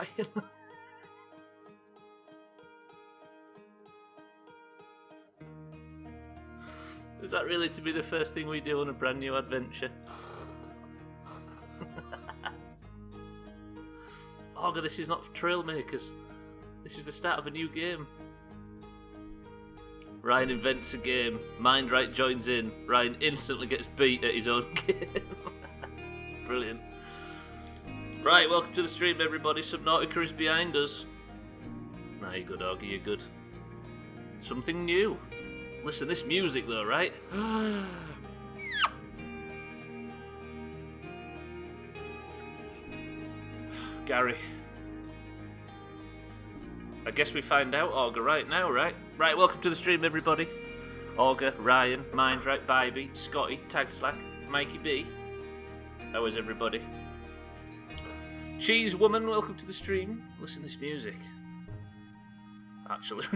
Ryan. Is that really to be the first thing we do on a brand new adventure? Oh god, this is not for Trailmakers. This is the start of a new game. Ryan invents a game. Mindright joins in. Ryan instantly gets beat at his own game. Brilliant. Right, welcome to the stream, everybody. Subnautica is behind us. Nah, you're good, Augie, you're good. Something new. Listen, this music though, right? Gary. I guess we find out Auger right now, right? Right, welcome to the stream, everybody. Auger, Ryan, Mindright, Bybee, Scotty, Tagslack, Mikey B. How is everybody? Cheese Woman, welcome to the stream. Listen to this music. Actually.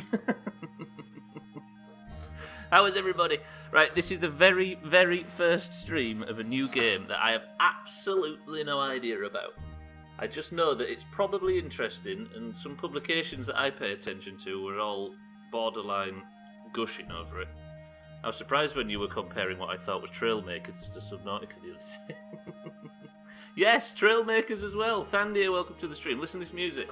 How is everybody? Right, this is the very, very first stream of a new game that I have absolutely no idea about. I just know that it's probably interesting, and some publications that I pay attention to were all borderline gushing over it. I was surprised when you were comparing what I thought was Trailmakers to Subnautica the other day. Yes, Trailmakers as well. Thandia, welcome to the stream. Listen to this music.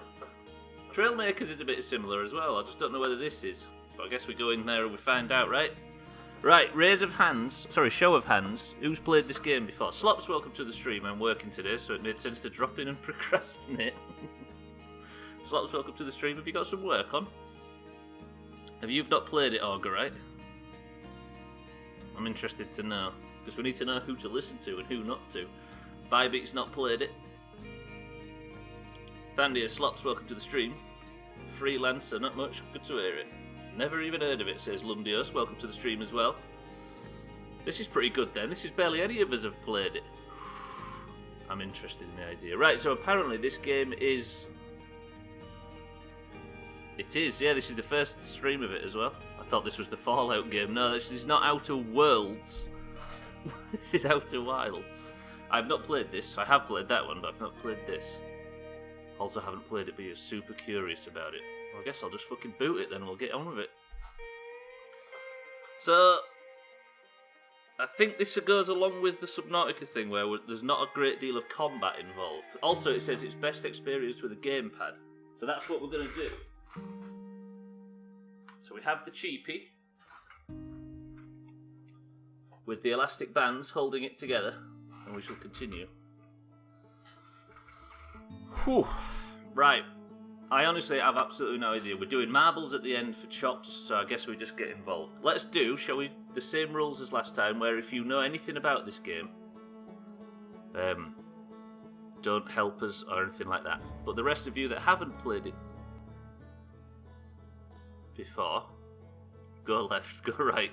Trailmakers is a bit similar as well. I just don't know whether this is. But I guess we go in there and we find out, right? Right, show of hands. Who's played this game before? Slops, welcome to the stream. I'm working today, so it made sense to drop in and procrastinate. Slops, welcome to the stream. Have you got some work on? Have you not played it, Auger, right? I'm interested to know. Because we need to know who to listen to and who not to. Bybeat's not played it. Thandia, Slops, welcome to the stream. Freelancer, not much. Good to hear it. Never even heard of it, says Lundios. Welcome to the stream as well. This is pretty good then. This is barely any of us have played it. I'm interested in the idea. Right, so apparently this game is... It is, yeah, this is the first stream of it as well. I thought this was the Fallout game. No, this is not Outer Worlds. This is Outer Wilds. I've not played this. I have played that one, but I've not played this. Also haven't played it, but you're super curious about it. Well, I guess I'll just fucking boot it then and we'll get on with it. So, I think this goes along with the Subnautica thing where there's not a great deal of combat involved. Also, it says it's best experienced with a gamepad. So that's what we're going to do. So we have the cheapie with the elastic bands holding it together, and we shall continue. Whew. Right. I honestly have absolutely no idea. We're doing marbles at the end for chops, so I guess we just get involved. Let's do, shall we, the same rules as last time, where if you know anything about this game, don't help us or anything like that. But the rest of you that haven't played it before, go left, go right.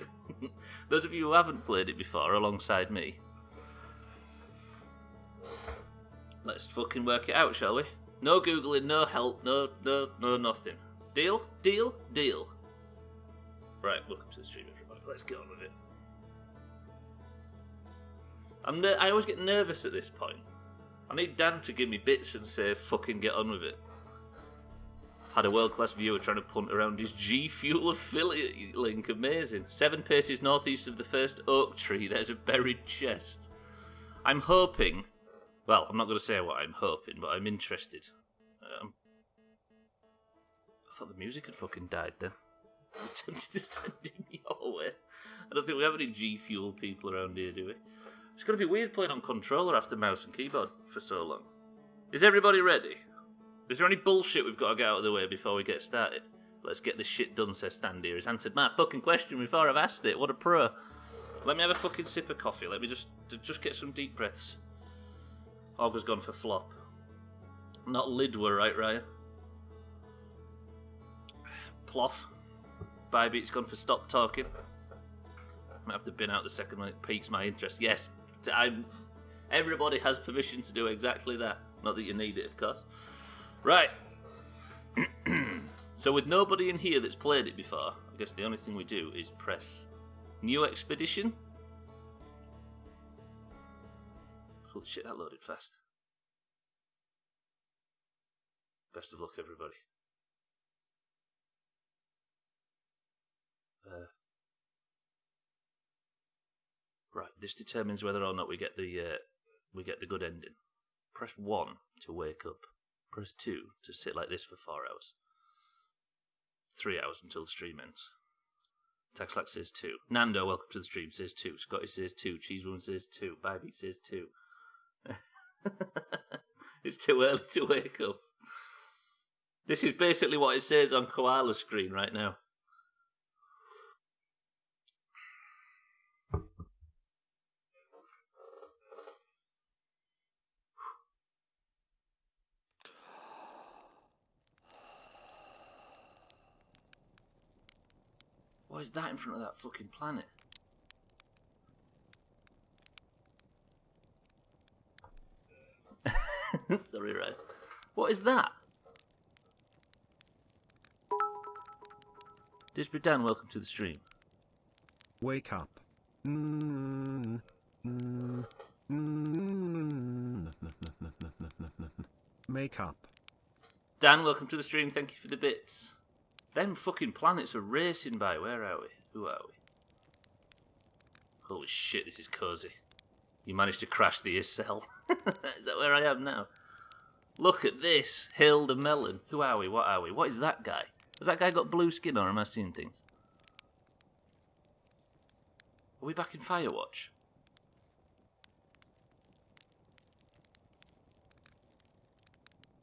Those of you who haven't played it before alongside me, let's fucking work it out, shall we? No Googling, no help, no nothing. Deal? Deal? Deal. Right, welcome to the stream, everybody. Let's get on with it. I always get nervous at this point. I need Dan to give me bits and say, fucking get on with it. Had a world-class viewer trying to punt around his G Fuel affiliate link. Amazing. 7 paces northeast of the first oak tree, there's a buried chest. I'm hoping... Well, I'm not going to say what I'm hoping, but I'm interested. I thought the music had fucking died then. I'm tempted to send him your way. I don't think we have any G Fuel people around here, do we? It's going to be weird playing on controller after mouse and keyboard for so long. Is everybody ready? Is there any bullshit we've got to get out of the way before we get started? Let's get this shit done, says Standeer. He's answered my fucking question before I've asked it. What a pro. Let me have a fucking sip of coffee. Let me just get some deep breaths. Auger's gone for flop. Not Lidwer, right, Ryan? Ploff. Bybeat's gone for stop talking. Might have to bin out the second when it piques my interest. Yes, everybody has permission to do exactly that. Not that you need it, of course. Right. So with nobody in here that's played it before, I guess the only thing we do is press New Expedition. Holy shit, that loaded fast. Best of luck, everybody. Right, this determines whether or not we get the good ending. Press 1 to wake up. Press 2 to sit like this for 4 hours. 3 hours until the stream ends. Taxlax says 2. Nando, welcome to the stream, says 2. Scotty says 2. Cheesewoman says 2. Baby says 2. It's too early to wake up. This is basically what it says on Koala's screen right now. What is that in front of that fucking planet? Sorry, right. What is that? Disbury Dan, welcome to the stream. Wake up. Make up. Dan, welcome to the stream. Thank you for the bits. Them fucking planets are racing by. Where are we? Who are we? Holy shit, this is cozy. You managed to crash the cell. Is that where I am now? Look at this. Hilda Melon. Who are we? What are we? What is that guy? Has that guy got blue skin or am I seeing things? Are we back in Firewatch?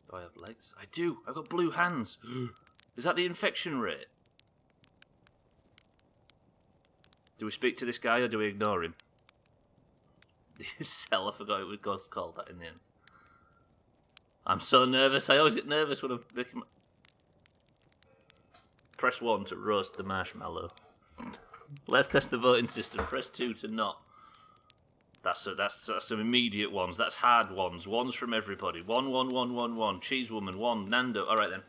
Do I have legs? I do. I've got blue hands. Is that the infection rate? Do we speak to this guy or do we ignore him? The cell, I forgot it was called that in the end. I'm so nervous. I always get nervous when I'm making... Press 1 to roast the marshmallow. Let's test the voting system. Press 2 to not. That's some immediate ones. That's hard ones. Ones from everybody. 1, 1, 1, 1, 1. Cheesewoman, 1. Nando. All right then.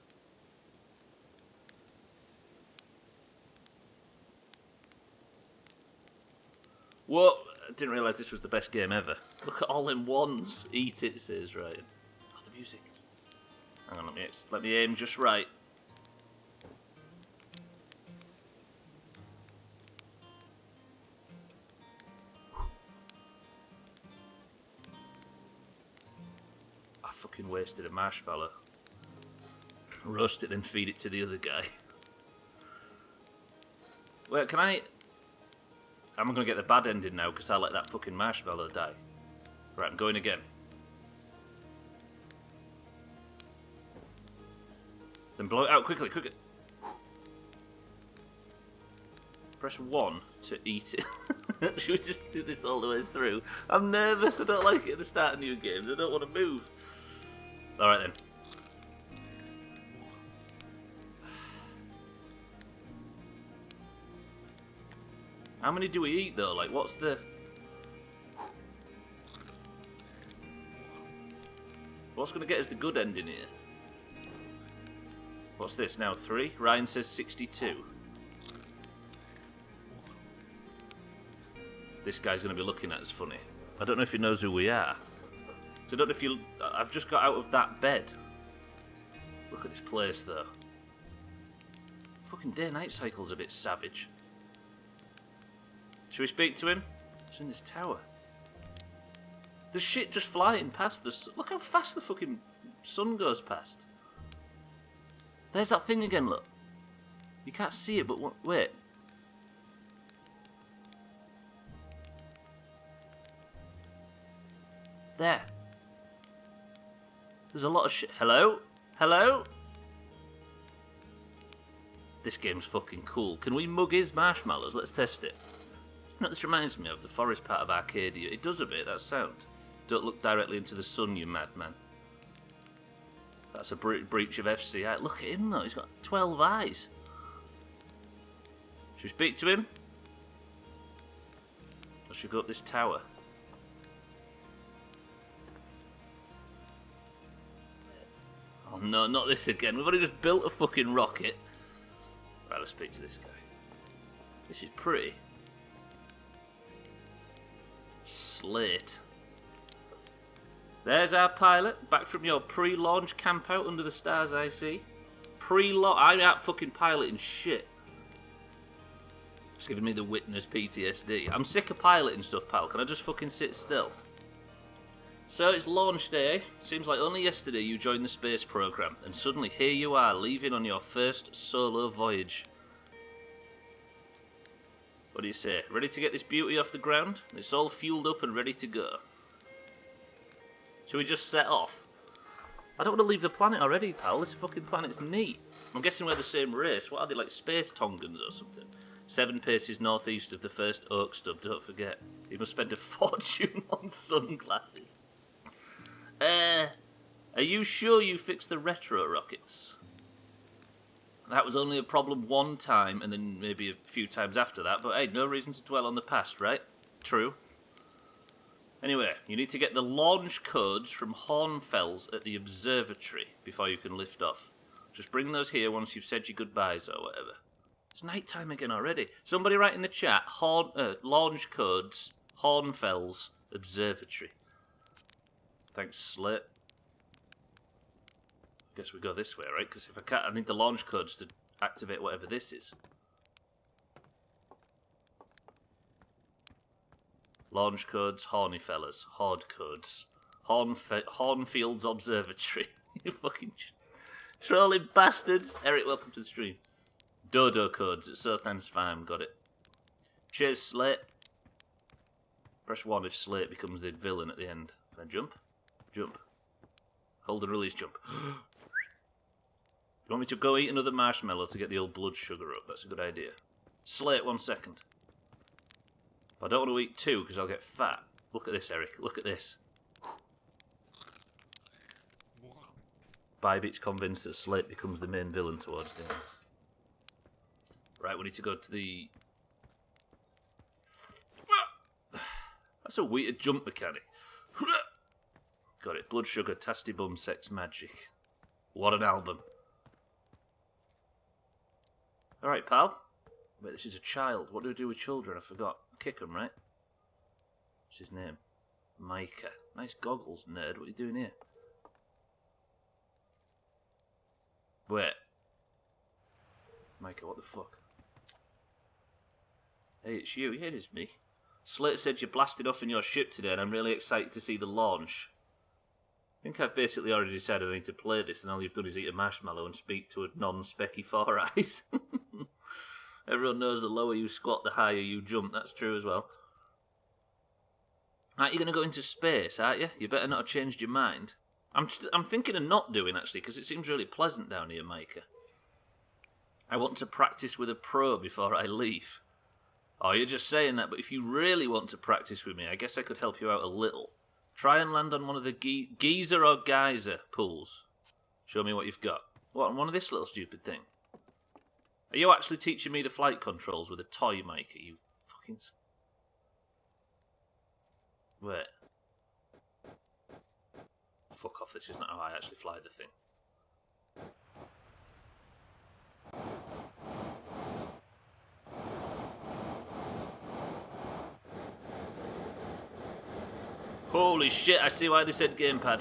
What? I didn't realise this was the best game ever. Look at all them ones. Eat it, says Ryan. Oh, the music. Hang on, let me aim just right. I fucking wasted a marshmallow. Roast it, then feed it to the other guy. Wait, can I... I'm going to get the bad ending now because I let that fucking marshmallow die. Right, I'm going again. Then blow it out quickly. Press 1 to eat it. Should we just do this all the way through? I'm nervous. I don't like it at the start of new games. I don't want to move. Alright then. How many do we eat though? Like, what's the... What's going to get us the good ending here? What's this now? 3? Ryan says 62. This guy's going to be looking at us funny. I don't know if he knows who we are. So I don't know if you... I've just got out of that bed. Look at this place though. Fucking day-night cycle's a bit savage. Should we speak to him? It's in this tower. There's shit just flying past us. Look how fast the fucking sun goes past. There's that thing again, look. You can't see it, but wait. There. There's a lot of shit. Hello? Hello? This game's fucking cool. Can we mug his marshmallows? Let's test it. No, this reminds me of the forest part of Arcadia. It does a bit, that sound. Don't look directly into the sun, you madman. That's a breach of FCI. Look at him, though. He's got 12 eyes. Should we speak to him? Or should we go up this tower? Oh, no, not this again. We've already just built a fucking rocket. Right, let's speak to this guy. This is pretty. Slate. There's our pilot, back from your pre-launch camp out under the stars I see. Pre-launch, I'm out fucking piloting shit. It's giving me the witness PTSD. I'm sick of piloting stuff, pal. Can I just fucking sit still? So it's launch day. Seems like only yesterday you joined the space program, and suddenly here you are, leaving on your first solo voyage. What do you say? Ready to get this beauty off the ground? It's all fueled up and ready to go. Should we just set off? I don't want to leave the planet already, pal. This fucking planet's neat. I'm guessing we're the same race. What are they, like space Tongans or something? 7 paces northeast of the first oak stub, don't forget. You must spend a fortune on sunglasses. Are you sure you fixed the retro rockets? That was only a problem one time, and then maybe a few times after that, but hey, no reason to dwell on the past, right? True. Anyway, you need to get the launch codes from Hornfels at the observatory before you can lift off. Just bring those here once you've said your goodbyes or whatever. It's night time again already. Somebody write in the chat, launch codes, Hornfels observatory. Thanks, Slate. Guess we go this way, right? Because if I can't, I need the launch codes to activate whatever this is. Launch codes, horny fellas. Horde codes. Hornfields Observatory. You fucking trolling bastards. Eric, welcome to the stream. Dodo codes at Sothan's Farm, got it. Cheers, Slate. Press 1 if Slate becomes the villain at the end. Can I jump? Jump. Hold and release jump. You want me to go eat another marshmallow to get the old blood sugar up? That's a good idea. Slate, 1 second. I don't want to eat 2 because I'll get fat. Look at this, Eric. Look at this. Bybit's convinced that Slate becomes the main villain towards the end. Right, we need to go to the... That's a weird jump mechanic. Got it. Blood sugar, tasty bum, sex magic. What an album. Alright, pal. Wait, this is a child. What do we do with children? I forgot. Kick him, right? What's his name? Micah. Nice goggles, nerd. What are you doing here? Wait. Micah, what the fuck? Hey, it's you. Yeah, it is me. Slate said you blasted off in your ship today, and I'm really excited to see the launch. I think I've basically already decided I need to play this, and all you've done is eat a marshmallow and speak to a non-specky Four Eyes. Everyone knows the lower you squat, the higher you jump. That's true as well. Aren't you going to go into space, aren't you? You better not have changed your mind. I'm thinking of not doing, actually, because it seems really pleasant down here, Micah. I want to practice with a pro before I leave. Oh, you're just saying that, but if you really want to practice with me, I guess I could help you out a little. Try and land on one of the geyser or geyser pools. Show me what you've got. What, on one of this little stupid thing? Are you actually teaching me the flight controls with a toy, Micah? You fucking... Wait. Fuck off, this is not how I actually fly the thing. Holy shit, I see why they said gamepad.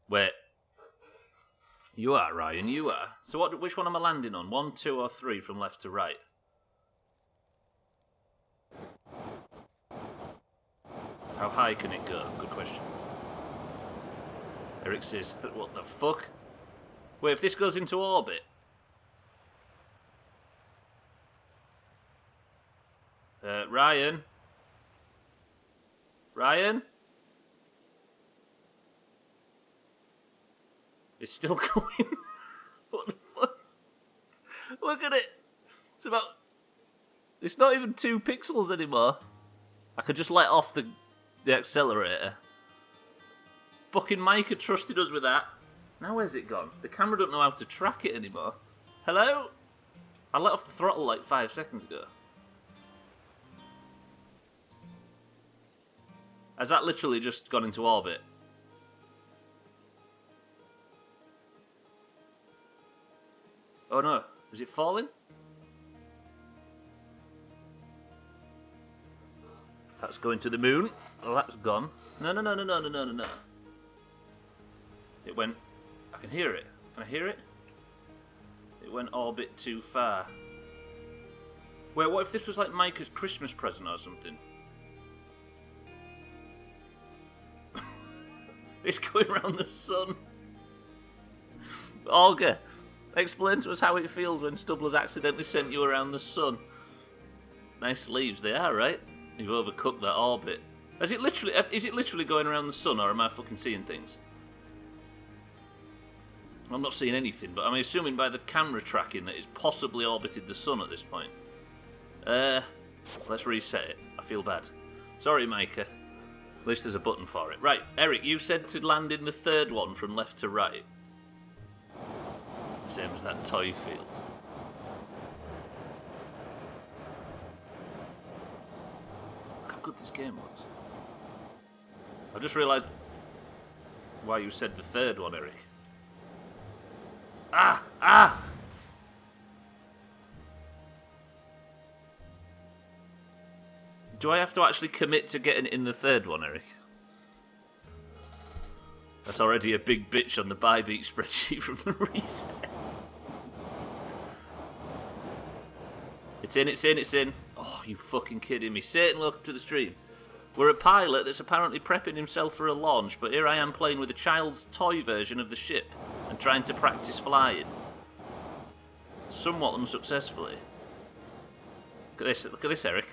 Wait. You are, Ryan, you are. So which one am I landing on? 1, 2 or 3 from left to right? How high can it go? Good question. Eric says, what the fuck? Wait, if this goes into orbit? Ryan? Ryan? It's still going. What the fuck? Look at it. It's about... It's not even 2 pixels anymore. I could just let off the accelerator. Fucking Micah trusted us with that. Now where's it gone? The camera don't know how to track it anymore. Hello? I let off the throttle like 5 seconds ago. Has that literally just gone into orbit? Oh no, is it falling? That's going to the moon. Oh, that's gone. No. It went... I can hear it. Can I hear it? It went orbit too far. Wait, what if this was like Micah's Christmas present or something? It's going around the sun. Olga, explain to us how it feels when Stubbler's accidentally sent you around the sun. Nice sleeves they are, right? You've overcooked that orbit. Is it literally going around the sun, or am I fucking seeing things? I'm not seeing anything, but I'm assuming by the camera tracking that it's possibly orbited the sun at this point. Let's reset it. I feel bad. Sorry, Micah. At least there's a button for it. Right, Eric, you said to land in the third one from left to right. Same as that toy feels. Look how good this game looks. I just realised why you said the third one, Eric. Ah! Do I have to actually commit to getting in the third one, Eric? That's already a big bitch on the buy beat spreadsheet from the reset. It's in. Oh, you fucking kidding me. Satan, welcome to the stream. We're a pilot that's apparently prepping himself for a launch, but here I am playing with a child's toy version of the ship and trying to practice flying. Somewhat unsuccessfully. Look at this, Eric.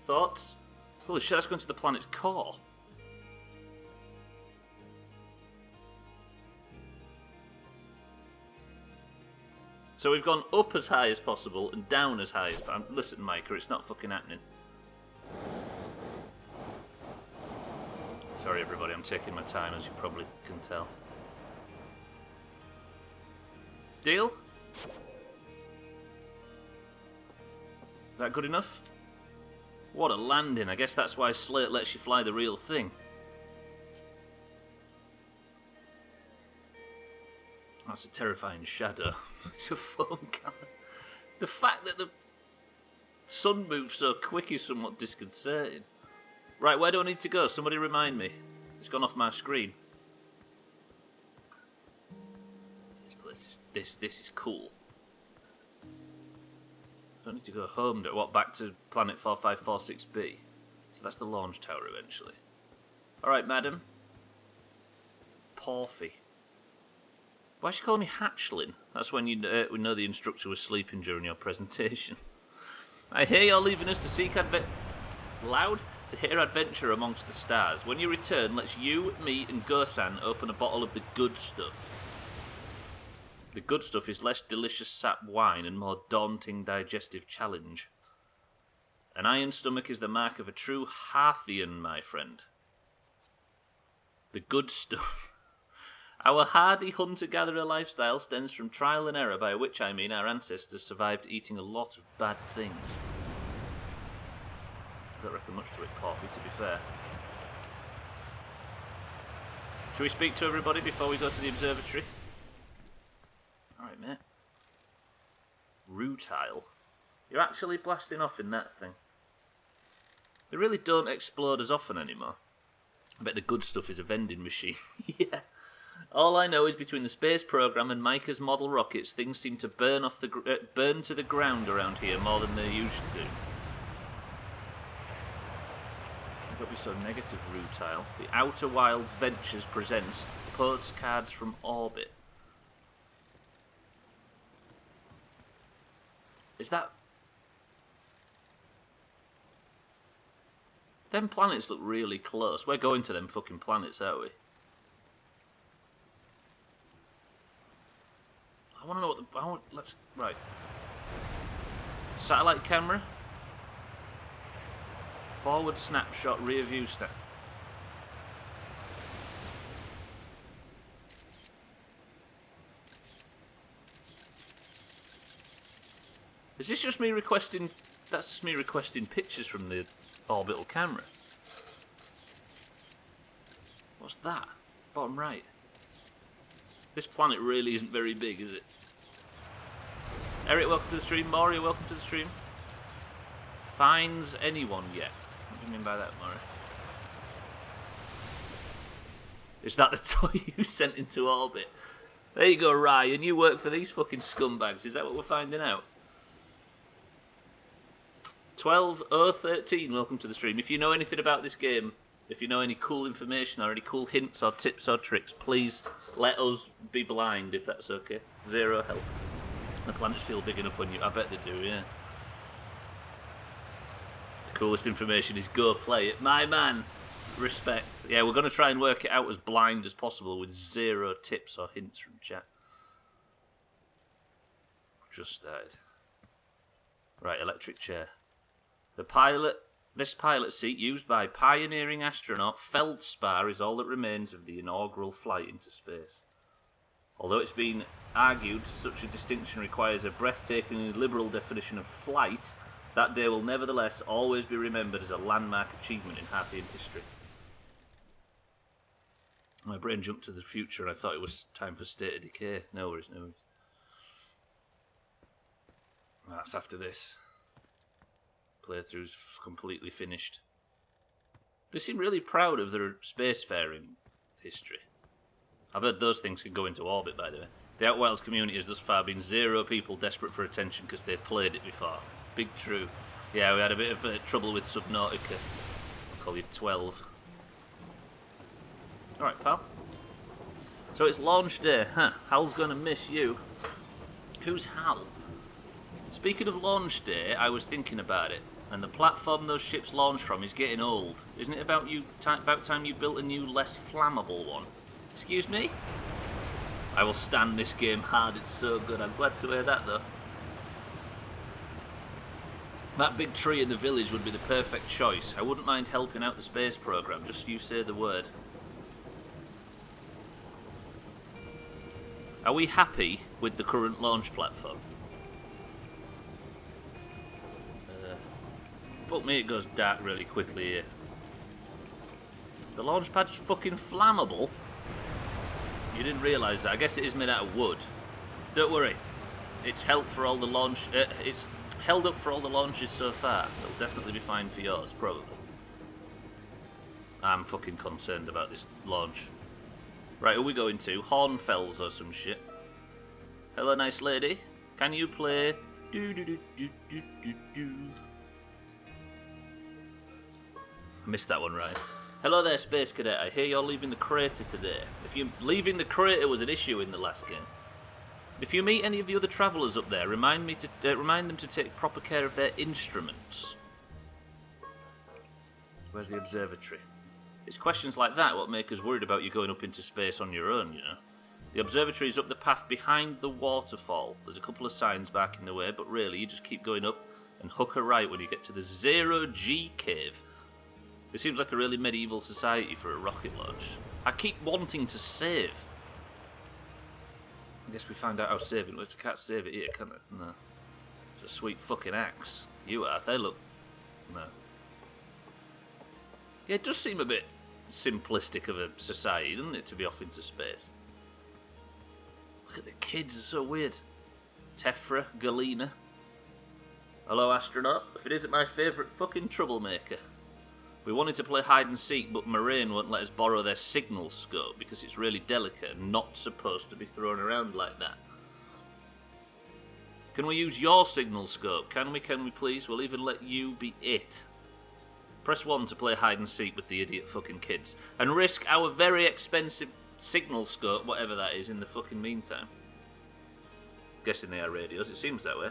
Thoughts? Holy shit, that's going to the planet's core. So we've gone up as high as possible and down as high as possible. Listen, Micah, it's not fucking happening. Sorry, everybody, I'm taking my time, as you probably can tell. Deal? Is that good enough? What a landing. I guess that's why Slate lets you fly the real thing. That's a terrifying shadow. It's a phone camera. The fact that the sun moves so quick is somewhat disconcerting. Right, where do I need to go? Somebody remind me. It's gone off my screen. This place is... This is cool. I don't need to go home. What, back to planet 4546b? So that's the launch tower eventually. Alright, madam. Porphy. Why is she calling me hatchling? That's when you know the instructor was sleeping during your presentation. I hear you're leaving us to seek loud? To hear adventure amongst the stars. When you return, let's you, me, and Gosan open a bottle of the good stuff. The good stuff is less delicious sap wine and more daunting digestive challenge. An iron stomach is the mark of a true Hearthian, my friend. The good stuff. Our hardy hunter-gatherer lifestyle stems from trial and error, by which I mean our ancestors survived eating a lot of bad things. I don't reckon much to it, Porphy, to be fair. Should we speak to everybody before we go to the observatory? Alright, mate. Rutile. You're actually blasting off in that thing. They really don't explode as often anymore. I bet the good stuff is a vending machine. Yeah. All I know is between the space program and Micah's model rockets, things seem to burn to the ground around here more than they usually do. Don't be so negative, Rutile. The Outer Wilds Ventures presents postcards from orbit. Is that... Them planets look really close. We're going to them fucking planets, aren't we? I want to know what the... let's... Right. Satellite camera. Forward snapshot, rear view snap. Is this just me requesting... That's just me requesting pictures from the orbital camera. What's that? Bottom right. This planet really isn't very big, is it? Eric, welcome to the stream. Maury, welcome to the stream. Finds anyone yet? What do you mean by that, Maury? Is that the toy you sent into orbit? There you go, Ryan. You work for these fucking scumbags. Is that what we're finding out? 12013, welcome to the stream. If you know anything about this game, if you know any cool information or any cool hints or tips or tricks, please let us be blind if that's okay. 0 help. The planets feel big enough when you... I bet they do, yeah. The coolest information is go play it. My man! Respect. Yeah, we're going to try and work it out as blind as possible with 0 tips or hints from chat. Just started. Right, electric chair. This pilot seat used by pioneering astronaut Feldspar is all that remains of the inaugural flight into space. Although it's been argued such a distinction requires a breathtakingly liberal definition of flight, that day will nevertheless always be remembered as a landmark achievement in Hearthian history. My brain jumped to the future and I thought it was time for State of Decay. No worries, no worries. That's after this. Playthrough's completely finished. They seem really proud of their spacefaring history. I've heard those things can go into orbit, by the way. The Outwilds community has thus far been 0 people desperate for attention because they've played it before. Big true. Yeah, we had a bit of trouble with Subnautica. I'll call you 12. Alright, pal. So it's launch day, huh? Hal's gonna miss you. Who's Hal? Speaking of launch day, I was thinking about it, and the platform those ships launch from is getting old. Isn't it about time you built a new, less flammable one? Excuse me? I will stand this game hard, it's so good. I'm glad to hear that, though. That big tree in the village would be the perfect choice. I wouldn't mind helping out the space program, just you say the word. Are we happy with the current launch platform? Fuck me, it goes dark really quickly here. The launch pad's fucking flammable. You didn't realise that. I guess it is made out of wood. Don't worry. It's held for all the launch. It's held up for all the launches so far. It'll definitely be fine for yours, probably. I'm fucking concerned about this launch. Right, who are we going to? Hornfells or some shit. Hello, nice lady. Can you play? Do do do do do do do. I missed that one, right? Hello there, Space Cadet. I hear you're leaving the crater today. If you leaving the crater was an issue in the last game. If you meet any of the other travellers up there, remind them to take proper care of their instruments. Where's the observatory? It's questions like that what make us worried about you going up into space on your own, you know. The observatory is up the path behind the waterfall. There's a couple of signs barking the way, but really, you just keep going up and hook a right when you get to the 0G cave. It seems like a really medieval society for a rocket launch. I keep wanting to save. I guess we found out how saving was. You can't save it here, can it? No. It's a sweet fucking axe. You are. They look... No. Yeah, it does seem a bit simplistic of a society, doesn't it, to be off into space? Look at the kids, they're so weird. Tefra, Galena. Hello, astronaut. If it isn't my favourite fucking troublemaker. We wanted to play hide and seek, but Moraine won't let us borrow their signal scope because it's really delicate and not supposed to be thrown around like that. Can we use your signal scope? Can we please? We'll even let you be it. Press 1 to play hide and seek with the idiot fucking kids. And risk our very expensive signal scope, whatever that is, in the fucking meantime. Guessing they are radios, it seems that way.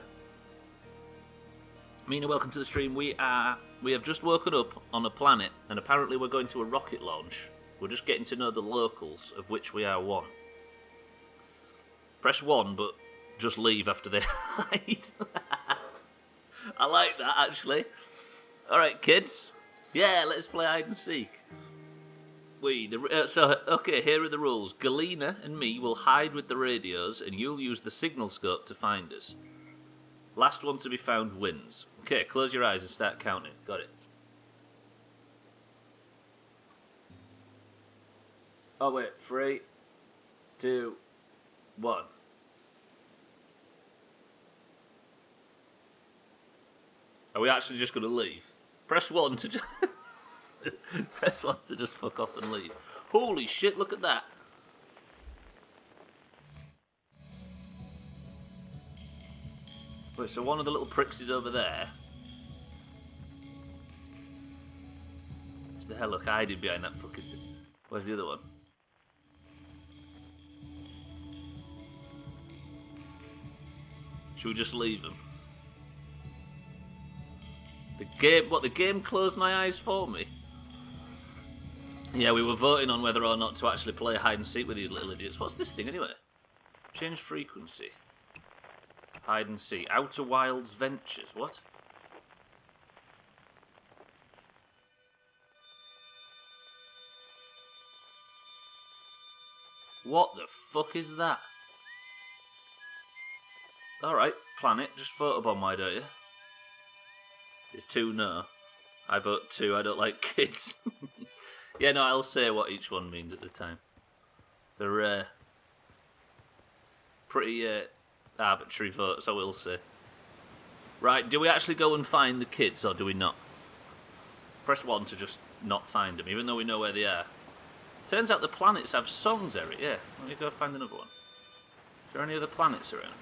Mina, welcome to the stream. We have just woken up on a planet, and apparently we're going to a rocket launch. We're just getting to know the locals, of which we are one. Press 1, but just leave after they hide. I like that, actually. Alright, kids. Yeah, let's play hide and seek. Okay, here are the rules. Galena and me will hide with the radios, and you'll use the signal scope to find us. Last one to be found wins. Okay, close your eyes and start counting. Got it. Oh wait, 3, 2, 1. Are we actually just going to leave? Press 1 to just... Press 1 to just fuck off and leave. Holy shit, look at that. Wait, so one of the little pricks is over there. It's the hell look hiding behind that fucking thing. Where's the other one? Should we just leave them? The game closed my eyes for me? Yeah, we were voting on whether or not to actually play hide and seek with these little idiots. What's this thing anyway? Change frequency. Hide and seek. Outer Wilds Ventures. What? What the fuck is that? Alright, planet. Just photobomb, why don't you? It's 2 no. I vote 2, I don't like kids. Yeah, no, I'll say what each one means at the time. They're pretty arbitrary votes, I will say. Right, do we actually go and find the kids, or do we not? Press 1 to just not find them, even though we know where they are. Turns out the planets have songs, Eric, yeah. Let me go find another one. Is there any other planets around?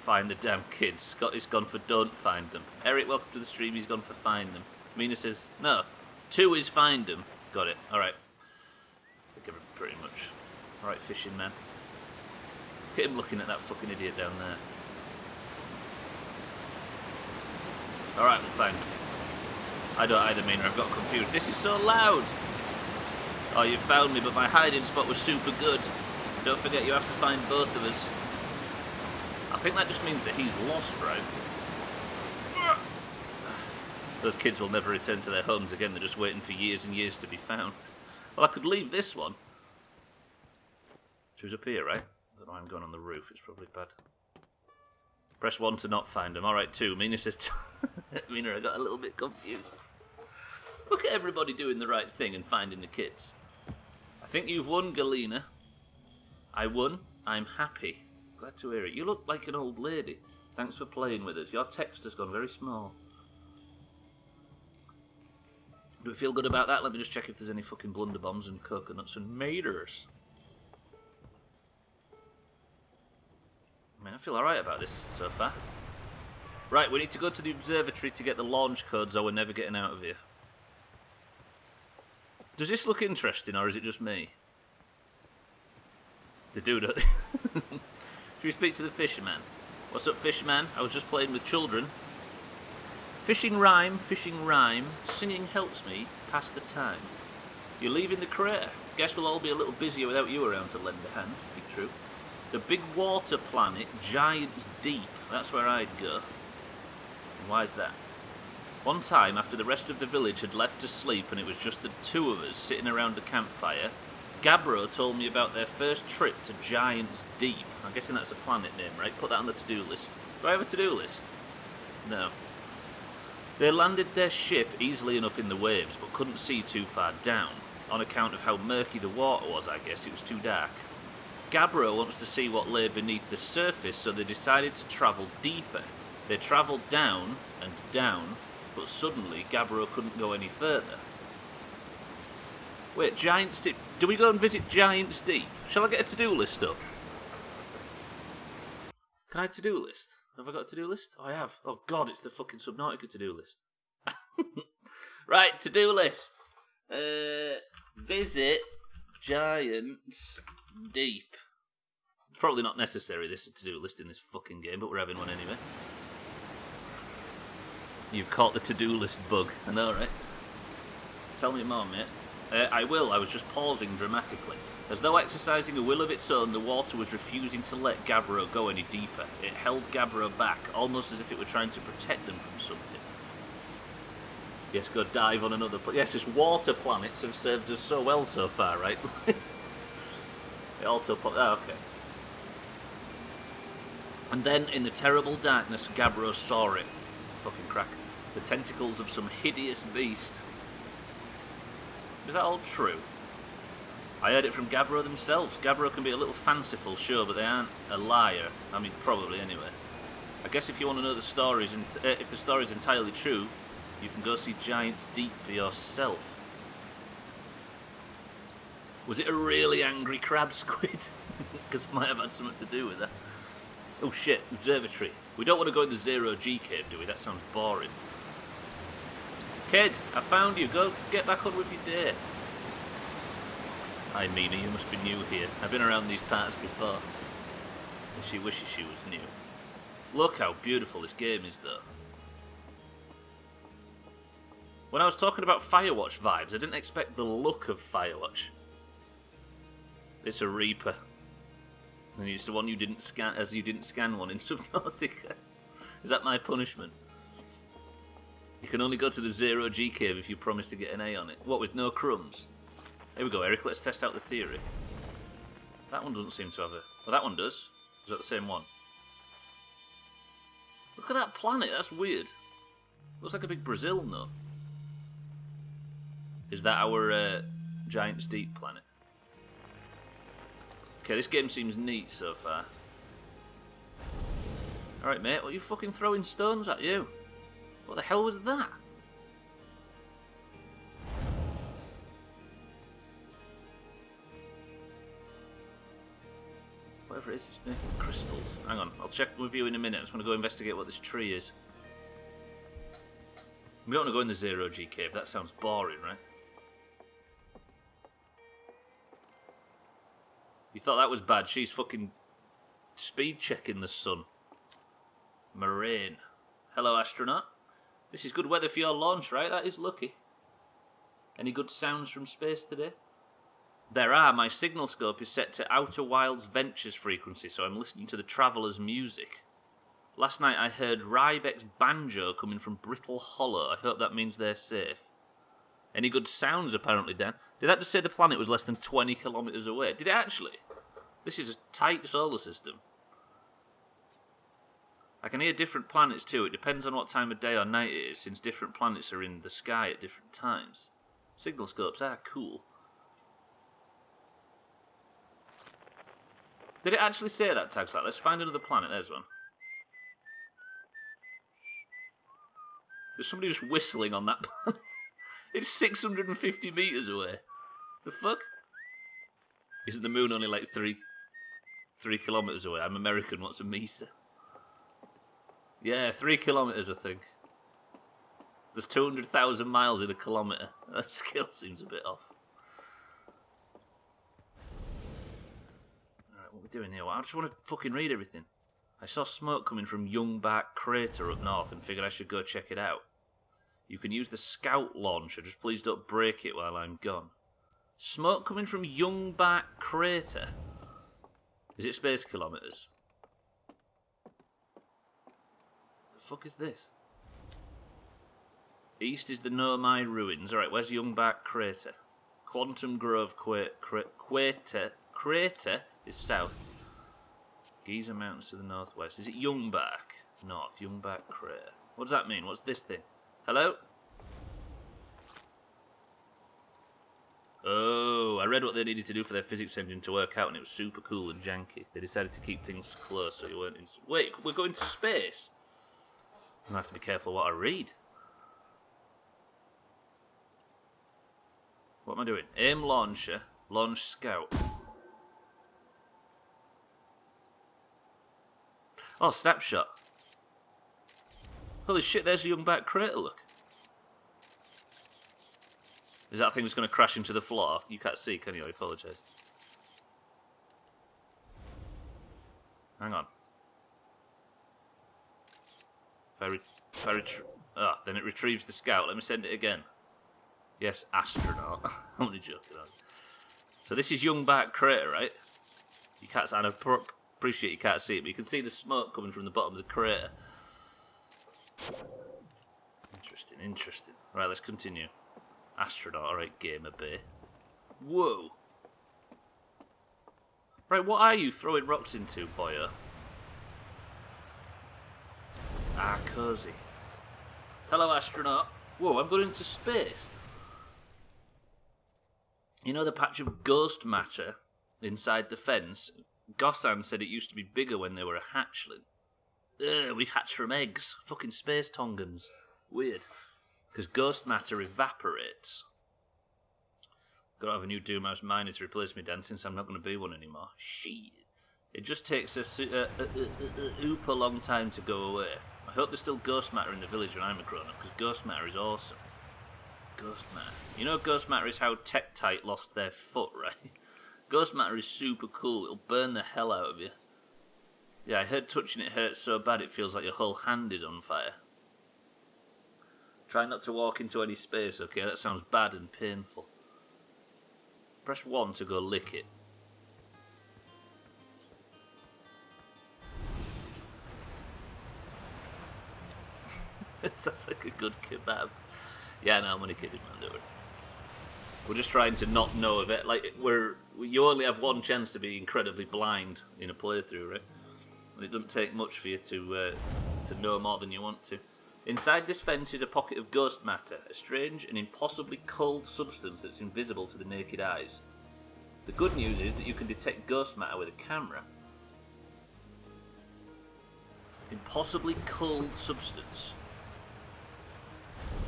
Find the damn kids. Scott is gone for don't find them. Eric, welcome to the stream, he's gone for find them. Mina says, no. 2 is find them. Got it, alright. I think pretty much. Alright, fishing man. Look at him looking at that fucking idiot down there. Alright, we'll find him. I don't either, Mina, I've got confused. This is so loud! Oh, you found me, but my hiding spot was super good. Don't forget, you have to find both of us. I think that just means that he's lost, right? Those kids will never return to their homes again. They're just waiting for years and years to be found. Well, I could leave this one. She was up here, right? I don't know why I'm going on the roof. It's probably bad. Press 1 to not find them. Alright, 2. Mina says... Mina, I got a little bit confused. Look at everybody doing the right thing and finding the kids. I think you've won, Galena. I won. I'm happy. Glad to hear it. You look like an old lady. Thanks for playing with us. Your text has gone very small. Do we feel good about that? Let me just check if there's any fucking blunderbombs and coconuts and maters. I mean, I feel alright about this so far. Right, we need to go to the observatory to get the launch codes or we're never getting out of here. Does this look interesting or is it just me? They do, don't they? Should we speak to the fisherman? What's up, fisherman? I was just playing with children. Fishing rhyme, singing helps me pass the time. You're leaving the crater. Guess we'll all be a little busier without you around to lend a hand. Be true. The big water planet, Giants Deep. That's where I'd go. And why's that? One time, after the rest of the village had left to sleep and it was just the 2 of us sitting around the campfire, Gabbro told me about their first trip to Giants Deep. I'm guessing that's a planet name, right? Put that on the to-do list. Do I have a to-do list? No. They landed their ship easily enough in the waves, but couldn't see too far down. On account of how murky the water was, I guess, it was too dark. Gabbro wants to see what lay beneath the surface, so they decided to travel deeper. They travelled down and down, but suddenly Gabbro couldn't go any further. Wait, Giants Deep? Do we go and visit Giants Deep? Shall I get a to-do list up? Can I to-do list? Have I got a to-do list? Oh, I have. Oh, God, it's the fucking Subnautica to-do list. Right, to-do list. Visit Giants Deep. It's probably not necessary, this to-do list in this fucking game, but we're having one anyway. You've caught the to-do list bug. I know, right? Tell me more, mate. I will. I was just pausing dramatically. As though exercising a will of its own, the water was refusing to let Gabbro go any deeper. It held Gabbro back, almost as if it were trying to protect them from something. Yes, go dive on another planet. Yes, just water planets have served us so well so far, right? It auto-pop... Oh, okay. And then, in the terrible darkness, Gabbro saw it. Fucking crack. The tentacles of some hideous beast. Is that all true? I heard it from Gabbro themselves. Gabbro can be a little fanciful, sure, but they aren't a liar. I mean, probably anyway. I guess if you want to know the stories, if the story's entirely true, you can go see Giants Deep for yourself. Was it a really angry crab squid? Because it might have had something to do with that. Oh shit, observatory. We don't want to go in the zero-G cave, do we? That sounds boring. Kid, I found you. Go get back on with your day. Hi, Mina, you must be new here. I've been around these parts before. And she wishes she was new. Look how beautiful this game is, though. When I was talking about Firewatch vibes, I didn't expect the look of Firewatch. It's a Reaper. And it's the one you didn't scan, as you didn't scan one in Subnautica. Is that my punishment? You can only go to the zero-G cave if you promise to get an A on it. What, with no crumbs? Here we go, Eric, let's test out the theory. That one doesn't seem to have a... Well, that one does. Is that the same one? Look at that planet, that's weird. Looks like a big Brazil nut. Is that our Giant's Deep planet? Okay, this game seems neat so far. Alright, mate, what are you fucking throwing stones at you? What the hell was that? Whatever it is, it's making crystals. Hang on, I'll check with you in a minute. I just want to go investigate what this tree is. We don't want to go in the zero-G cave. That sounds boring, right? You thought that was bad. She's fucking speed checking the sun. Moraine. Hello, astronaut. This is good weather for your launch, right? That is lucky. Any good sounds from space today? There are. My signal scope is set to Outer Wilds Ventures frequency, so I'm listening to the Traveller's music. Last night I heard Rybek's banjo coming from Brittle Hollow. I hope that means they're safe. Any good sounds, apparently, Dan? Did that just say the planet was less than 20 kilometres away? Did it actually? This is a tight solar system. I can hear different planets too. It depends on what time of day or night it is, since different planets are in the sky at different times. Signal scopes are cool. Did it actually say that, tag slot? Let's find another planet. There's one. There's somebody just whistling on that planet. It's 650 metres away. The fuck? Isn't the moon only like 3 kilometres away? I'm American, what's a metre? Yeah, 3 kilometres, I think. There's 200,000 miles in a kilometre. That scale seems a bit off. Alright, what are we doing here? Well, I just want to fucking read everything. I saw smoke coming from Youngbark Crater up north and figured I should go check it out. You can use the scout launcher, just please don't break it while I'm gone. Smoke coming from Youngbark Crater. Is it space kilometres? The fuck is this? East is the Nomai ruins. Alright, where's Youngbark Crater? Quantum Grove Crater is south. Giza Mountains to the northwest. Is it Youngbark? North, Youngbark Crater. What does that mean? What's this thing? Hello? Oh, I read what they needed to do for their physics engine to work out, and it was super cool and janky. They decided to keep things close so you weren't in... Wait, we're going to space? I'm going to have to be careful what I read. What am I doing? Aim launcher, launch scout. Oh, snapshot. Holy shit, there's a Youngbark Crater, look. Is that thing that's going to crash into the floor? You can't see, can you? I apologise. Hang on. Then it retrieves the scout. Let me send it again. Yes, astronaut. I'm only joking. So this is Youngbark Crater, right? You can't. I appreciate you can't see it, but you can see the smoke coming from the bottom of the crater. Interesting. Right, let's continue. Astronaut, alright, Gamer Bay. Whoa. Right, what are you throwing rocks into, boyo? Ah, cozy. Hello, astronaut. Whoa, I'm going into space. You know the patch of ghost matter inside the fence? Gossan said it used to be bigger when they were a hatchling. Ugh, we hatch from eggs. Fucking space tongans. Weird. Because ghost matter evaporates. Gotta have a new Doomhaus miner to replace me then, since I'm not going to be one anymore. Shit. It just takes a super long time to go away. I hope there's still ghost matter in the village when I'm a grown-up, because ghost matter is awesome. Ghost matter. You know ghost matter is how Tektite lost their foot, right? Ghost matter is super cool. It'll burn the hell out of you. Yeah, I heard touching it hurts so bad it feels like your whole hand is on fire. Try not to walk into any space, okay? That sounds bad and painful. Press 1 to go lick it. It sounds like a good kebab. Yeah, no, I'm only kidding, man. Don't worry. We're just trying to not know of it. Like, you only have one chance to be incredibly blind in a playthrough, right? And it doesn't take much for you to know more than you want to. Inside this fence is a pocket of ghost matter, a strange and impossibly cold substance that's invisible to the naked eyes. The good news is that you can detect ghost matter with a camera. Impossibly cold substance.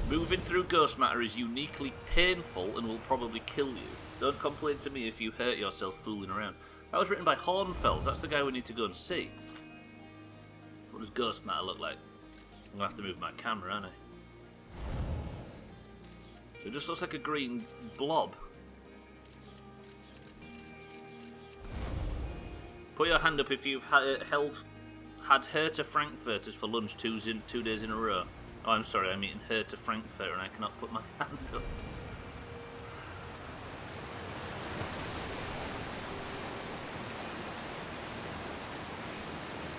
Moving through ghost matter is uniquely painful and will probably kill you. Don't complain to me if you hurt yourself fooling around. That was written by Hornfels. That's the guy we need to go and see. What does ghost matter look like? I'm going to have to move my camera, aren't I? So it just looks like a green blob. Put your hand up if you've had Hearth Frankfurters for lunch 2 days in a row. Oh, I'm sorry, I'm eating Hearth Frankfurter and I cannot put my hand up.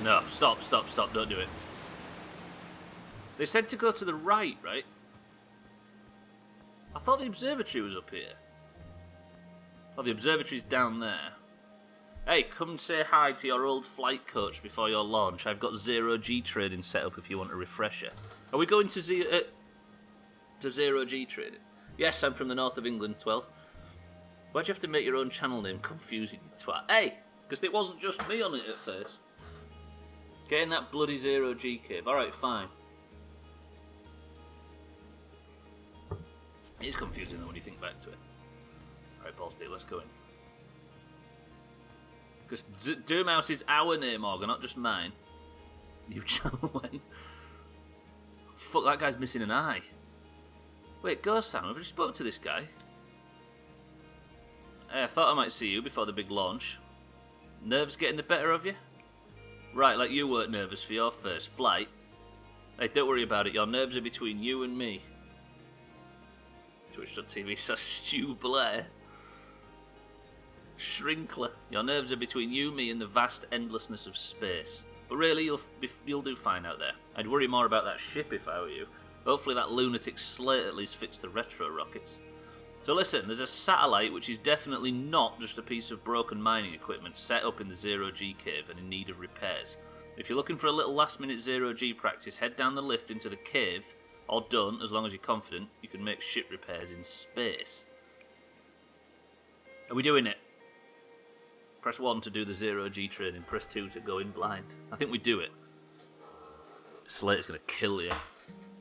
No, stop, don't do it. They said to go to the right, right? I thought the observatory was up here. Oh, the observatory's down there. Hey, come say hi to your old flight coach before your launch. I've got 0G training set up if you want a refresher. Are we going to 0G training? Yes, I'm from the north of England, 12. Why'd you have to make your own channel name confusing, you twat? Hey, because it wasn't just me on it at first. Get in that bloody 0G cave. Alright, fine. It is confusing though when you think back to it. Alright, Paul Steele, let's go in. Because Doomhaus is our name, Morgan, not just mine. New channel when. Fuck, that guy's missing an eye. Wait, Ghost Sam, have you spoken to this guy? Hey, I thought I might see you before the big launch. Nerves getting the better of you? Right, like you weren't nervous for your first flight. Hey, don't worry about it, your nerves are between you and me. Twitch.tv says Stu Blair. Shrinkler. Your nerves are between you, me, and the vast endlessness of space. But really, you'll do fine out there. I'd worry more about that ship if I were you. Hopefully that lunatic slate at least fits the retro rockets. So listen, there's a satellite which is definitely not just a piece of broken mining equipment set up in the 0G cave and in need of repairs. If you're looking for a little last minute 0G practice, head down the lift into the cave, or don't, as long as you're confident, you can make ship repairs in space. Are we doing it? Press 1 to do the 0G training, press 2 to go in blind. I think we do it. Slate's gonna kill you.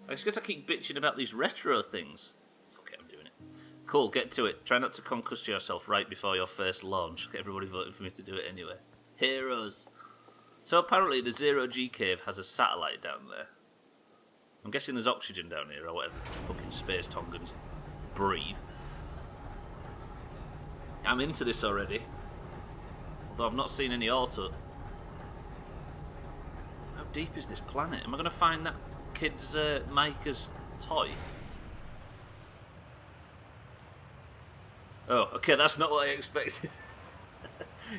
I guess I keep bitching about these retro things. Fuck it, I'm doing it. Cool, get to it. Try not to concuss yourself right before your first launch. Everybody voted for me to do it anyway. Heroes. So apparently the 0G cave has a satellite down there. I'm guessing there's oxygen down here, or whatever fucking space Tongans breathe. I'm into this already. Although I've not seen any auto. How deep is this planet? Am I going to find that kid's Micah's toy? Oh, okay, that's not what I expected.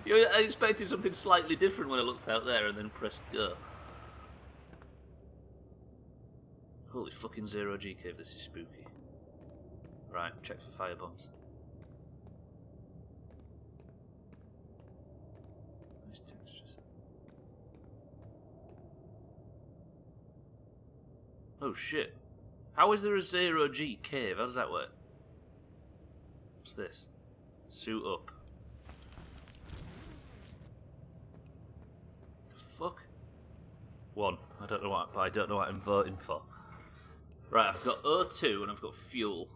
I expected something slightly different when I looked out there and then pressed go. Holy fucking 0G cave, this is spooky. Right, check for fire bombs. Nice textures. Oh shit. How is there a 0G cave? How does that work? What's this? Suit up. The fuck? 1. I don't know what, but I don't know what I'm voting for. Right, I've got O2 and I've got fuel.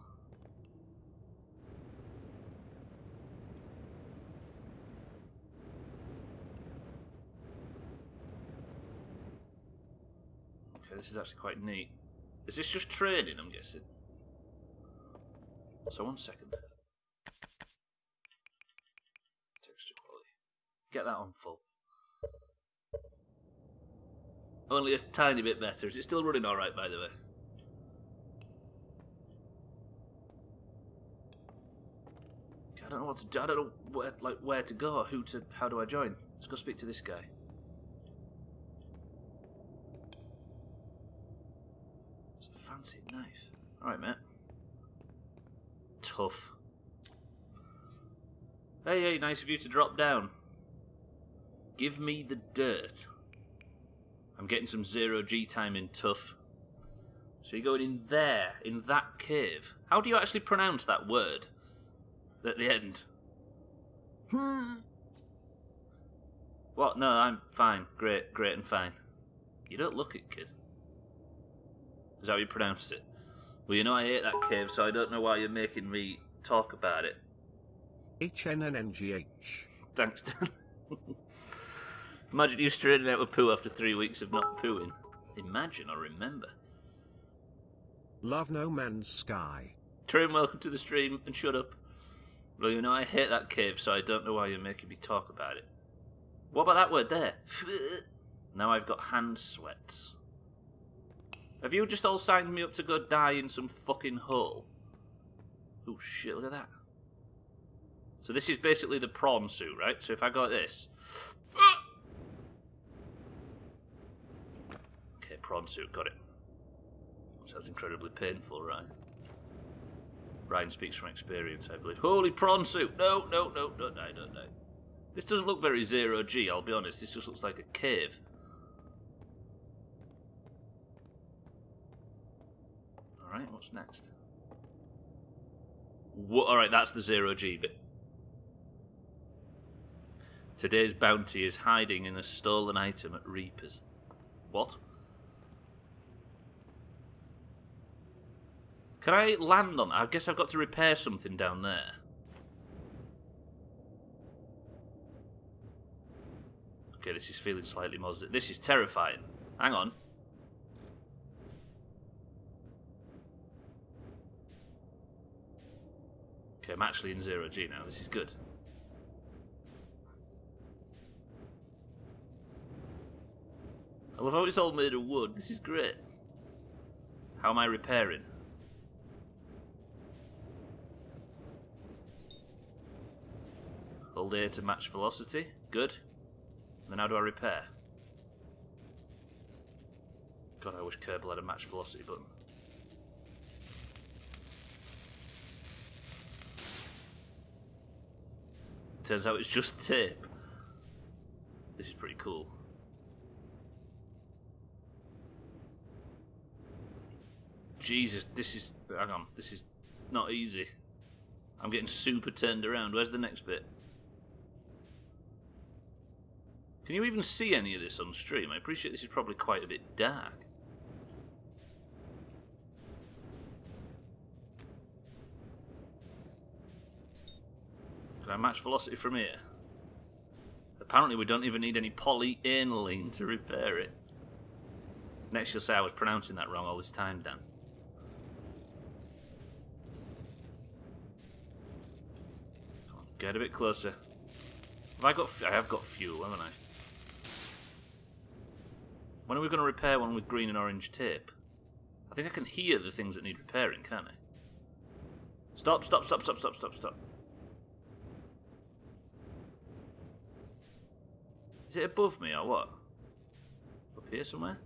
this is actually quite neat. Is this just training, I'm guessing? So 1 second. Texture quality. Get that on full. Only a tiny bit better. Is it still running alright, by the way? I don't know what to do. I don't know where to go, how do I join? Let's go speak to this guy. It's a fancy knife. Alright, mate. Tough. Hey, nice of you to drop down. Give me the dirt. I'm getting some 0G time in tough. So you're going in there, in that cave. How do you actually pronounce that word? At the end. What? No, I'm fine. Great and fine. You don't look it, kid. Is that how you pronounce it? Well, you know I hate that cave, so I don't know why you're making me talk about it. HNNNGH. Thanks, Dan. Imagine you straining out a poo after 3 weeks of not pooing. Imagine or remember. Love No Man's Sky. Trim, welcome to the stream, and shut up. Well, you know I hate that cave, so I don't know why you're making me talk about it. What about that word there? Now I've got hand sweats. Have you just all signed me up to go die in some fucking hole? Oh shit, look at that. So this is basically the prawn suit, right? So if I go like this... Okay, prawn suit, got it. Sounds incredibly painful, right? Ryan speaks from experience, I believe. Holy prawn suit! No, don't die. This doesn't look very 0G, I'll be honest. This just looks like a cave. Alright, what's next? Alright, that's the 0G bit. Today's bounty is hiding in a stolen item at Reaper's. What? Can I land on that? I guess I've got to repair something down there. Okay, this is feeling slightly more... This is terrifying. Hang on. Okay, I'm actually in 0G now. This is good. I love how it's all made of wood. This is great. How am I repairing? Hold A to match velocity. Good. Then how do I repair? God, I wish Kerbal had a match velocity button. Turns out it's just tape. This is pretty cool. Jesus, this is... Hang on, this is not easy. I'm getting super turned around. Where's the next bit? Can you even see any of this on stream? I appreciate this is probably quite a bit dark. Can I match velocity from here? Apparently we don't even need any polyaniline to repair it. Next you'll say I was pronouncing that wrong all this time, Dan. Come on, get a bit closer. I have got fuel, haven't I? When are we going to repair one with green and orange tape? I think I can hear the things that need repairing, can't I? Stop. Is it above me or what? Up here somewhere?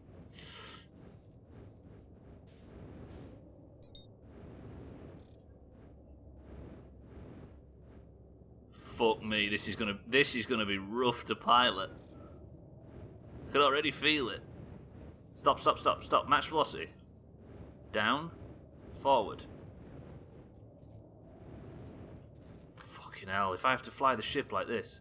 Fuck me, this is gonna be rough to pilot. I can already feel it. Stop. Match velocity. Down. Forward. Fucking hell, if I have to fly the ship like this.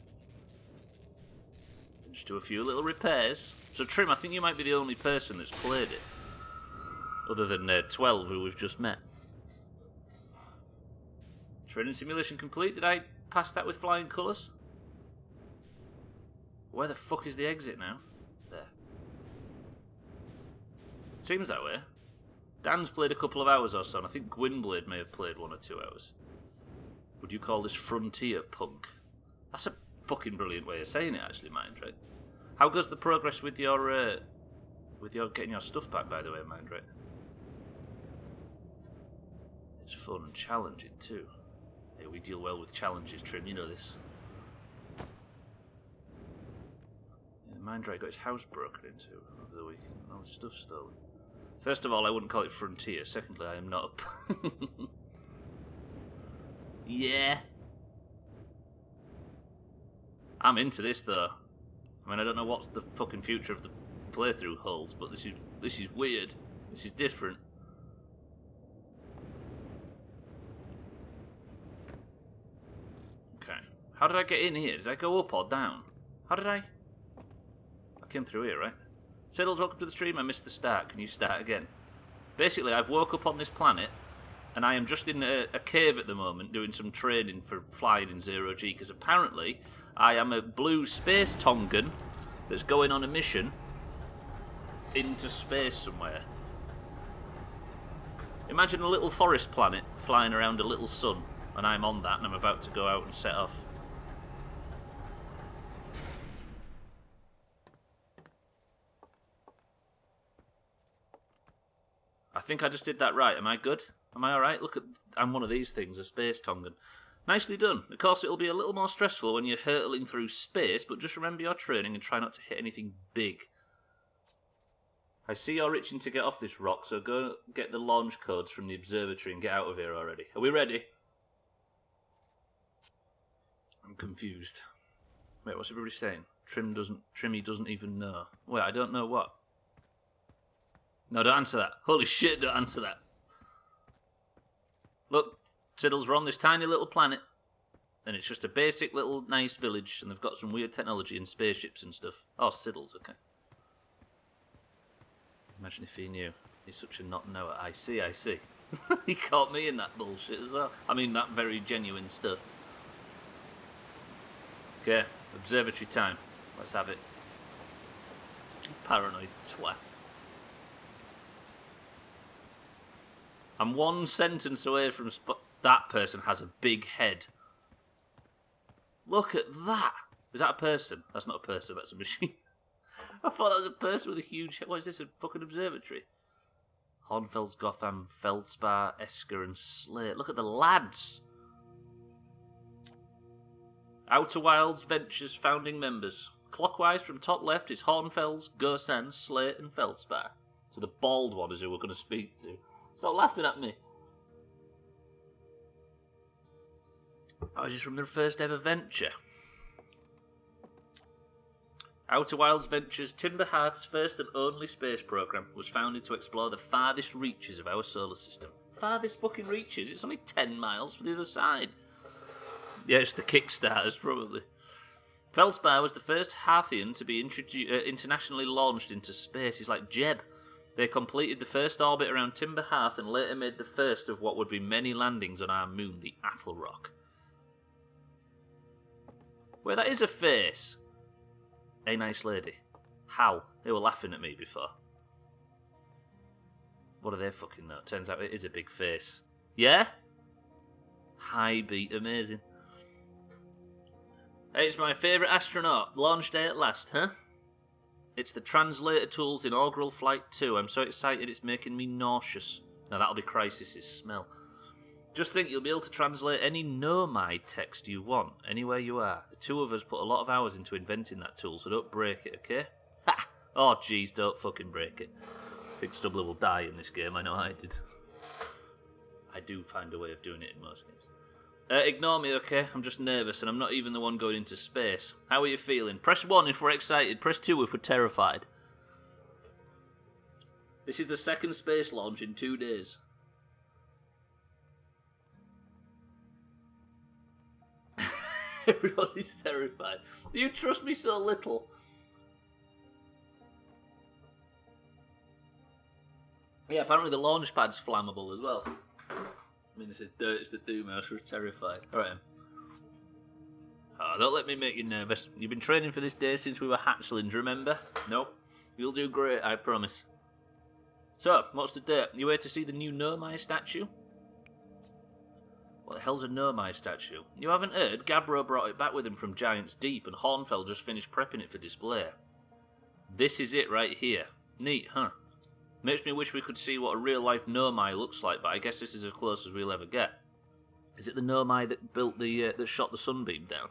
Just do a few little repairs. So Trim, I think you might be the only person that's played it. Other than 12 who we've just met. Training simulation complete. Did I pass that with flying colours? Where the fuck is the exit now? There. seems that way. Dan's played a couple of hours or so, and I think Gwynblade may have played 1 or 2 hours. Would you call this frontier punk? That's a fucking brilliant way of saying it, actually, Mindray. How goes the progress with your getting your stuff back, by the way, Mindray? It's fun and challenging too. Hey, we deal well with challenges, Trim. You know this. Yeah, Mindray got his house broken into over the weekend. All his stuff stolen. First of all, I wouldn't call it frontier. Secondly, I am not a... Yeah. I'm into this, though. I mean, I don't know what's the fucking future of the playthrough holds, but this is weird. This is different. Okay. How did I get in here? Did I go up or down? How did I came through here, right? Siddles, welcome to the stream. I missed the start. Can you start again? Basically, I've woke up on this planet, and I am just in a cave at the moment doing some training for flying in 0G, because apparently I am a blue space Tongan that's going on a mission into space somewhere. Imagine a little forest planet flying around a little sun, and I'm on that, and I'm about to go out and set off. I think I just did that right. Am I good? Am I alright? Look at... I'm one of these things, a space Tongan. Nicely done. Of course, it'll be a little more stressful when you're hurtling through space, but just remember your training and try not to hit anything big. I see you're itching to get off this rock, so go get the launch codes from the observatory and get out of here already. Are we ready? I'm confused. Wait, what's everybody saying? Trimmy doesn't even know. Wait, I don't know what? No, don't answer that. Holy shit, don't answer that. Look, Siddles, we're on this tiny little planet, and it's just a basic little nice village, and they've got some weird technology and spaceships and stuff. Oh, Siddles, okay. Imagine if he knew. He's such a not-knower. I see. He caught me in that bullshit as well. I mean, that very genuine stuff. Okay, observatory time. Let's have it. Paranoid twat. I'm one sentence away from that person has a big head. Look at that. Is that a person? That's not a person, that's a machine. I thought that was a person with a huge head. What is this, a fucking observatory? Hornfels, Gotham, Feldspar, Esker and Slate. Look at the lads. Outer Wilds Ventures founding members. Clockwise from top left is Hornfels, Gosan, Slate and Feldspar. So the bald one is who we're going to speak to. Stop laughing at me. I was just from their first ever venture. Outer Wilds Ventures, Timber Hearth's first and only space program, was founded to explore the farthest reaches of our solar system. Farthest fucking reaches? It's only 10 miles from the other side. Yeah, it's the Kickstarters, probably. Feldspar was the first Hearthian to be internationally launched into space. He's like Jeb. They completed the first orbit around Timber Hearth and later made the first of what would be many landings on our moon, the Athelrock. Wait, that is a face. Hey, nice lady. How? They were laughing at me before. What do they fucking know? Turns out it is a big face. Yeah? High beat, amazing. Hey, it's my favourite astronaut. Launch day at last, huh? It's the translator tool's inaugural flight too. I'm so excited it's making me nauseous. Now that'll be Crisis's smell. Just think you'll be able to translate any nomide text you want, anywhere you are. The two of us put a lot of hours into inventing that tool, so don't break it, okay? Ha! Oh jeez, don't fucking break it. I think Stubbler will die in this game, I know I did. I do find a way of doing it in most games. Ignore me, okay? I'm just nervous, and I'm not even the one going into space. How are you feeling? Press 1 if we're excited, press 2 if we're terrified. This is the second space launch in 2 days. Everybody's terrified. You trust me so little. Yeah, apparently the launch pad's flammable as well. I mean, this is dirt, it's the Doomhaus, we're terrified. Alright. Oh, don't let me make you nervous. You've been training for this day since we were hatchlings, remember? Nope. You'll do great, I promise. So, what's the date? You here to see the new Nomai statue? What the hell's a Nomai statue? You haven't heard? Gabbro brought it back with him from Giant's Deep, and Hornfeld just finished prepping it for display. This is it right here. Neat, huh? Makes me wish we could see what a real-life Nomai looks like, but I guess this is as close as we'll ever get. Is it the Nomai that built the that shot the sunbeam down?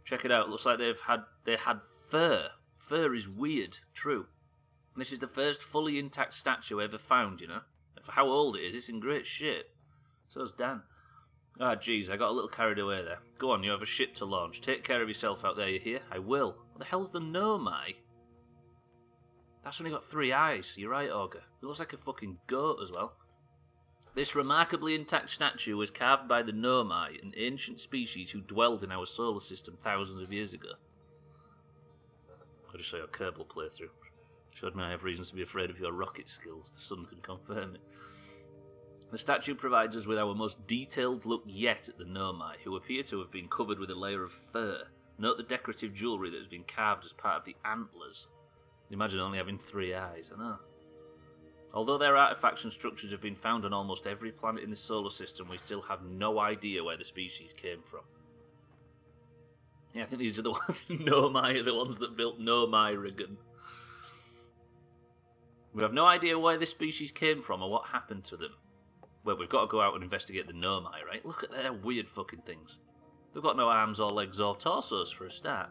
Check it out. Looks like they had fur. Fur is weird. True. This is the first fully intact statue ever found, you know. And for how old it is, it's in great shape. So's Dan. Ah, jeez, I got a little carried away there. Go on, you have a ship to launch. Take care of yourself out there, you hear? I will. What the hell's the Nomai? That's only got 3 eyes. You're right, Augur. It looks like a fucking goat as well. This remarkably intact statue was carved by the Nomai, an ancient species who dwelled in our solar system thousands of years ago. I just saw your Kerbal playthrough. Showed me I have reasons to be afraid of your rocket skills. The sun can confirm it. The statue provides us with our most detailed look yet at the Nomai, who appear to have been covered with a layer of fur. Note the decorative jewellery that has been carved as part of the antlers. Imagine only having 3 eyes, I know. Although their artifacts and structures have been found on almost every planet in the solar system, we still have no idea where the species came from. Yeah, I think these are the ones, Nomai are the ones that built Nomai-Rigan. We have no idea where this species came from or what happened to them. Well, we've got to go out and investigate the Nomai, right? Look at their weird fucking things. They've got no arms or legs or torsos for a start.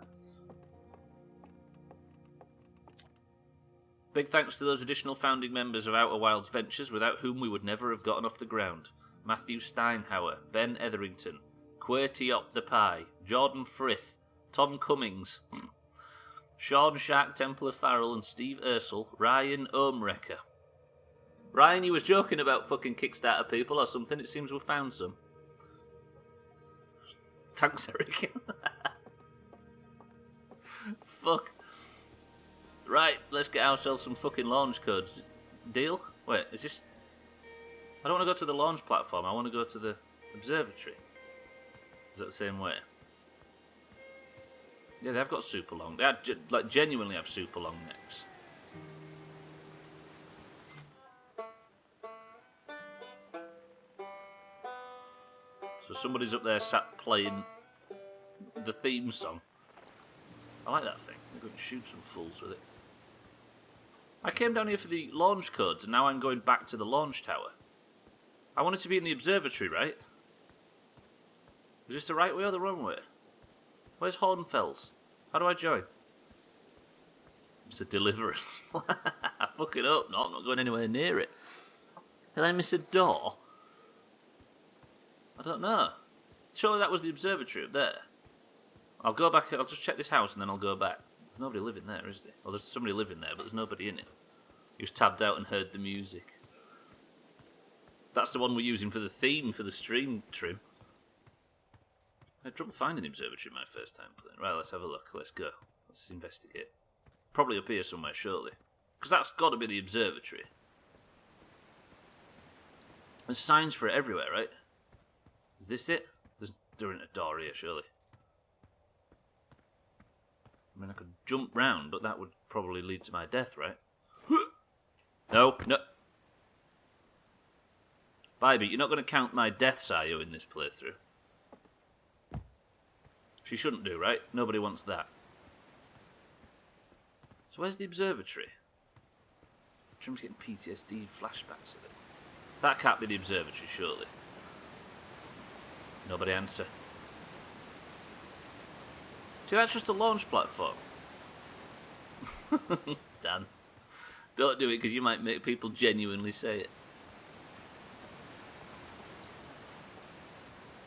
Big thanks to those additional founding members of Outer Wilds Ventures, without whom we would never have gotten off the ground. Matthew Steinhauer, Ben Etherington, Quirtiop the Pie, Jordan Frith, Tom Cummings, Sean Shark Templar Farrell and Steve Ursel, Ryan Omrecker. Ryan, you was joking about fucking Kickstarter people or something. It seems we've found some. Thanks, Eric. Fuck. Right, let's get ourselves some fucking launch codes. Deal? Wait, is this... I don't want to go to the launch platform. I want to go to the observatory. Is that the same way? Yeah, they've got super long. They genuinely have super long necks. So somebody's up there sat playing the theme song. I like that thing. I'm going to shoot some fools with it. I came down here for the launch codes, and now I'm going back to the launch tower. I wanted to be in the observatory, right? Is this the right way or the wrong way? Where's Hornfels? How do I join? It's a delivery. Fuck it up. No, I'm not going anywhere near it. Did I miss a door? I don't know. Surely that was the observatory up there. I'll go back, I'll just check this house and then I'll go back. There's nobody living there, is there? Well, there's somebody living there, but there's nobody in it. He was tabbed out and heard the music. That's the one we're using for the theme for the stream trim. I had trouble finding the observatory my first time playing. Right, let's have a look. Let's go. Let's investigate. Probably up here somewhere, surely. Because that's got to be the observatory. There's signs for it everywhere, right? Is this it? There isn't a door here, surely. I mean, I could jump round, but that would probably lead to my death, right? No, no. Bybee, you're not going to count my deaths, are you, in this playthrough? She shouldn't do, right? Nobody wants that. So where's the observatory? Trim's getting PTSD flashbacks of it. That can't be the observatory, surely. Nobody answer. See, that's just a launch platform. Dan. Don't do it because you might make people genuinely say it.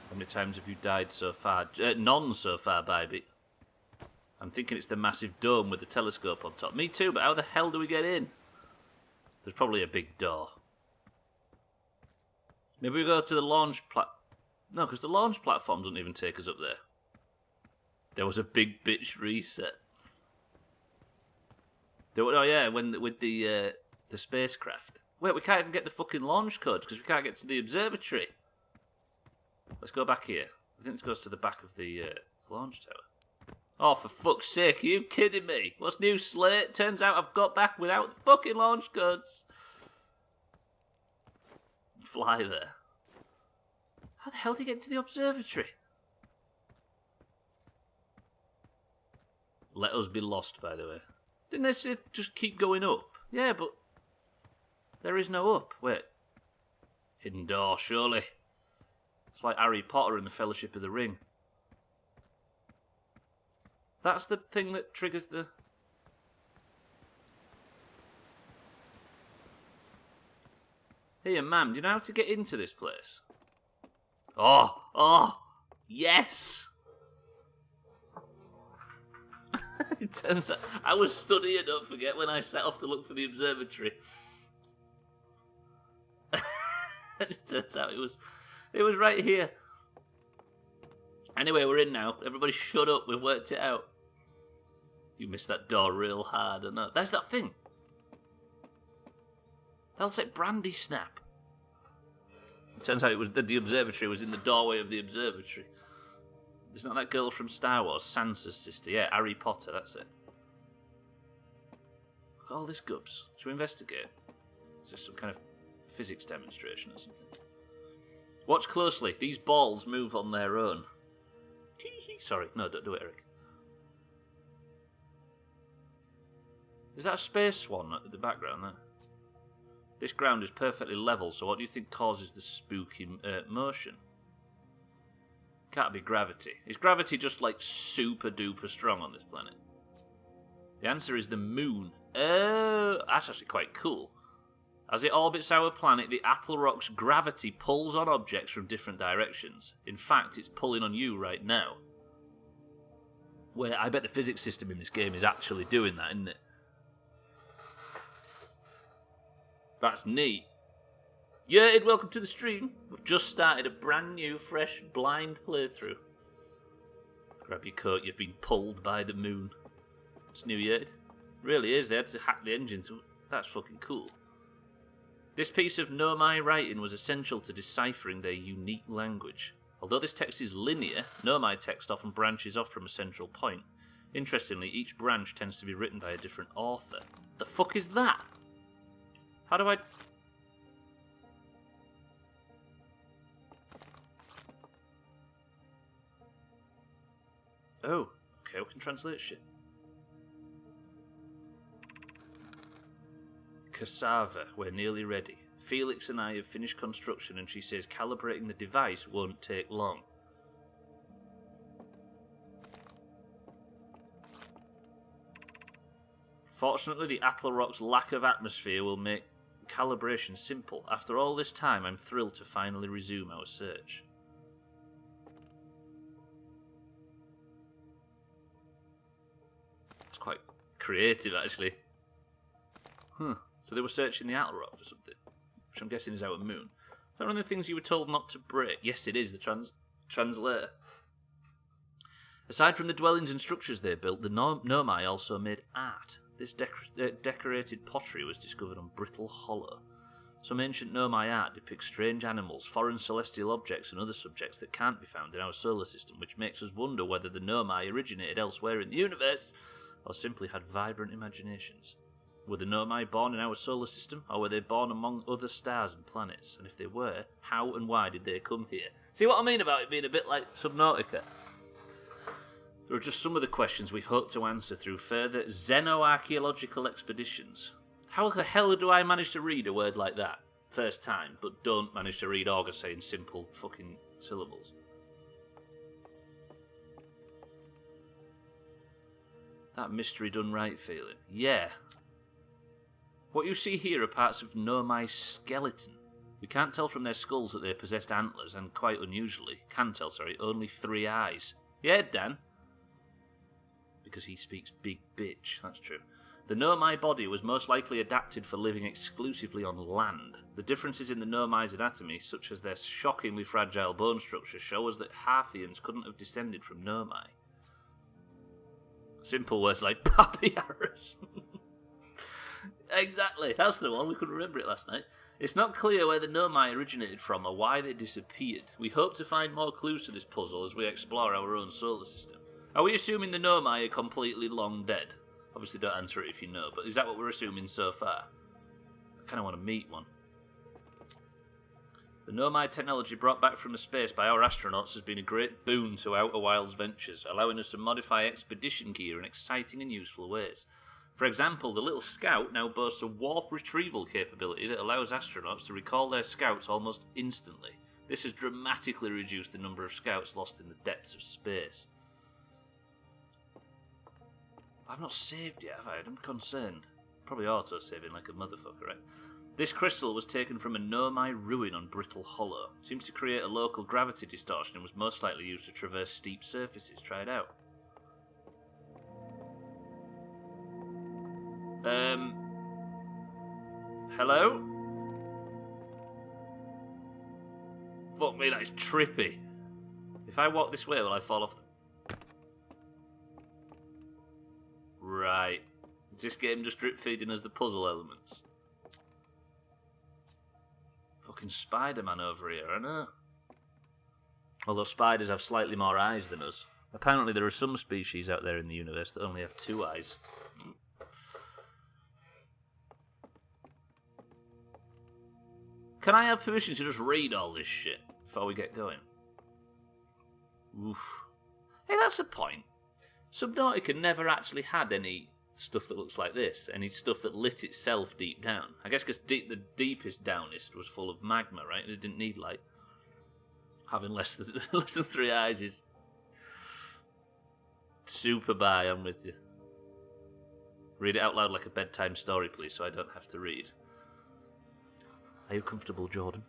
How many times have you died so far? None so far, Bybee. I'm thinking it's the massive dome with the telescope on top. Me too, but how the hell do we get in? There's probably a big door. Maybe we go to the launch No, because the launch platform doesn't even take us up there. There was a big bitch reset. Oh yeah, with the spacecraft. Wait, we can't even get the fucking launch codes because we can't get to the observatory. Let's go back here. I think this goes to the back of the launch tower. Oh, for fuck's sake, are you kidding me? What's new, Slate? Turns out I've got back without the fucking launch codes. Fly there. How the hell did he get to the observatory? Let us be lost, by the way. Didn't they say just keep going up? Yeah, but there is no up. Wait. Hidden door, surely. It's like Harry Potter and the Fellowship of the Ring. That's the thing that triggers the... Here, ma'am, do you know how to get into this place? Oh, yes! It turns out I was studying, don't forget, when I set off to look for the observatory. It turns out it was right here. Anyway, we're in now. Everybody shut up, we've worked it out. You missed that door real hard, I know. There's that thing. That'll say Brandy Snap. It turns out it was the observatory was in the doorway of the observatory. Isn't that girl from Star Wars, Sansa's sister? Yeah, Harry Potter, that's it. Look at all this gubbs. Should we investigate? Is this some kind of physics demonstration or something? Watch closely. These balls move on their own. Sorry, no, don't do it, Eric. Is that a space swan at the background there? This ground is perfectly level, so what do you think causes the spooky motion? Can't be gravity. Is gravity just like super duper strong on this planet? The answer is the moon. Oh, that's actually quite cool. As it orbits our planet, the Attlerock's gravity pulls on objects from different directions. In fact, it's pulling on you right now. Where I bet the physics system in this game is actually doing that, isn't it? That's neat. Yeah, Ed, welcome to the stream. We've just started a brand new, fresh, blind playthrough. Grab your coat, you've been pulled by the moon. It's new, Ed. Really is, they had to hack the engine, so that's fucking cool. This piece of Nomai writing was essential to deciphering their unique language. Although this text is linear, Nomai text often branches off from a central point. Interestingly, each branch tends to be written by a different author. The fuck is that? How do I... Oh, okay, we can translate shit. Cassava, we're nearly ready. Felix and I have finished construction and she says calibrating the device won't take long. Fortunately, the Attlerock's lack of atmosphere will make calibration simple. After all this time, I'm thrilled to finally resume our search. It's quite creative, actually. So they were searching the Attlerock for something, which I'm guessing is our moon. Is that one of the things you were told not to break? Yes, it is, the translator. Aside from the dwellings and structures they built, the Nomai also made art. This decorated pottery was discovered on Brittle Hollow. Some ancient Nomai art depicts strange animals, foreign celestial objects and other subjects that can't be found in our solar system, which makes us wonder whether the Nomai originated elsewhere in the universe, or simply had vibrant imaginations. Were the Nomai born in our solar system, or were they born among other stars and planets? And if they were, how and why did they come here? See what I mean about it being a bit like Subnautica? There are just some of the questions we hope to answer through further xenoarchaeological expeditions. How the hell do I manage to read a word like that first time, but don't manage to read August in simple fucking syllables? That mystery done right feeling. Yeah. What you see here are parts of Nomai's skeleton. We can't tell from their skulls that they possessed antlers, and quite unusually, only 3 eyes. Yeah, Dan? Because he speaks big bitch, that's true. The Nomai body was most likely adapted for living exclusively on land. The differences in the Nomai's anatomy, such as their shockingly fragile bone structure, show us that Hearthians couldn't have descended from Nomai. Simple words like Papyrus. Exactly, that's the one, we couldn't remember it last night. It's not clear where the Nomai originated from or why they disappeared. We hope to find more clues to this puzzle as we explore our own solar system. Are we assuming the Nomai are completely long dead? Obviously don't answer it if you know, but is that what we're assuming so far? I kind of want to meet one. The Nomai technology brought back from the space by our astronauts has been a great boon to Outer Wilds ventures, allowing us to modify expedition gear in exciting and useful ways. For example, the little Scout now boasts a warp retrieval capability that allows astronauts to recall their scouts almost instantly. This has dramatically reduced the number of scouts lost in the depths of space. I've not saved yet, have I? I'm concerned. Probably auto-saving like a motherfucker, right? This crystal was taken from a Nomai ruin on Brittle Hollow. It seems to create a local gravity distortion and was most likely used to traverse steep surfaces. Try it out. Hello? Fuck me, that is trippy. If I walk this way, will I fall off the... Right. Is this game just drip feeding us the puzzle elements? Fucking Spider-Man over here, I know. Although spiders have slightly more eyes than us. Apparently there are some species out there in the universe that only have 2 eyes. Can I have permission to just read all this shit before we get going? Oof. Hey, that's a point. Subnautica never actually had any stuff that looks like this, any stuff that lit itself deep down. I guess because the deepest downest was full of magma, right? And it didn't need light. Having less than 3 eyes is super bye, I'm with you. Read it out loud like a bedtime story, please, so I don't have to read. Are you comfortable, Jordan?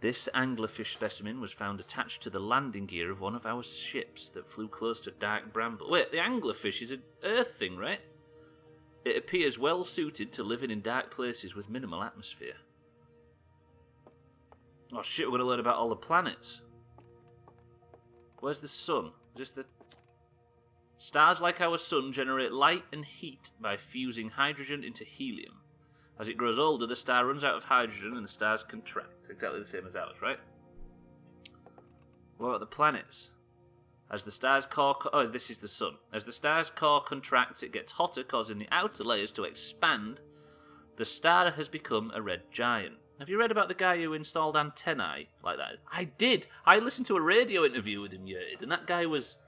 This anglerfish specimen was found attached to the landing gear of one of our ships that flew close to dark bramble. Wait, the anglerfish is an earth thing, right? It appears well suited to living in dark places with minimal atmosphere. Oh shit, we're going to learn about all the planets. Where's the sun? Is this the... Stars like our sun generate light and heat by fusing hydrogen into helium. As it grows older, the star runs out of hydrogen and the stars contract. Exactly the same as ours, right? What about the planets? As the star's core... Oh, this is the sun. As the star's core contracts, it gets hotter, causing the outer layers to expand. The star has become a red giant. Have you read about the guy who installed antennae like that? I did. I listened to a radio interview with him, Yurted, and that guy was...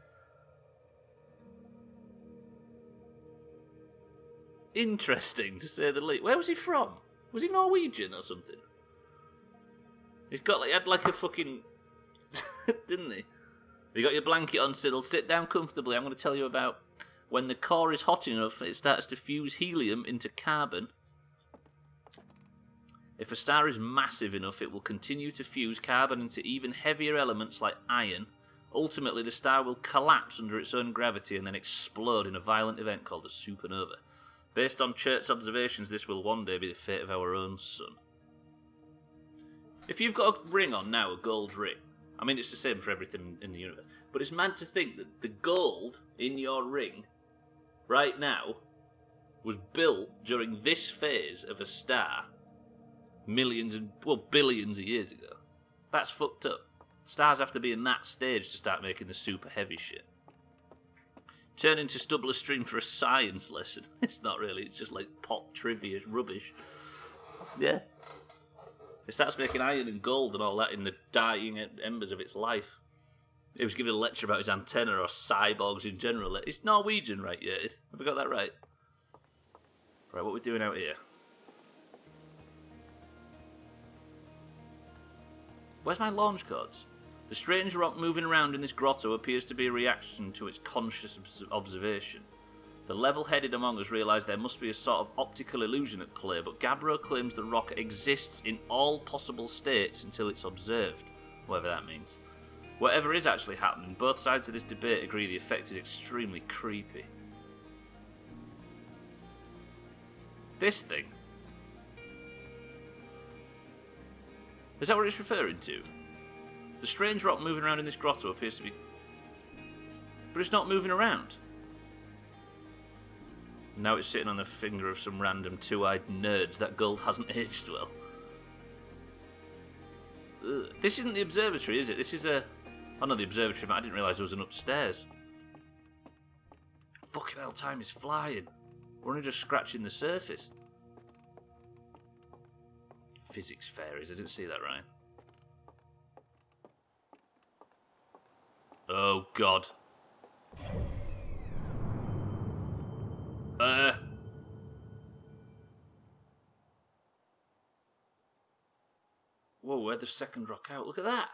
interesting, to say the least. Where was he from? Was he Norwegian or something? He had like a fucking... didn't he? You got your blanket on, Siddle. Sit down comfortably. I'm going to tell you about when the core is hot enough, it starts to fuse helium into carbon. If a star is massive enough, it will continue to fuse carbon into even heavier elements like iron. Ultimately, the star will collapse under its own gravity and then explode in a violent event called a supernova. Based on Church's observations, this will one day be the fate of our own sun. If you've got a ring on now, a gold ring, I mean, it's the same for everything in the universe, but it's mad to think that the gold in your ring, right now, was built during this phase of a star billions of years ago. That's fucked up. Stars have to be in that stage to start making the super heavy shit. Turn into Stubbler stream for a science lesson. It's not really, it's just like pop trivia rubbish. Yeah. It starts making iron and gold and all that in the dying embers of its life. He was giving a lecture about his antenna or cyborgs in general. It's Norwegian, right, yeah? Have I got that right? Right, what are we doing out here? Where's my launch codes? The strange rock moving around in this grotto appears to be a reaction to its conscious observation. The level-headed among us realise there must be a sort of optical illusion at play, but Gabbro claims the rock exists in all possible states until it's observed, whatever that means. Whatever is actually happening, both sides of this debate agree the effect is extremely creepy. This thing. Is that what it's referring to? The strange rock moving around in this grotto appears to be... But it's not moving around. Now it's sitting on the finger of some random two-eyed nerds. That gold hasn't aged well. Ugh. This isn't the observatory, is it? This is a... Oh no, the observatory, but I didn't realise there was an upstairs. Fucking hell, time is flying. We're only just scratching the surface. Physics fairies, I didn't see that right. Oh, God. Whoa, where'd the second rock out? Look at that.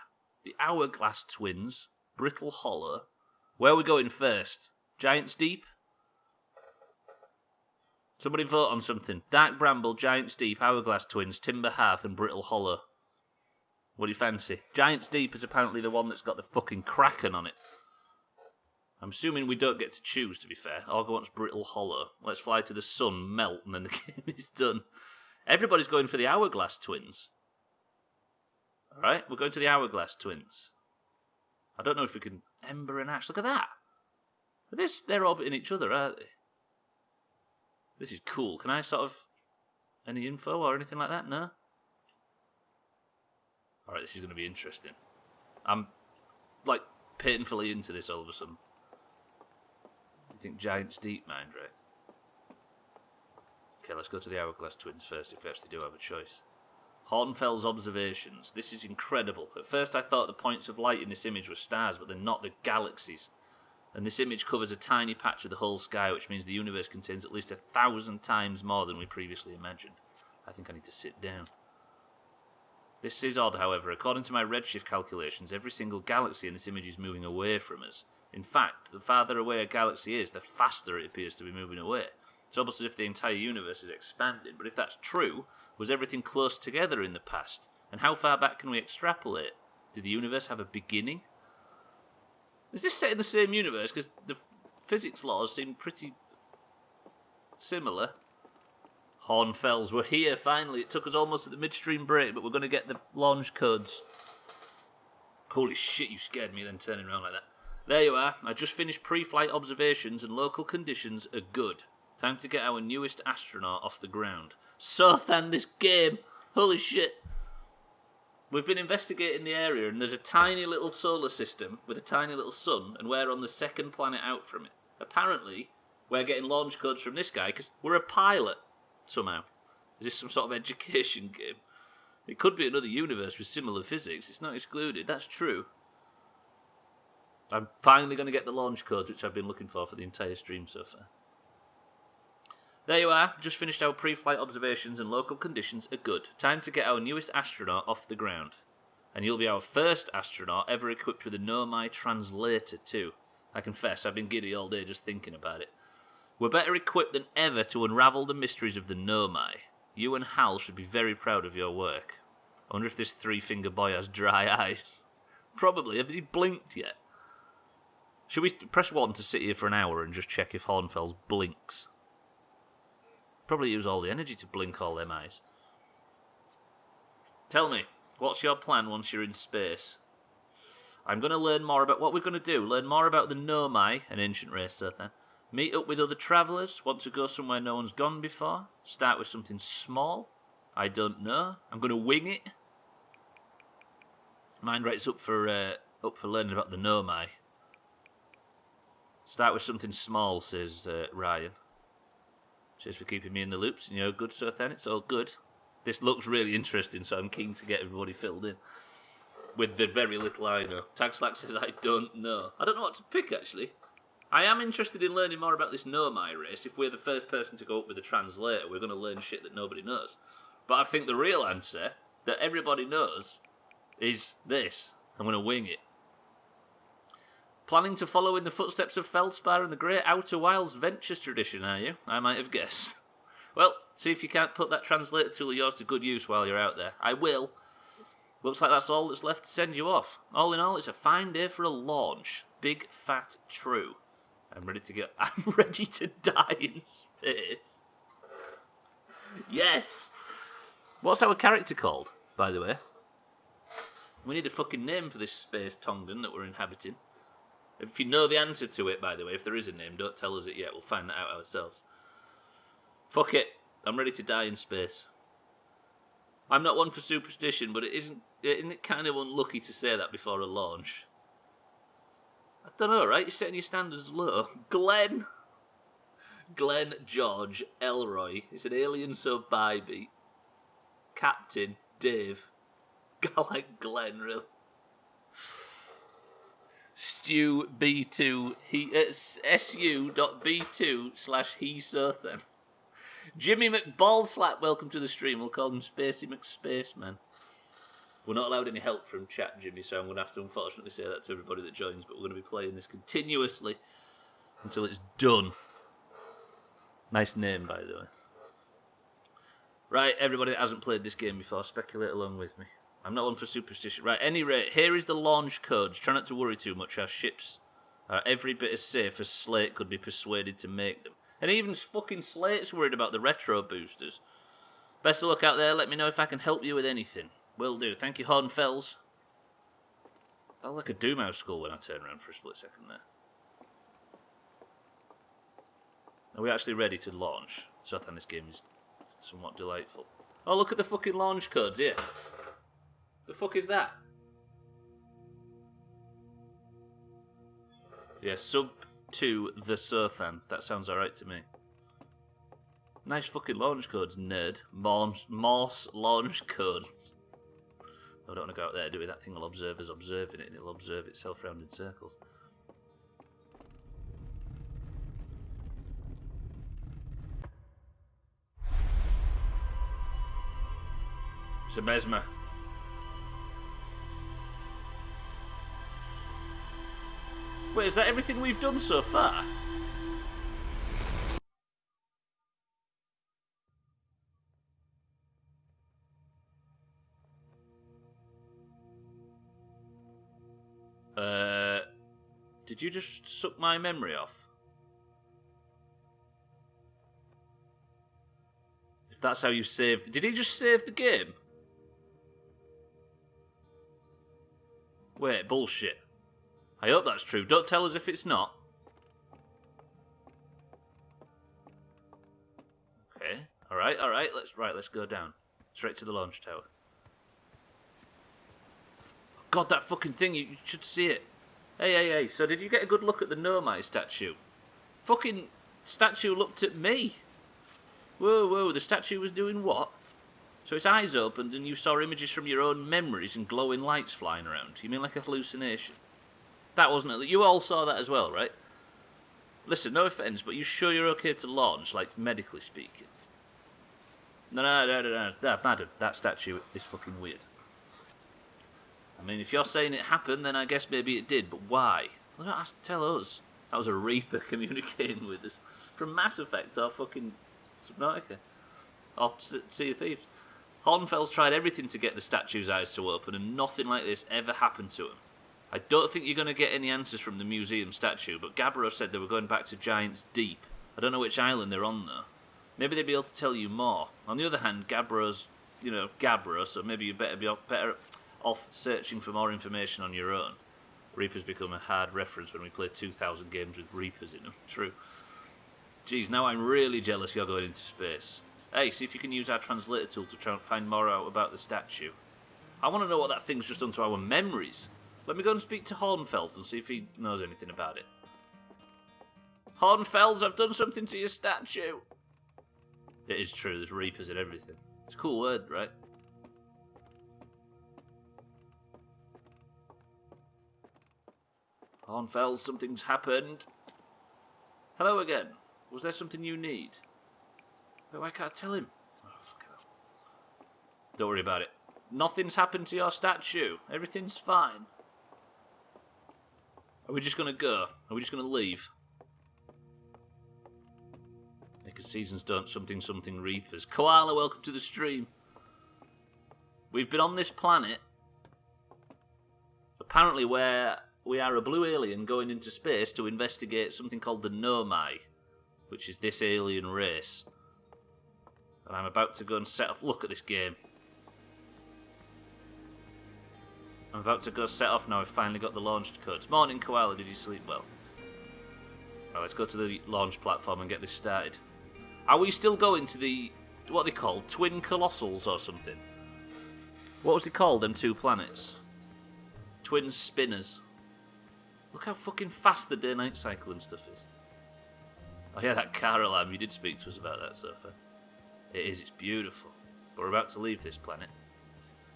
The Hourglass Twins, Brittle Hollow. Where are we going first? Giant's Deep? Somebody vote on something. Dark Bramble, Giant's Deep, Hourglass Twins, Timber Hearth, and Brittle Hollow. What do you fancy? Giant's Deep is apparently the one that's got the fucking Kraken on it. I'm assuming we don't get to choose, to be fair. Augur wants Brittle Hollow. Let's fly to the sun, melt, and then the game is done. Everybody's going for the Hourglass Twins. Alright, we're going to the Hourglass Twins. I don't know if we can... Ember and Ash, look at that! They're orbiting each other, aren't they? This is cool. Can I sort of... Any info or anything like that? No? Alright, this is going to be interesting. I'm, like, painfully into this all of a sudden. You think Giant's Deep, mind, right? Okay, let's go to the Hourglass Twins first, if we actually do have a choice. Hornfell's observations. This is incredible. At first I thought the points of light in this image were stars, but they're not, they're galaxies. And this image covers a tiny patch of the whole sky, which means the universe contains at least 1,000 times more than we previously imagined. I think I need to sit down. This is odd, however. According to my redshift calculations, every single galaxy in this image is moving away from us. In fact, the farther away a galaxy is, the faster it appears to be moving away. It's almost as if the entire universe is expanding. But if that's true, was everything close together in the past? And how far back can we extrapolate? Did the universe have a beginning? Is this set in the same universe? Because the physics laws seem pretty similar. Hornfells, we're here finally. It took us almost at the midstream break, but we're going to get the launch codes. Holy shit, you scared me then turning around like that. There you are. I just finished pre-flight observations and local conditions are good. Time to get our newest astronaut off the ground. So than this game. Holy shit. We've been investigating the area and there's a tiny little solar system with a tiny little sun and we're on the second planet out from it. Apparently, we're getting launch codes from this guy because we're a pilot somehow. Is this some sort of education game? It could be another universe with similar physics. It's not excluded. That's true. I'm finally going to get the launch codes, which I've been looking for the entire stream so far. There you are. Just finished our pre-flight observations and local conditions are good. Time to get our newest astronaut off the ground. And you'll be our first astronaut ever equipped with a Nomai translator too. I confess, I've been giddy all day just thinking about it. We're better equipped than ever to unravel the mysteries of the Nomai. You and Hal should be very proud of your work. I wonder if this three-finger boy has dry eyes. Probably. Have he blinked yet? Should we press 1 to sit here for an hour and just check if Hornfels blinks? Probably use all the energy to blink all them eyes. Tell me, what's your plan once you're in space? I'm going to learn more about what we're going to do. Learn more about the Nomai, an ancient race, so then. Meet up with other travellers. Want to go somewhere no one's gone before. Start with something small. I don't know. I'm going to wing it. Mind rate's up for learning about the Nomai. Start with something small, says Ryan. Cheers for keeping me in the loops, and you're good, so then it's all good. This looks really interesting, so I'm keen to get everybody filled in. With the very little I know. Tag Slack says, I don't know. I don't know what to pick, actually. I am interested in learning more about this Nomai race. If we're the first person to go up with a translator, we're going to learn shit that nobody knows. But I think the real answer, that everybody knows, is this. I'm going to wing it. Planning to follow in the footsteps of Feldspar and the Great Outer Wilds Ventures tradition, are you? I might have guessed. Well, see if you can't put that translator tool of yours to good use while you're out there. I will. Looks like that's all that's left to send you off. All in all, it's a fine day for a launch. Big, fat, true. I'm ready to go. I'm ready to die in space. Yes! What's our character called, by the way? We need a fucking name for this space Tongan that we're inhabiting. If you know the answer to it, by the way, if there is a name, don't tell us it yet. We'll find that out ourselves. Fuck it. I'm ready to die in space. I'm not one for superstition, but isn't it kind of unlucky to say that before a launch? I don't know, right? You're setting your standards low. Glenn! Glenn George Elroy. It's an alien sub Bybee. Captain Dave. I like Glenn, really. Stu B2. SU.B2/he Surthen. Jimmy McBallslap, welcome to the stream. We'll call him Spacey McSpaceman. We're not allowed any help from chat, Jimmy, so I'm going to have to unfortunately say that to everybody that joins, but we're going to be playing this continuously until it's done. Nice name, by the way. Right, everybody that hasn't played this game before, speculate along with me. I'm not one for superstition. Right, any rate, here is the launch codes. Try not to worry too much. Our ships are every bit as safe as Slate could be persuaded to make them. And even fucking Slate's worried about the retro boosters. Best of luck out there. Let me know if I can help you with anything. Will do. Thank you, Hornfells. I look like a Doomhaus skull when I turn around for a split second there. Are we actually ready to launch? So I think this game is somewhat delightful. Oh, look at the fucking launch codes here. The fuck is that? Yeah, sub to the Surthan. That sounds alright to me. Nice fucking launch codes, nerd. Morse launch codes. I don't want to go out there doing that thing while observers observing it, and it'll observe itself round in circles. It's a mesmer. Wait, is that everything we've done so far? Did you just suck my memory off? If that's how you saved... Did he just save the game? Wait, bullshit. I hope that's true. Don't tell us if it's not. Okay. Alright. Let's go down. Straight to the launch tower. God, that fucking thing, you should see it. Hey, so did you get a good look at the Nomai statue? Fucking statue looked at me. Whoa, the statue was doing what? So its eyes opened and you saw images from your own memories and glowing lights flying around. You mean like a hallucination? That wasn't it. You all saw that as well, right? Listen, no offence, but you sure you're okay to launch, like medically speaking? No, madam, that statue is fucking weird. I mean, if you're saying it happened, then I guess maybe it did, but why? Well, don't ask, tell us. That was a Reaper communicating with us. From Mass Effect or fucking Subnautica. Or Sea of Thieves. Hornfels tried everything to get the statue's eyes to open, and nothing like this ever happened to him. I don't think you're going to get any answers from the museum statue, but Gabbro said they were going back to Giant's Deep. I don't know which island they're on, though. Maybe they'd be able to tell you more. On the other hand, Gabbro's, Gabbro, so maybe you better be better off searching for more information on your own. Reapers become a hard reference when we play 2,000 games with Reapers in them. True. Geez, now I'm really jealous you're going into space. Hey, see if you can use our translator tool to try and find more out about the statue. I want to know what that thing's just done to our memories. Let me go and speak to Hornfels and see if he knows anything about it. Hornfels, I've done something to your statue. It is true, there's Reapers and everything. It's a cool word, right? Hornfels, something's happened. Hello again. Was there something you need? But why can't I tell him? Oh, fuck it. Don't worry about it. Nothing's happened to your statue. Everything's fine. Are we just going to go? Are we just going to leave? Because seasons don't something Reapers. Koala, welcome to the stream. We've been on this planet. Apparently where we are a blue alien going into space to investigate something called the Nomai, which is this alien race. And I'm about to go and set off... Look at this game. I'm about to go set off now. I've finally got the launch codes. Morning, Koala. Did you sleep well? Right, let's go to the launch platform and get this started. Are we still going to the... what are they called? Twin Colossals or something? What was they called, them two planets? Twin Spinners. Look how fucking fast the day-night cycle and stuff is. Oh yeah, that car alarm. You did speak to us about that, Sofa. It is. It's beautiful. But we're about to leave this planet.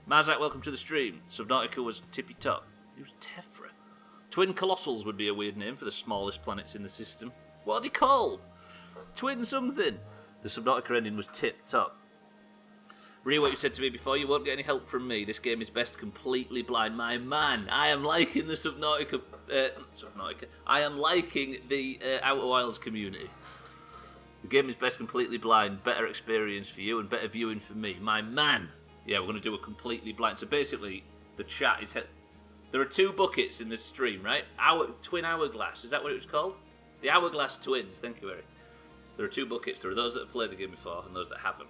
Mazak, welcome to the stream. Subnautica was tippy top. It was Tefra. Twin Colossals would be a weird name for the smallest planets in the system. What are they called? Twin something. The Subnautica ending was tip top. Re, what you said to me before, you won't get any help from me. This game is best completely blind. My man, I am liking the Subnautica. I am liking the Outer Wilds community. The game is best completely blind. Better experience for you and better viewing for me. My man. Yeah, we're going to do a completely blind. So basically, the chat is... There are two buckets in this stream, right? Twin Hourglass. Is that what it was called? The Hourglass Twins. Thank you, Eric. There are two buckets. There are those that have played the game before and those that haven't.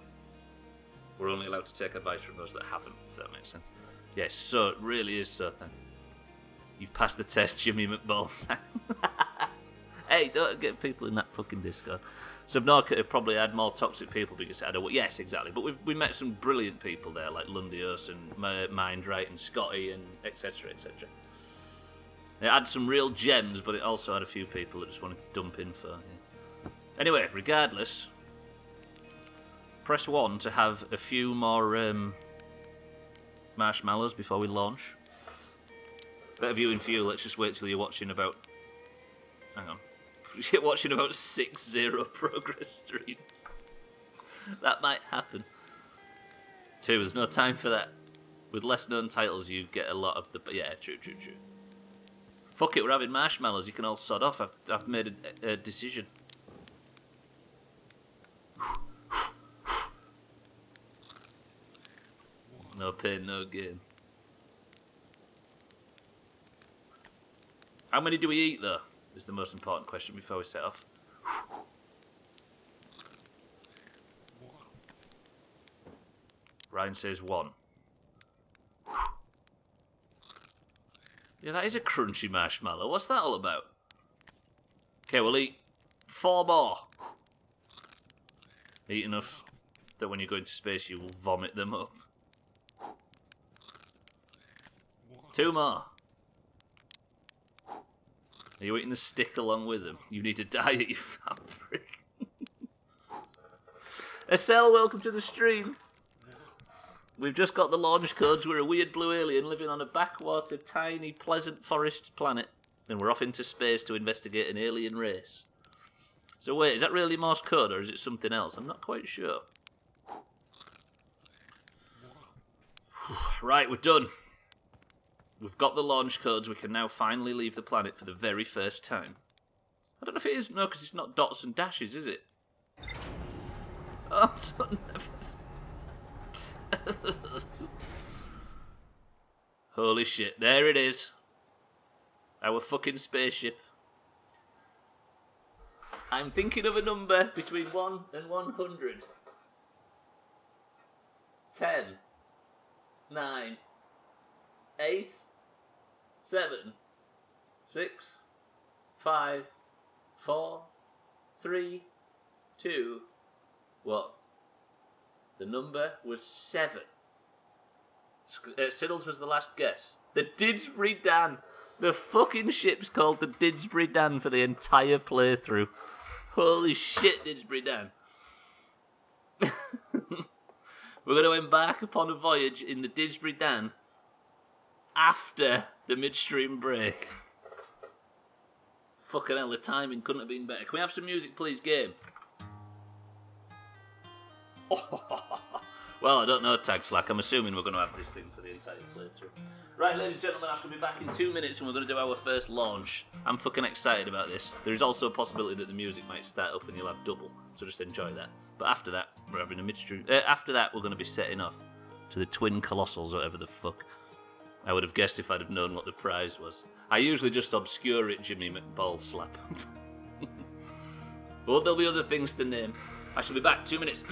We're only allowed to take advice from those that haven't, if that makes sense. Yes, so it really is so thin. You've passed the test, Jimmy McBalls. Hey, don't get people in that fucking Discord. Subnautica have probably had more toxic people because I don't. Yes, exactly. But we met some brilliant people there, like Lundios and Mindright and Scotty and etc. etc. It had some real gems, but it also had a few people that just wanted to dump info. Yeah. Anyway, regardless. Press 1 to have a few more marshmallows before we launch. Better viewing for you. Let's just wait till you're watching about... Hang on. You're watching about 6-0 progress streams. That might happen. 2, there's no time for that. With less known titles, you get a lot of the... Yeah, true. Fuck it, we're having marshmallows. You can all sod off. I've made a decision. No pain, no gain. How many do we eat, though? Is the most important question before we set off. Ryan says 1. Yeah, that is a crunchy marshmallow. What's that all about? Okay, we'll eat 4 more. Eat enough that when you go into space you will vomit them up. 2 more. Are you eating the stick along with them? You need to diet, you fat prick. Estelle, welcome to the stream. We've just got the launch codes. We're a weird blue alien living on a backwater, tiny, pleasant forest planet. And we're off into space to investigate an alien race. So wait, is that really Morse code or is it something else? I'm not quite sure. Right, we're done. We've got the launch codes. We can now finally leave the planet for the very first time. I don't know if it is. No, because it's not dots and dashes, is it? Oh, I'm so nervous. Holy shit. There it is. Our fucking spaceship. I'm thinking of a number between 1 and 100. 10. 9. 8. 7, 6, 5, 4, 3, 2, what? The number was 7. Siddles was the last guess. The Didsbury Dan. The fucking ship's called the Didsbury Dan for the entire playthrough. Holy shit, Didsbury Dan. We're going to embark upon a voyage in the Didsbury Dan after the midstream break. Fucking hell, the timing couldn't have been better. Can we have some music, please, game? Well, I don't know, Tag Slack. I'm assuming we're going to have this thing for the entire playthrough. Right, ladies and gentlemen, I shall be back in 2 minutes and we're going to do our first launch. I'm fucking excited about this. There is also a possibility that the music might start up and you'll have double, so just enjoy that. But after that, we're having a midstream... after that, we're going to be setting off to the Twin Colossals, or whatever the fuck. I would have guessed if I'd have known what the prize was. I usually just obscure it, Jimmy McBallslap. But there'll be other things to name. I shall be back 2 minutes.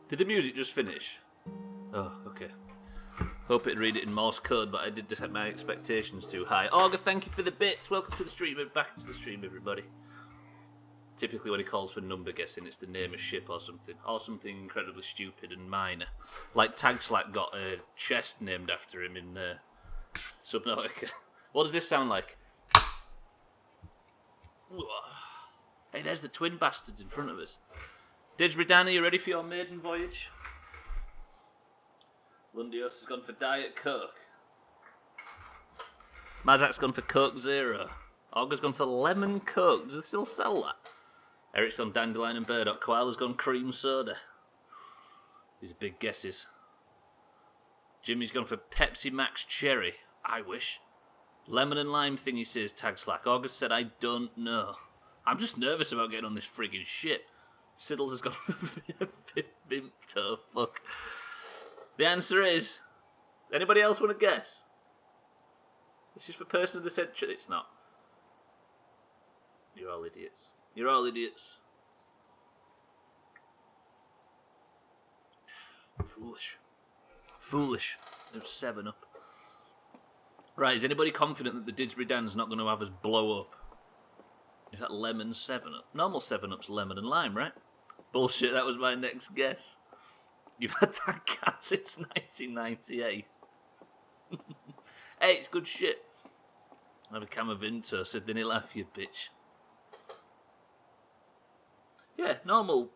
Did the music just finish? Oh, okay. Hope it'd read it in Morse code, but I did just have my expectations too high. Augur, thank you for the bits. Welcome to the stream. Back to the stream, everybody. Typically when he calls for number guessing, it's the name of ship or something. Or something incredibly stupid and minor. Like Tag Slack got a chest named after him in Subnautica. What does this sound like? Hey, there's the twin bastards in front of us. Didgeridoo, are you ready for your maiden voyage? Lundios has gone for Diet Coke. Mazak's gone for Coke Zero. Augur's gone for Lemon Coke. Does they still sell that? Eric's gone Dandelion and Burdock. Koala's gone Cream Soda. These are big guesses. Jimmy's gone for Pepsi Max Cherry. I wish. Lemon and Lime thing, he says, Tag Slack. August said, I don't know. I'm just nervous about getting on this friggin' ship. Siddles has gone for Vimto. Fuck. The answer is... Anybody else want to guess? This is for person of the century. It's not. You're all idiots. You're all idiots. Foolish. Foolish. There's 7 Up. Right, is anybody confident that the Didgeridan's not going to have us blow up? Is that lemon 7 Up? Normal 7 Up's lemon and lime, right? Bullshit, that was my next guess. You've had that cat since 1998. Hey, it's good shit. I have a can of Vinto, said then he'll laugh, you bitch. Yeah, normal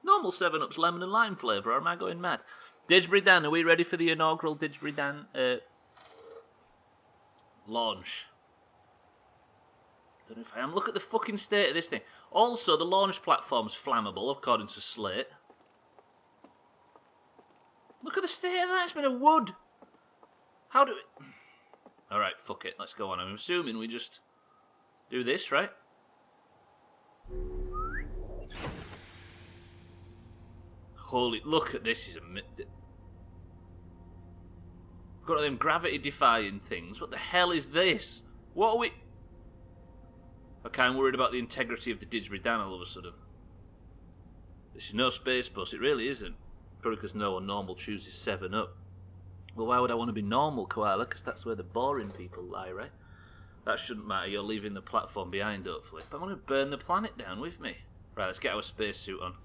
7-Up's lemon and lime flavour, or am I going mad? Didgeridan, are we ready for the inaugural Didgeridan launch? Don't know if I am. Look at the fucking state of this thing. Also, the launch platform's flammable, according to Slate. Look at the state of that. It's made of wood. How do we... Alright, fuck it. Let's go on. I'm assuming we just do this, right? Holy... Look at this. Is a... Got them gravity-defying things. What the hell is this? What are we... Okay, I'm worried about the integrity of the Didgeridan all of a sudden. This is no space bus. It really isn't. Probably because no one normal chooses 7-Up. Well, why would I want to be normal, Koala? Because that's where the boring people lie, right? That shouldn't matter. You're leaving the platform behind, hopefully. But I'm going to burn the planet down with me. Right, let's get our spacesuit on.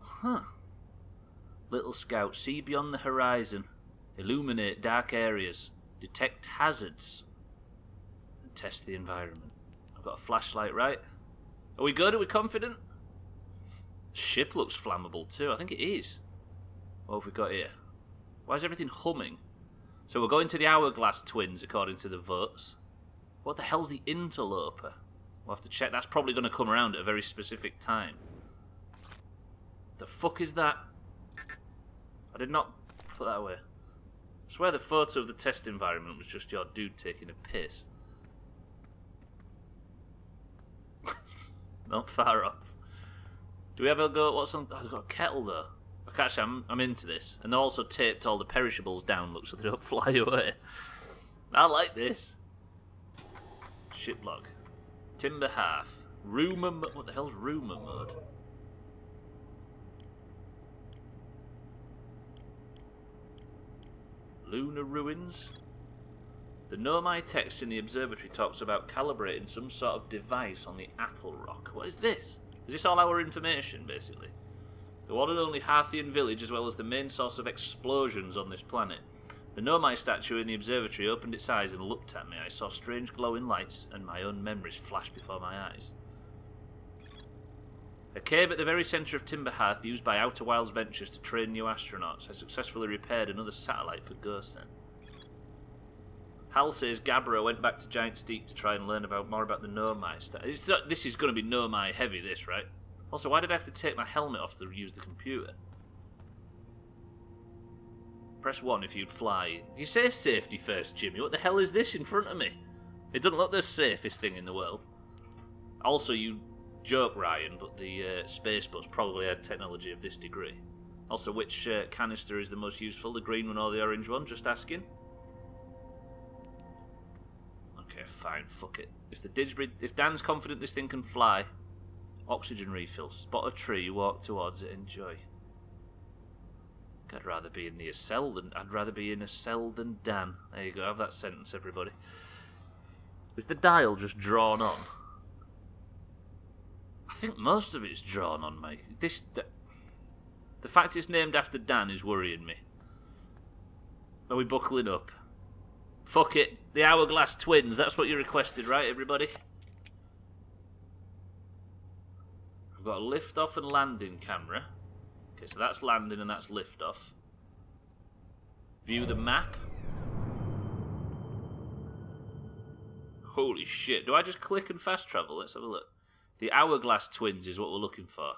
Huh. Little Scout, see beyond the horizon. Illuminate dark areas. Detect hazards. And test the environment. I've got a flashlight, right? Are we good? Are we confident? The ship looks flammable too. I think it is. What have we got here? Why is everything humming? So we're going to the Hourglass Twins according to the votes. What the hell's the Interloper? We'll have to check. That's probably going to come around at a very specific time. The fuck is that? I did not put that away. I swear the photo of the test environment was just your dude taking a piss. Not far off. Do we ever go... What's on... Oh, they've got a kettle, though. Okay, actually, I'm into this. And they also taped all the perishables down, look, so they don't fly away. I like this. Ship log. Timber Hearth. Rumour... What the hell's rumour mode? Lunar ruins. The Nomai text in the observatory talks about calibrating some sort of device on the Apple Rock. What is this? Is this all our information, basically? The one and only Hearthian village, as well as the main source of explosions on this planet. The Nomai statue in the observatory opened its eyes and looked at me. I saw strange glowing lights, and my own memories flashed before my eyes. A cave at the very centre of Timber Hearth, used by Outer Wilds Ventures to train new astronauts, has successfully repaired another satellite for GoSen. Hal says Gabbro went back to Giant's Deep to try and learn more about the Nomai. This is going to be Nomai heavy, this, right? Also, why did I have to take my helmet off to use the computer? Press 1 if you'd fly. You say safety first, Jimmy. What the hell is this in front of me? It doesn't look the safest thing in the world. Also, you joke, Ryan, but the space bus probably had technology of this degree. Also, which canister is the most useful, the green one or the orange one? Just asking. Okay, fine, fuck it. If Dan's confident this thing can fly, Oxygen refill. Spot a tree, walk towards it, enjoy. I'd rather be in a cell than Dan. There you go, have that sentence, everybody. Is the dial just drawn on? I think most of it's drawn on, mate. The fact it's named after Dan is worrying me. Are we buckling up? Fuck it. The Hourglass Twins. That's what you requested, right, everybody? I've got a lift-off and landing camera. Okay, so that's landing and that's lift-off. View the map. Holy shit. Do I just click and fast travel? Let's have a look. The Hourglass Twins is what we're looking for.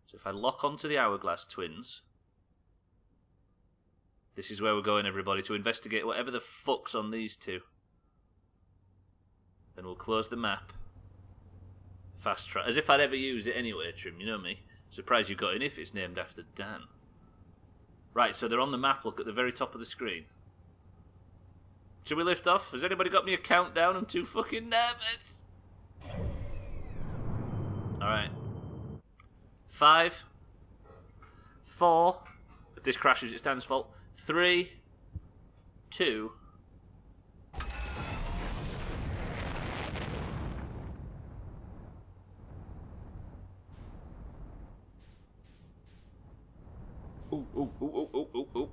So if I lock onto the Hourglass Twins... This is where we're going, everybody, to investigate whatever the fuck's on these two. Then we'll close the map. Fast track. As if I'd ever use it anyway, Trim, you know me. Surprised you got in if it's named after Dan. Right, so they're on the map, look at the very top of the screen. Should we lift off? Has anybody got me a countdown? I'm too fucking nervous. Alright. 5, 4. If this crashes, it's Dan's fault. 3, 2. Ooh.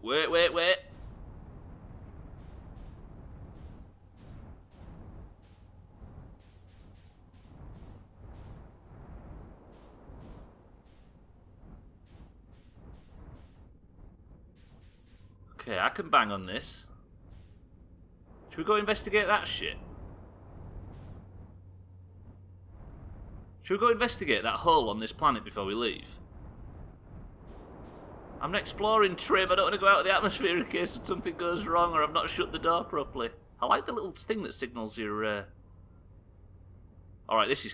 Wait. Okay, I can bang on this. Should we go investigate that shit? Should we go investigate that hole on this planet before we leave? I'm an exploring Trim. I don't want to go out of the atmosphere in case something goes wrong or I've not shut the door properly. I like the little thing that signals your... Alright, this is...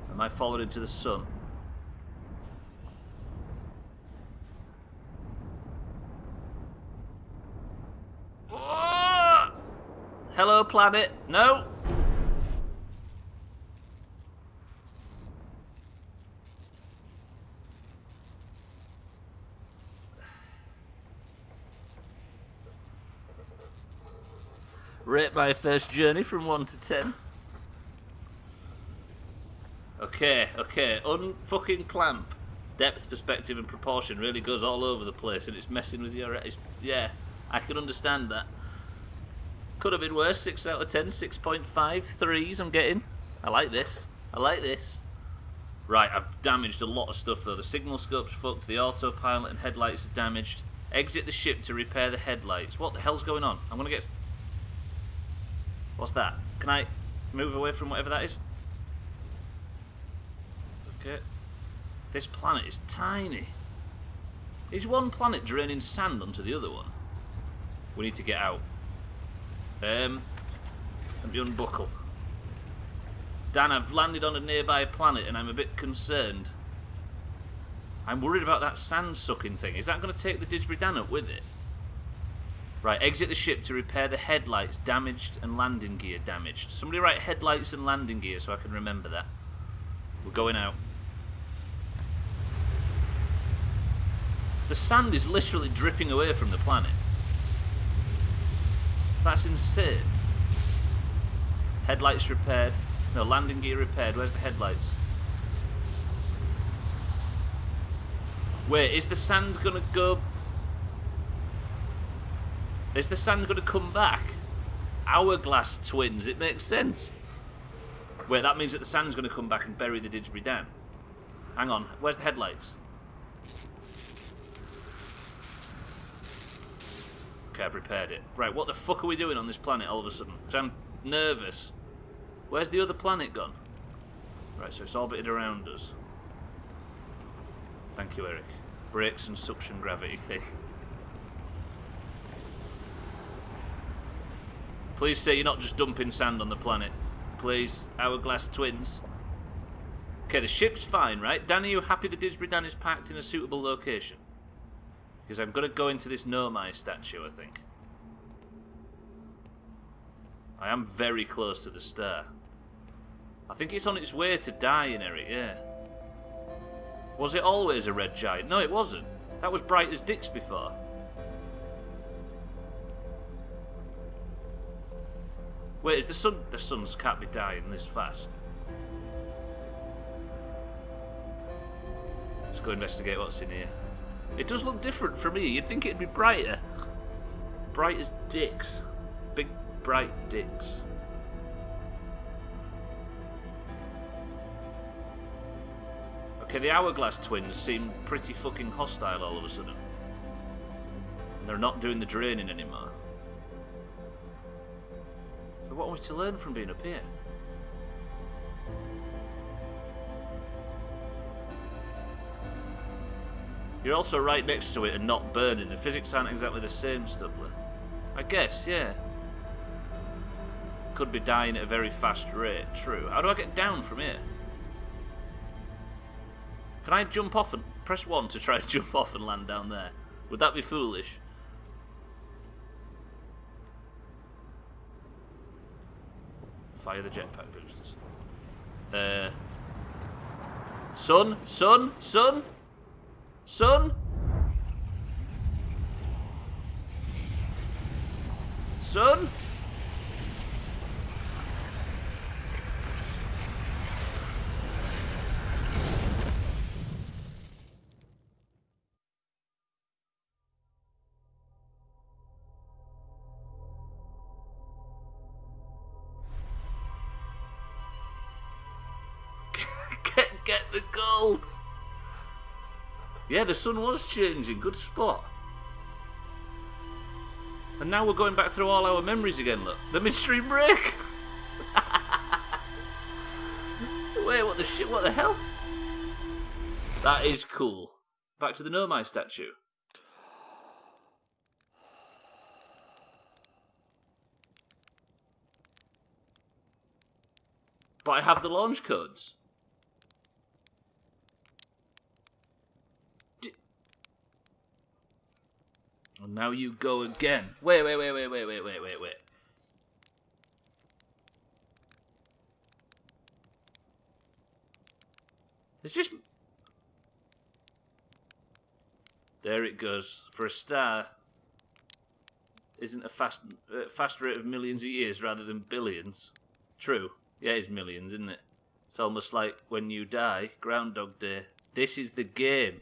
Am I falling into the sun? Oh! Hello, planet. No. Rate my first journey from 1 to 10. Okay. Unfucking clamp. Depth, perspective, and proportion really goes all over the place, and it's messing with your... yeah, I can understand that. Could have been worse. 6 out of 10, 6.5, 3s I'm getting. I like this. Right, I've damaged a lot of stuff though. The signal scope's fucked, the autopilot and headlights are damaged. Exit the ship to repair the headlights. What the hell's going on? I'm gonna get... What's that? Can I move away from whatever that is? Okay. This planet is tiny. Is one planet draining sand onto the other one? We need to get out. Let me unbuckle. Dan, I've landed on a nearby planet and I'm a bit concerned. I'm worried about that sand-sucking thing. Is that going to take the Didgeridoo Dan up with it? Right, exit the ship to repair the headlights damaged and landing gear damaged. Somebody write headlights and landing gear so I can remember that. We're going out. The sand is literally dripping away from the planet. That's insane. Headlights repaired. No, landing gear repaired. Where's the headlights? Wait, is the sand gonna go... Is the sand gonna come back? Hourglass Twins, it makes sense. Wait, that means that the sand's gonna come back and bury the Didgeridoo Dan. Hang on, where's the headlights? Okay, I've repaired it. Right, what the fuck are we doing on this planet all of a sudden? 'Cause I'm nervous. Where's the other planet gone? Right, so it's orbited around us. Thank you, Eric. Brakes and suction gravity thing. Please say you're not just dumping sand on the planet. Please, Hourglass Twins. Okay, the ship's fine, right? Dan, are you happy the Disbury Dan is parked in a suitable location? Because I'm going to go into this Nomai statue, I think. I am very close to the star. I think it's on its way to dying, Eric, yeah. Was it always a red giant? No, it wasn't. That was bright as dicks before. Wait, is the sun... The suns can't be dying this fast. Let's go investigate what's in here. It does look different from me. You'd think it'd be brighter. Bright as dicks. Big, bright dicks. Okay, the Hourglass Twins seem pretty fucking hostile all of a sudden. And they're not doing the draining anymore. But what are we to learn from being up here? You're also right next to it and not burning. The physics aren't exactly the same, Stubbler. I guess, yeah. Could be dying at a very fast rate, true. How do I get down from here? Can I jump off and press 1 to try to jump off and land down there? Would that be foolish? Fire the jetpack boosters. Sun? Sun? Sun? Sun? Sun? Get the gold! Yeah, the sun was changing. Good spot. And now we're going back through all our memories again, look. The mystery break! Wait, what the shit? What the hell? That is cool. Back to the Nomai statue. But I have the launch codes. And now you go again. Wait. It's just... There it goes. For a star, isn't a fast rate of millions of years rather than billions. True. Yeah, it's millions, isn't it? It's almost like when you die, Groundhog Day. This is the game.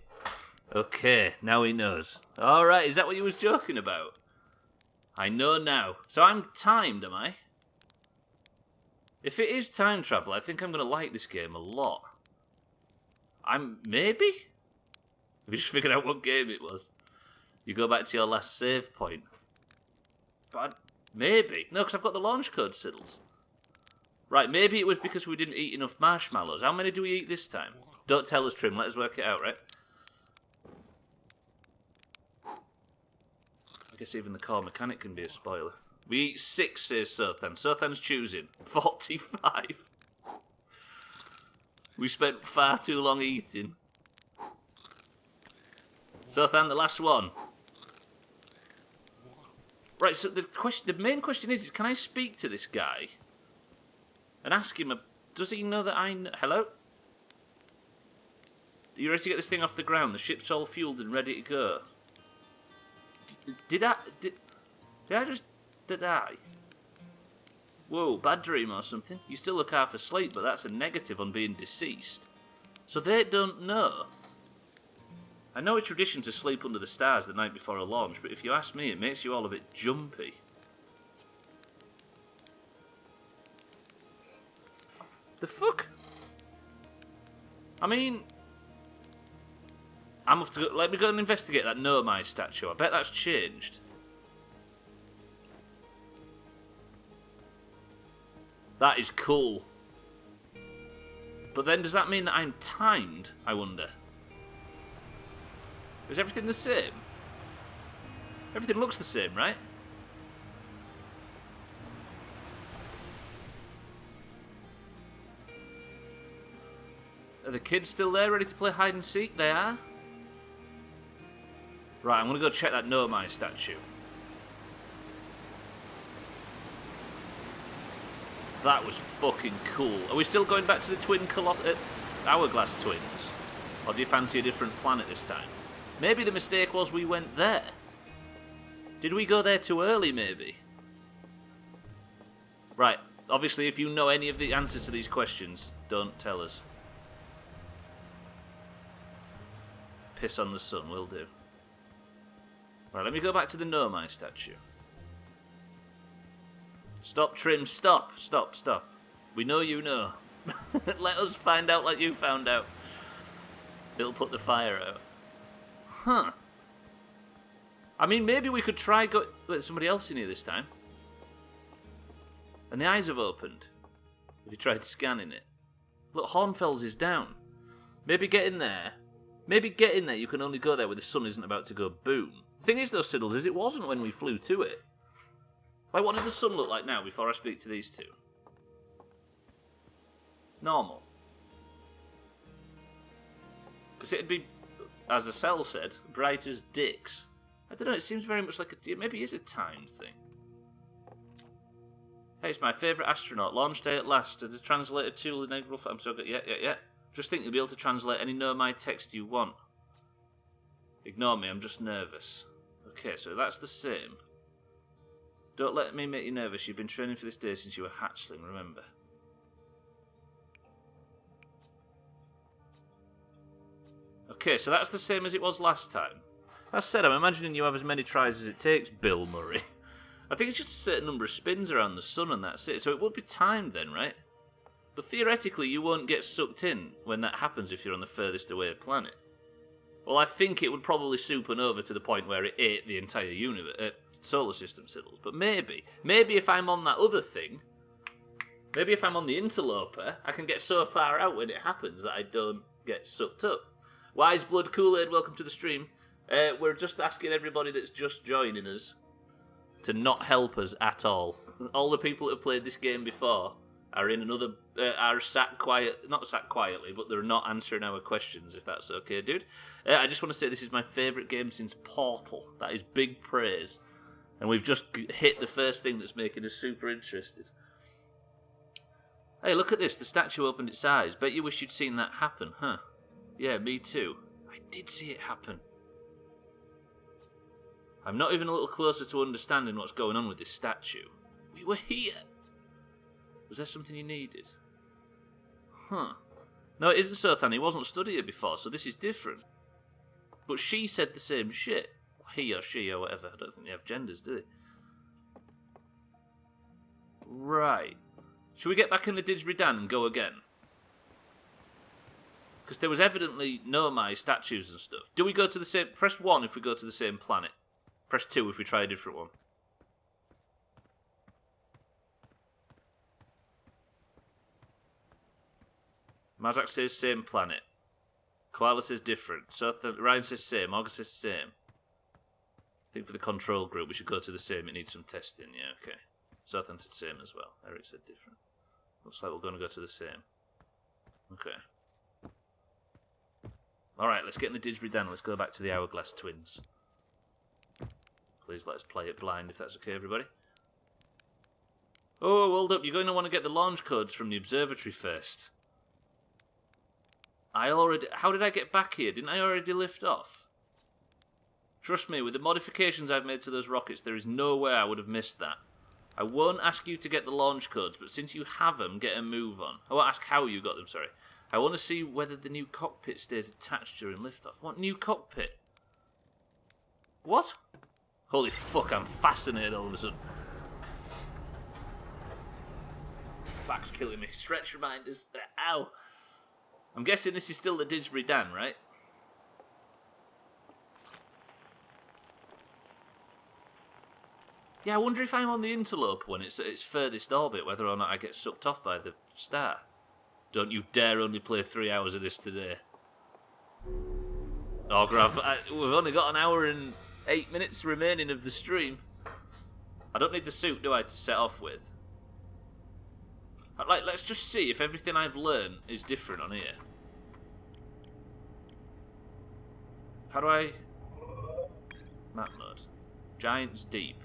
Okay, now he knows. Alright, is that what you was joking about? I know now. So I'm timed, am I? If it is time travel, I think I'm going to like this game a lot. Maybe? Have you just figured out what game it was? You go back to your last save point. But maybe. No, because I've got the launch code, Siddles. Right, maybe it was because we didn't eat enough marshmallows. How many do we eat this time? Don't tell us, Trim. Let us work it out, right? I guess even the core mechanic can be a spoiler. We eat 6, says Sothan. Sothan's choosing. 45. We spent far too long eating. Sothan, the last one. Right, so the main question is, can I speak to this guy and ask him, does he know that I know... Hello? Are you ready to get this thing off the ground? The ship's all fueled and ready to go. Did I? Whoa, bad dream or something? You still look half asleep, but that's a negative on being deceased. So they don't know. I know it's tradition to sleep under the stars the night before a launch, but if you ask me, it makes you all a bit jumpy. The fuck? I mean... let me go and investigate that Nomai statue. I bet that's changed. That is cool. But then does that mean that I'm timed, I wonder? Is everything the same? Everything looks the same, right? Are the kids still there, ready to play hide and seek? They are. Right, I'm going to go check that Nomai statue. That was fucking cool. Are we still going back to the twin hourglass twins? Or do you fancy a different planet this time? Maybe the mistake was we went there. Did we go there too early, maybe? Right, obviously if you know any of the answers to these questions, don't tell us. Piss on the sun, will do. Right, let me go back to the Nomai statue. Stop, Trim, stop. We know you know. Let us find out like you found out. It'll put the fire out. Huh. I mean, maybe we could try let somebody else in here this time. And the eyes have opened. Have you tried scanning it? Look, Hornfels is down. Maybe get in there. You can only go there where the sun isn't about to go boom. The thing is, though, Siddles, is it wasn't when we flew to it. Like, what does the sun look like now before I speak to these two? Normal. Because it'd be, as the cell said, bright as dicks. I don't know, it seems very much like maybe it is a timed thing. Hey, it's my favourite astronaut. Launch day at last. As a translator tool integral. I'm so good. Yeah. Just think you'll be able to translate any Nomai text you want. Ignore me, I'm just nervous. Okay, so that's the same. Don't let me make you nervous. You've been training for this day since you were hatchling, remember. Okay, so that's the same as it was last time. As said, I'm imagining you have as many tries as it takes, Bill Murray. I think it's just a certain number of spins around the sun and that's it. So it would be timed then, right? But theoretically, you won't get sucked in when that happens if you're on the furthest away planet. Well, I think it would probably supernova to the point where it ate the entire solar system, Siddles. But maybe if I'm on that other thing, maybe if I'm on the interloper, I can get so far out when it happens that I don't get sucked up. Wise Blood Kool-Aid, welcome to the stream. We're just asking everybody that's just joining us to not help us at all. All the people that have played this game before are in another, are not sat quietly, but they're not answering our questions, if that's okay, dude. I just want to say this is my favourite game since Portal. That is big praise. And we've just hit the first thing that's making us super interested. Hey, look at this. The statue opened its eyes. Bet you wish you'd seen that happen, huh? Yeah, me too. I did see it happen. I'm not even a little closer to understanding what's going on with this statue. We were here. Was there something you needed? Huh. No, it isn't Sothan. He wasn't studied here before, so this is different. But she said the same shit. He or she or whatever. I don't think they have genders, do they? Right. Should we get back in the Didsbury Dan and go again? Because there was evidently Nomai statues and stuff. Do we go to the same... Press 1 if we go to the same planet. Press 2 if we try a different one. Mazak says same planet. Koala says different. Ryan says same. August says same. I think for the control group we should go to the same. It needs some testing. Yeah, okay. Sothan said same as well. Eric said different. Looks like we're going to go to the same. Okay. Alright, let's get in the Didsbury Dan. Let's go back to the Hourglass Twins. Please let us play it blind if that's okay, everybody. Oh, hold up. You're going to want to get the launch codes from the observatory first. How did I get back here? Didn't I already lift off? Trust me, with the modifications I've made to those rockets, there is no way I would have missed that. I won't ask you to get the launch codes, but since you have them, get a move on. I won't ask how you got them, sorry. I want to see whether the new cockpit stays attached during liftoff. What new cockpit? What? Holy fuck, I'm fascinated all of a sudden. Back's killing me. Stretch reminders. Ow. I'm guessing this is still the Didsbury Dan, right? Yeah, I wonder if I'm on the interlope when it's at its furthest orbit, whether or not I get sucked off by the star. Don't you dare only play 3 hours of this today. Oh, Grav, we've only got an hour and 8 minutes remaining of the stream. I don't need the suit, do I, to set off with? Like, let's just see if everything I've learned is different on here. How do I... Map mode. Giants Deep.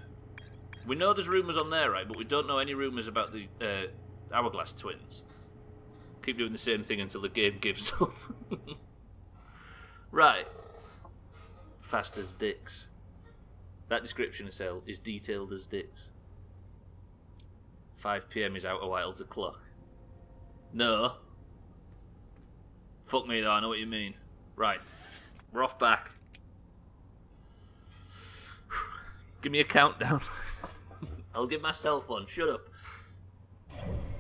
We know there's rumours on there, right? But we don't know any rumours about the Hourglass Twins. Keep doing the same thing until the game gives up. Right. Fast as dicks. That description of cell is detailed as dicks. 5 PM is out a while to clock. No. Fuck me though, I know what you mean. Right. We're off back. Give me a countdown. I'll give myself one. Shut up.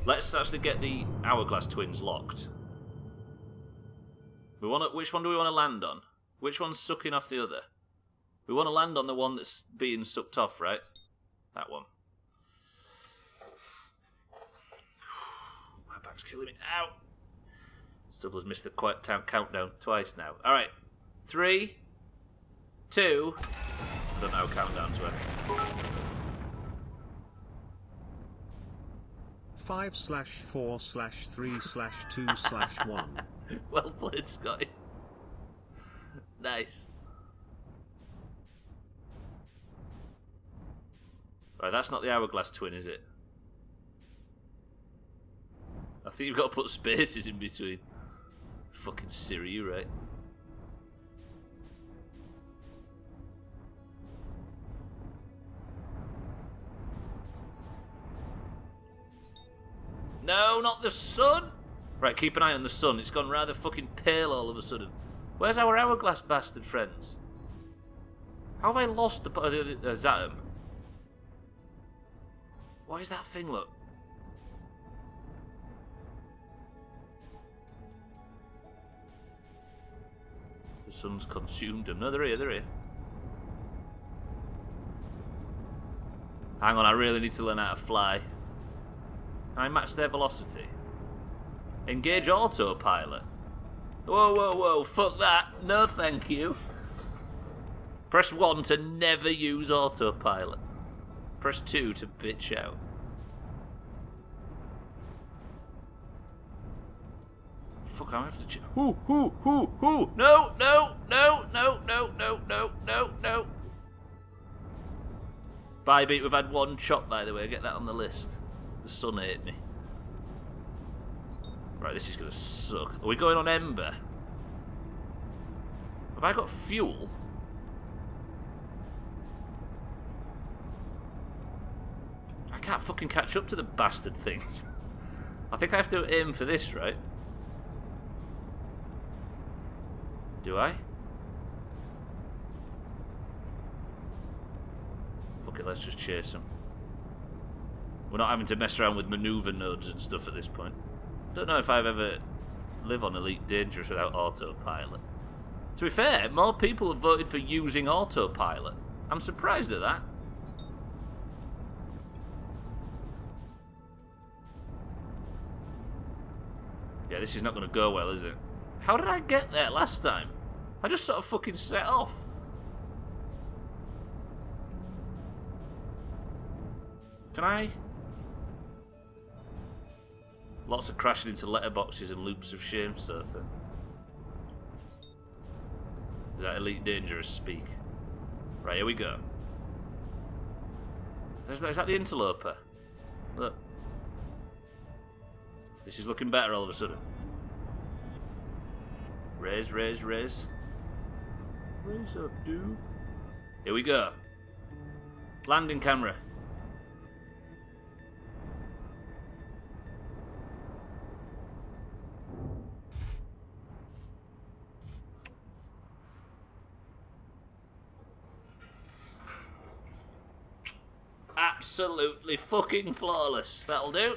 Let's actually get the Hourglass Twins locked. Which one do we want to land on? Which one's sucking off the other? We want to land on the one that's being sucked off, right? That one. My back's killing me. Ow! Stubbler's missed the countdown twice now. Alright. 3, 2... I don't know how countdowns work. 5/4/3/2/1. Well played, Scotty. Nice. Right, that's not the Hourglass Twin, is it? I think you've got to put spaces in between. Fucking Siri, you right? No, not the sun! Right, keep an eye on the sun. It's gone rather fucking pale all of a sudden. Where's our Hourglass bastard friends? How have I lost the... is that him? What is that thing, look? The sun's consumed them. No, they're here, they're here. Hang on, I really need to learn how to fly. Can I match their velocity? Engage autopilot. Whoa, whoa, whoa, fuck that. No, thank you. Press 1 to never use autopilot. Press 2 to bitch out. Fuck, I have to check. Whoo. No, no, no, no, no, no, no, no, no. Bye, beat. We've had one chop, by the way. Get that on the list. The sun ate me. Right, this is going to suck. Are we going on Ember? Have I got fuel? I can't fucking catch up to the bastard things. I think I have to aim for this, right? Do I? Fuck it, let's just chase them. We're not having to mess around with maneuver nodes and stuff at this point. Don't know if I've ever lived on Elite Dangerous without autopilot. To be fair, more people have voted for using autopilot. I'm surprised at that. Yeah, this is not going to go well, is it? How did I get there last time? I just sort of fucking set off. Can I? Lots of crashing into letterboxes and loops of shame sort of thing. Is that Elite Dangerous speak? Right, here we go. Is that the interloper? Look. This is looking better all of a sudden. Raise. Raise up, dude. Here we go. Landing camera. Absolutely fucking flawless. That'll do.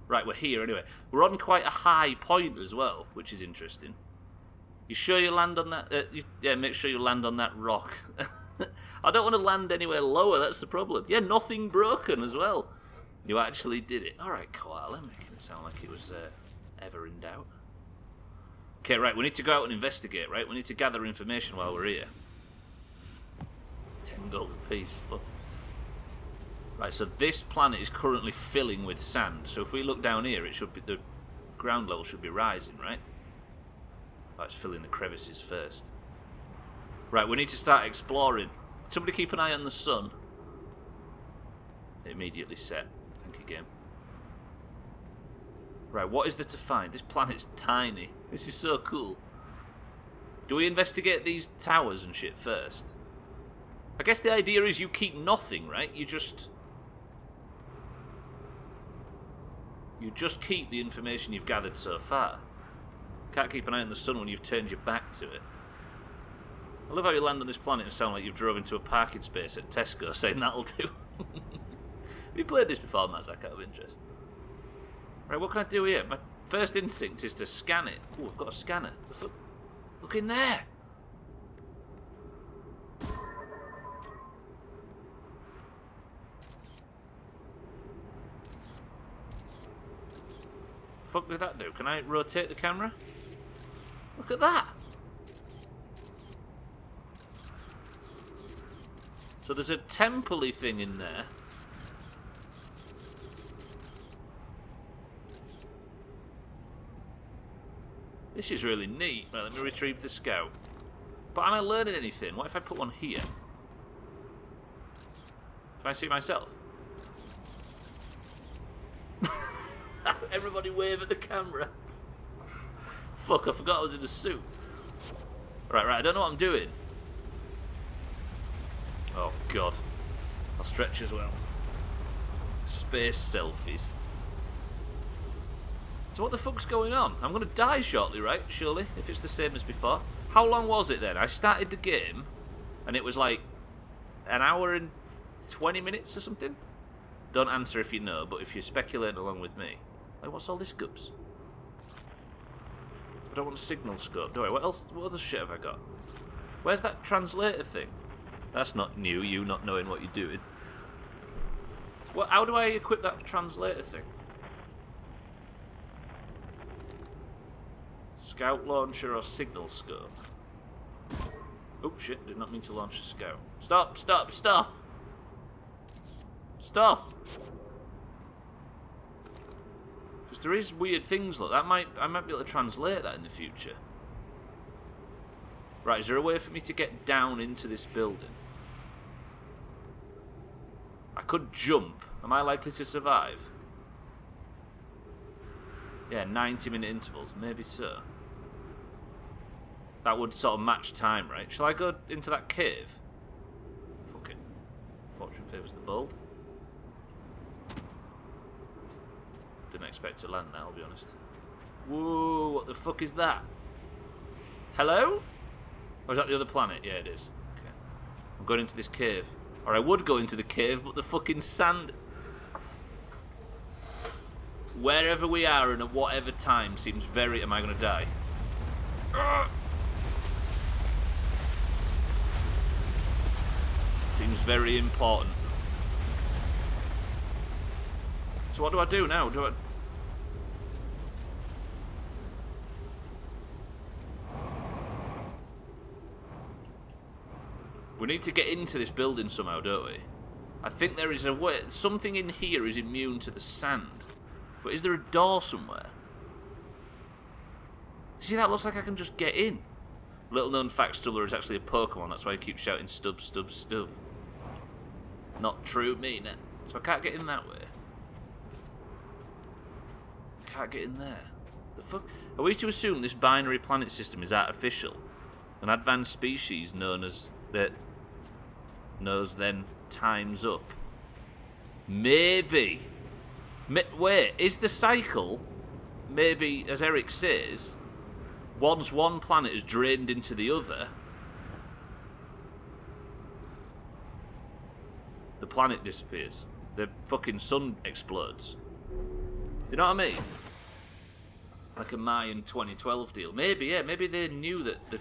Right, we're here anyway. We're on quite a high point as well, which is interesting. You sure you land on that? Yeah, make sure you land on that rock. I don't want to land anywhere lower, that's the problem. Yeah, nothing broken as well. You actually did it. Alright, Koala, making it sound like it was ever in doubt. Okay, right, we need to go out and investigate, right? We need to gather information while we're here. 10 gold apiece, fuck. Right, so this planet is currently filling with sand. So if we look down here, it should be the ground level should be rising, right? Let's fill in the crevices first. Right, we need to start exploring. Somebody keep an eye on the sun. Immediately set. Thank you, game. Right, what is there to find? This planet's tiny. This is so cool. Do we investigate these towers and shit first? I guess the idea is you keep nothing, right? You just keep the information you've gathered so far. Can't keep an eye on the sun when you've turned your back to it. I love how you land on this planet and sound like you've drove into a parking space at Tesco saying that'll do. Have you played this before, Mazak, out of interest? Right, what can I do here? My first instinct is to scan it. Oh, I've got a scanner. Look in there! Fuck did that do? Can I rotate the camera? Look at that! So there's a temple-y thing in there. This is really neat. Right, let me retrieve the scout. But am I learning anything? What if I put one here? Can I see myself? Everybody wave at the camera. Fuck, I forgot I was in a suit. Right, I don't know what I'm doing. Oh, God. I'll stretch as well. Space selfies. So what the fuck's going on? I'm going to die shortly, right? Surely, if it's the same as before. How long was it then? I started the game, and it was like an hour and 20 minutes or something? Don't answer if you know, but if you're speculating along with me. Like, what's all this gups? I don't want a signal scope, do I? What else? What other shit have I got? Where's that translator thing? That's not new, you not knowing what you're doing. Well, how do I equip that translator thing? Scout launcher or signal scope? Oh shit, did not mean to launch a scout. Stop, stop, stop! Stop! Because there is weird things like that. I might be able to translate that in the future. Right, is there a way for me to get down into this building? I could jump. Am I likely to survive? Yeah, 90-minute intervals. Maybe so. That would sort of match time, right? Shall I go into that cave? Fuck it. Fortune favours the bold. Didn't expect to land there, I'll be honest. Whoa, what the fuck is that? Hello? Or is that the other planet? Yeah, it is. Okay. I'm going into this cave. Or I would go into the cave, but the fucking sand... Wherever we are and at whatever time seems very... Am I going to die? Seems very important. So what do I do now? We need to get into this building somehow, don't we? I think there is a way... Something in here is immune to the sand. But is there a door somewhere? See, that looks like I can just get in. Little known fact, Stubbler is actually a Pokemon. That's why I keep shouting Stub, Stub, Stub. Not true, mean it. So I can't get in that way. Can't get in there. The fuck? Are we to assume this binary planet system is artificial? An advanced species known as... knows then time's up. Maybe. Wait, is the cycle, maybe, as Eric says, once one planet is drained into the other, the planet disappears. The fucking sun explodes. Do you know what I mean? Like a Mayan 2012 deal. Maybe, yeah, maybe they knew that the...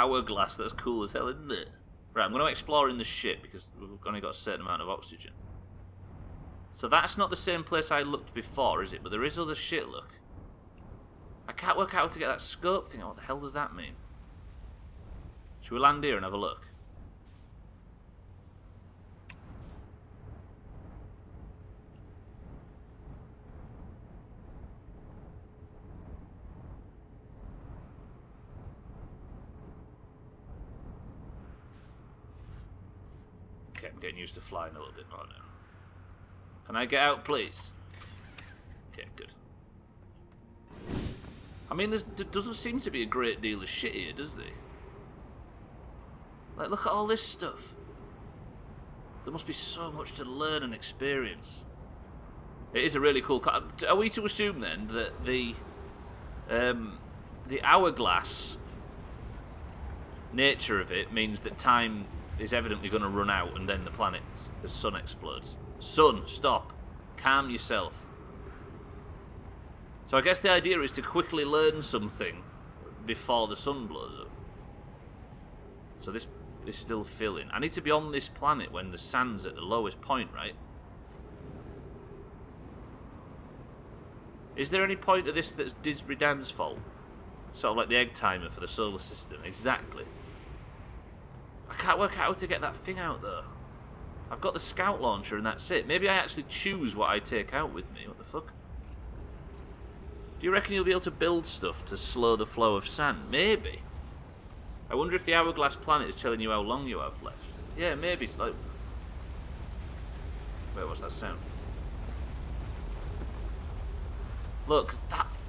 hourglass. That's cool as hell, isn't it? Right, I'm going to explore in the ship because we've only got a certain amount of oxygen. So that's not the same place I looked before, is it? But there is other shit, look. I can't work out how to get that scope thing. What the hell does that mean? Should we land here and have a look? Okay, I'm getting used to flying a little bit more now. Can I get out, please? Okay, good. I mean, there doesn't seem to be a great deal of shit here, does there? Like, look at all this stuff. There must be so much to learn and experience. It is a really cool car. Are we to assume, then, that the hourglass nature of it means that time is evidently going to run out and then the sun explodes? Sun, stop. Calm yourself. So I guess the idea is to quickly learn something before the sun blows up. So this is still filling. I need to be on this planet when the sand's at the lowest point, right? Is there any point of this that's Disbridan's fault? Sort of like the egg timer for the solar system. Exactly. I can't work out how to get that thing out, though. I've got the scout launcher and that's it. Maybe I actually choose what I take out with me. What the fuck? Do you reckon you'll be able to build stuff to slow the flow of sand? Maybe. I wonder if the hourglass planet is telling you how long you have left. Yeah, maybe. It's like... Wait, what's that sound? Look,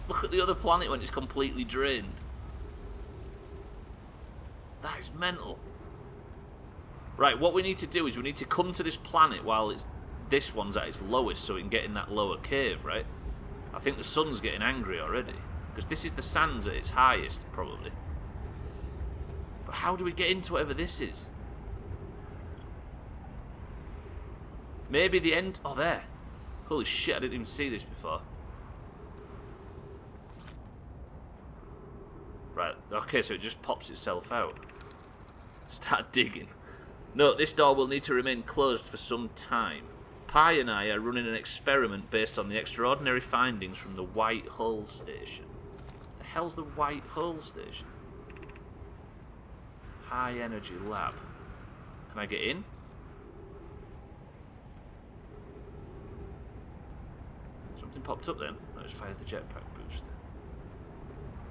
look at the other planet when it's completely drained. That is mental. Right, what we need to do is we need to come to this planet while this one's at its lowest so we can get in that lower cave, right? I think the sun's getting angry already. Because this is the sand's at its highest, probably. But how do we get into whatever this is? Maybe the end... Oh, there. Holy shit, I didn't even see this before. Right, okay, so it just pops itself out. Start digging. No, this door will need to remain closed for some time. Pi and I are running an experiment based on the extraordinary findings from the White Hull Station. The hell's the White Hull Station? High Energy Lab. Can I get in? Something popped up then. I just fired the jetpack booster.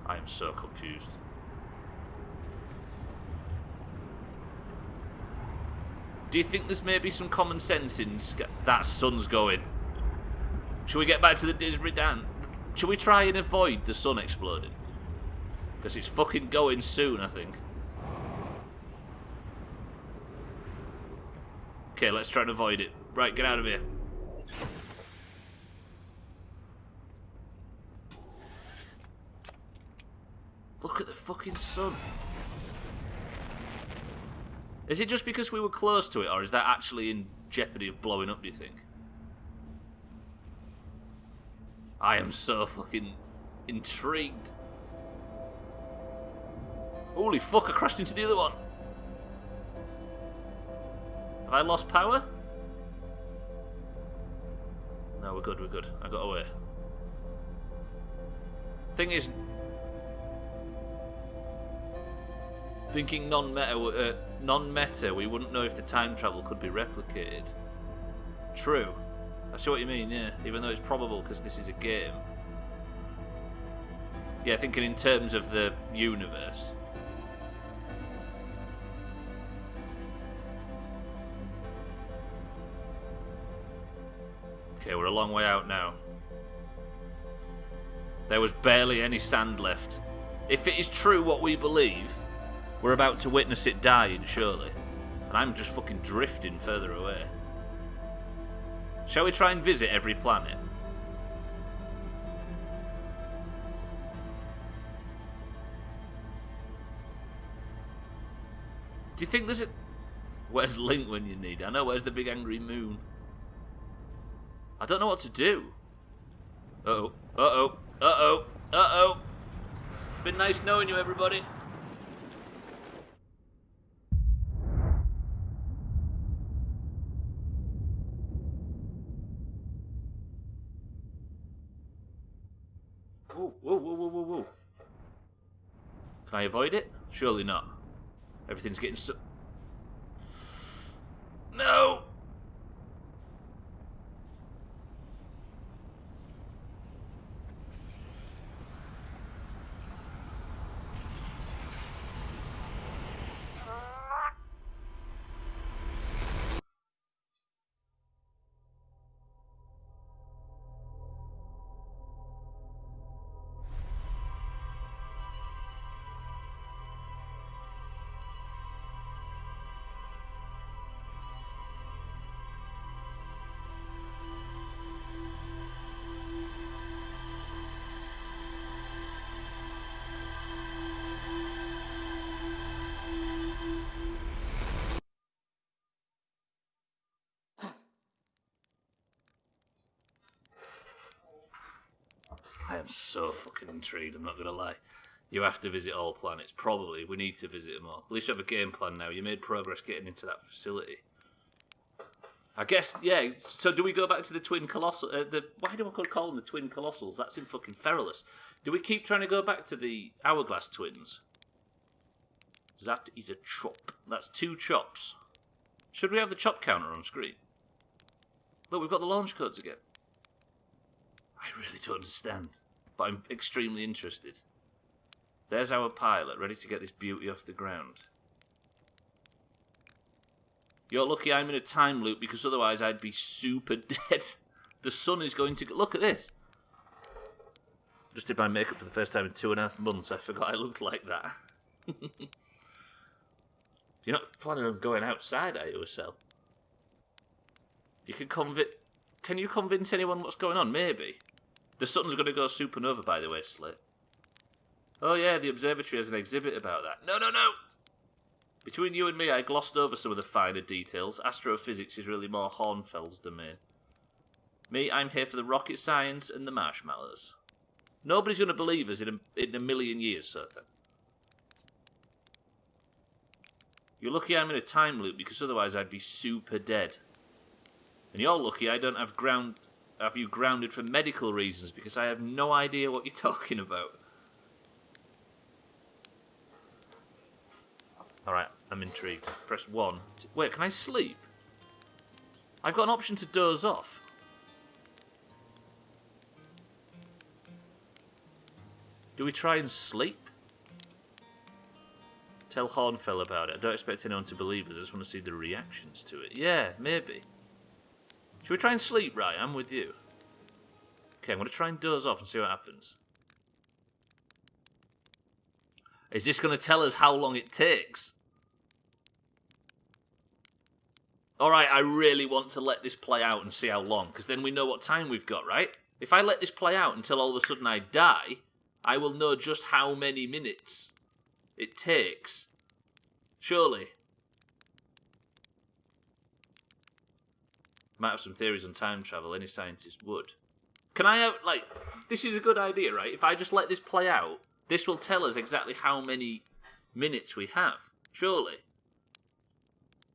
I am so confused. Do you think there's maybe some common sense in that sun's going? Shall we get back to the Disbridan? Shall we try and avoid the sun exploding? Because it's fucking going soon, I think. Okay, let's try and avoid it. Right, get out of here. Look at the fucking sun. Is it just because we were close to it, or is that actually in jeopardy of blowing up, do you think? I am so fucking intrigued. Holy fuck, I crashed into the other one. Have I lost power? No, we're good, we're good. I got away. Thing is... Thinking non-meta, we wouldn't know if the time travel could be replicated. True. I see what you mean, yeah. Even though it's probable because this is a game. Yeah, thinking in terms of the universe. Okay, we're a long way out now. There was barely any sand left. If it is true what we believe... We're about to witness it dying, surely. And I'm just fucking drifting further away. Shall we try and visit every planet? Do you think there's a... Where's Link when you need it? I know, where's the big angry moon? I don't know what to do. Uh-oh. Uh-oh. Uh-oh. Uh-oh. It's been nice knowing you, everybody. Whoa, whoa, whoa, whoa, whoa, whoa. Can I avoid it? Surely not. Everything's getting so... No! I am so fucking intrigued, I'm not going to lie. You have to visit all planets. Probably. We need to visit them all. At least you have a game plan now. You made progress getting into that facility. I guess, yeah. So do we go back to the Twin Colossal... why do I call them the Twin Colossals? That's in fucking Feralus. Do we keep trying to go back to the Hourglass Twins? That is a chop. That's 2 chops. Should we have the chop counter on screen? Look, we've got the launch codes again. I really don't understand, but I'm extremely interested. There's our pilot, ready to get this beauty off the ground. You're lucky I'm in a time loop, because otherwise I'd be super dead. The sun is going to... Look at this. Just did my makeup for the first time in 2.5 months. I forgot I looked like that. You're not planning on going outside, are you, Cell? You can convince... Can you convince anyone what's going on? Maybe. The sun's going to go supernova, by the way, Slit. Oh yeah, the observatory has an exhibit about that. No, no, no! Between you and me, I glossed over some of the finer details. Astrophysics is really more Hornfels' domain. Me, I'm here for the rocket science and the marshmallows. Nobody's going to believe us in a million years, Sotha. You're lucky I'm in a time loop, because otherwise I'd be super dead. And you're lucky I don't have you grounded for medical reasons, because I have no idea what you're talking about. Alright, I'm intrigued. Press 1. Wait, can I sleep? I've got an option to doze off. Do we try and sleep? Tell Hornfell about it. I don't expect anyone to believe us. I just want to see the reactions to it. Yeah, maybe. Should we try and sleep? Right, I'm with you. Okay, I'm going to try and doze off and see what happens. Is this going to tell us how long it takes? Alright, I really want to let this play out and see how long, because then we know what time we've got, right? If I let this play out until all of a sudden I die, I will know just how many minutes it takes. Surely. Might have some theories on time travel, any scientist would. Can I have, like, this is a good idea, right? If I just let this play out, this will tell us exactly how many minutes we have. Surely.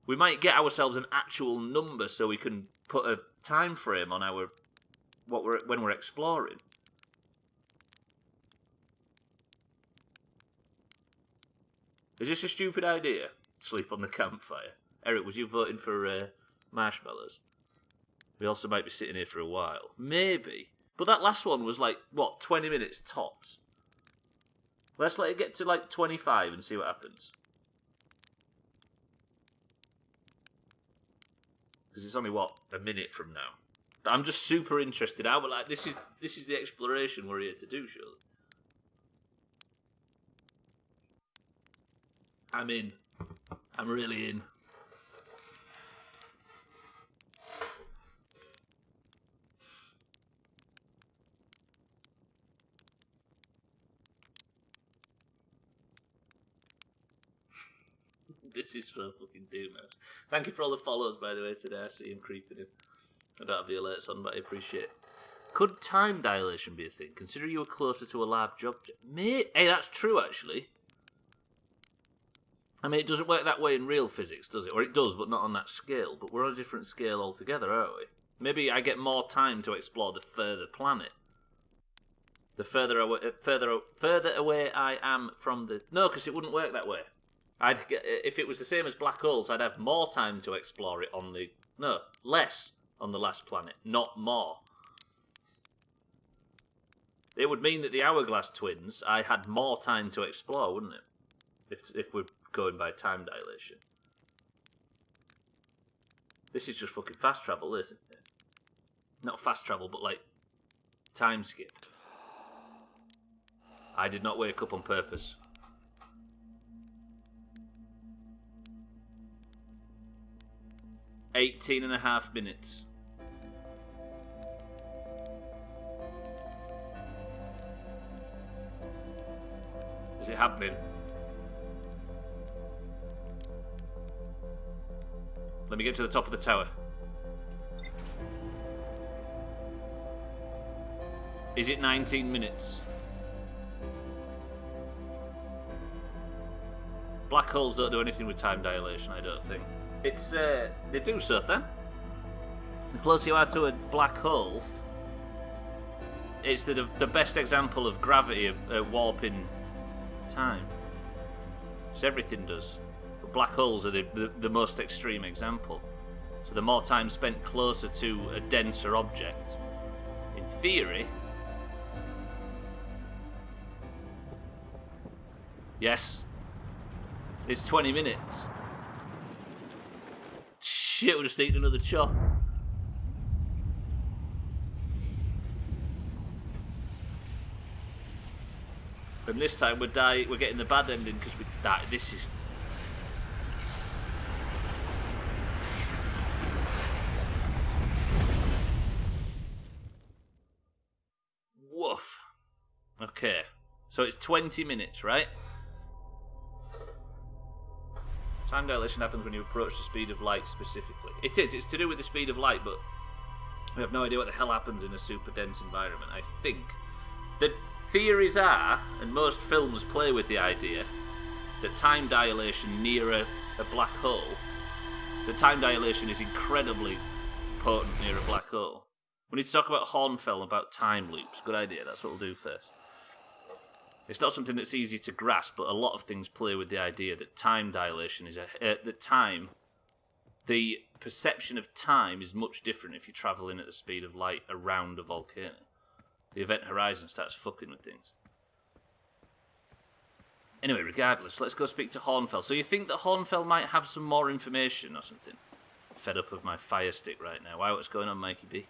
We might get ourselves an actual number so we can put a time frame on our when we're exploring. Is this a stupid idea? Sleep on the campfire. Eric, was you voting for marshmallows? We also might be sitting here for a while. Maybe. But that last one was like, what, 20 minutes tops? Let's let it get to like 25 and see what happens. Because it's only, what, a minute from now. I'm just super interested. I would like, this is the exploration we're here to do, surely. I'm in. I'm really in. This is so fucking Doomhaus. Thank you for all the follows, by the way, today. I see him creeping in. I don't have the alerts on, but I appreciate it. Could time dilation be a thing? Consider you were closer to a large object. Hey, that's true, actually. I mean, it doesn't work that way in real physics, does it? Or it does, but not on that scale. But we're on a different scale altogether, aren't we? Maybe I get more time to explore the further planet. The further away I am from the... No, because it wouldn't work that way. If it was the same as black holes, I'd have more time to explore it on the... No, less on the last planet, not more. It would mean that the Hourglass Twins, I had more time to explore, wouldn't it? If we're going by time dilation. This is just fucking fast travel, isn't it? Not fast travel, but like time skip. I did not wake up on purpose. $18.5 minutes. Is it happening? Let me get to the top of the tower. Is it 19 minutes? Black holes don't do anything with time dilation, I don't think. It's, they do so then. The closer you are to a black hole, it's the best example of gravity warping time. So everything does. But black holes are the most extreme example. So the more time spent closer to a denser object, in theory... Yes. It's 20 minutes. Shit, we're just eating another chop. And this time we're getting the bad ending because we die. This is... Woof. Okay. So it's 20 minutes, right? Time dilation happens when you approach the speed of light specifically. It is, it's to do with the speed of light, but we have no idea what the hell happens in a super dense environment. I think the theories are, and most films play with the idea, that time dilation near a black hole, the time dilation is incredibly potent near a black hole. We need to talk about Hornfell, about time loops. Good idea, that's what we'll do first. It's not something that's easy to grasp, but a lot of things play with the idea that time dilation is the perception of time is much different if you're travelling at the speed of light around a volcano. The event horizon starts fucking with things. Anyway, regardless, let's go speak to Hornfell. So you think that Hornfell might have some more information or something? I'm fed up of my fire stick right now. Why, what's going on, Mikey B?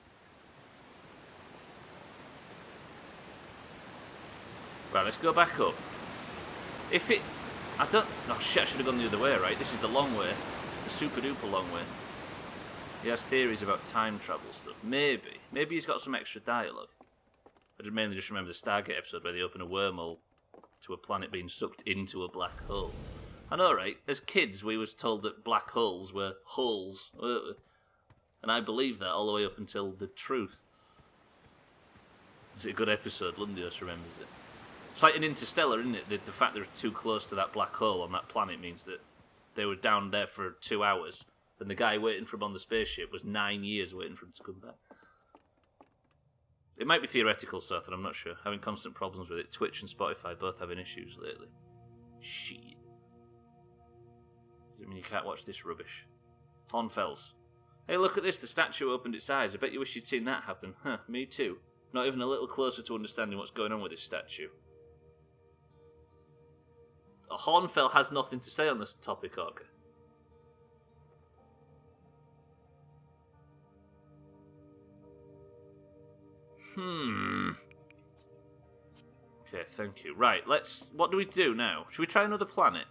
Right, let's go back up. If it... I don't... Oh shit, I should have gone the other way, right? This is the long way. The super duper long way. He has theories about time travel stuff. Maybe. Maybe he's got some extra dialogue. I mainly just remember the Stargate episode where they open a wormhole to a planet being sucked into a black hole. I know, right? As kids, we was told that black holes were holes, weren't we? And I believed that all the way up until the truth. It's a good episode, Lundios remembers it. It's like in Interstellar, isn't it? The fact they're too close to that black hole on that planet means that they were down there for 2 hours, and the guy waiting for him on the spaceship was 9 years waiting for him to come back. It might be theoretical, Seth, and I'm not sure. Having constant problems with it. Twitch and Spotify both having issues lately. Shit. Does it mean you can't watch this rubbish? Hornfells. Hey, look at this. The statue opened its eyes. I bet you wish you'd seen that happen. Huh, me too. Not even a little closer to understanding what's going on with this statue. Hornfell has nothing to say on this topic, Orca. Okay, thank you. Right, what do we do now? Should we try another planet?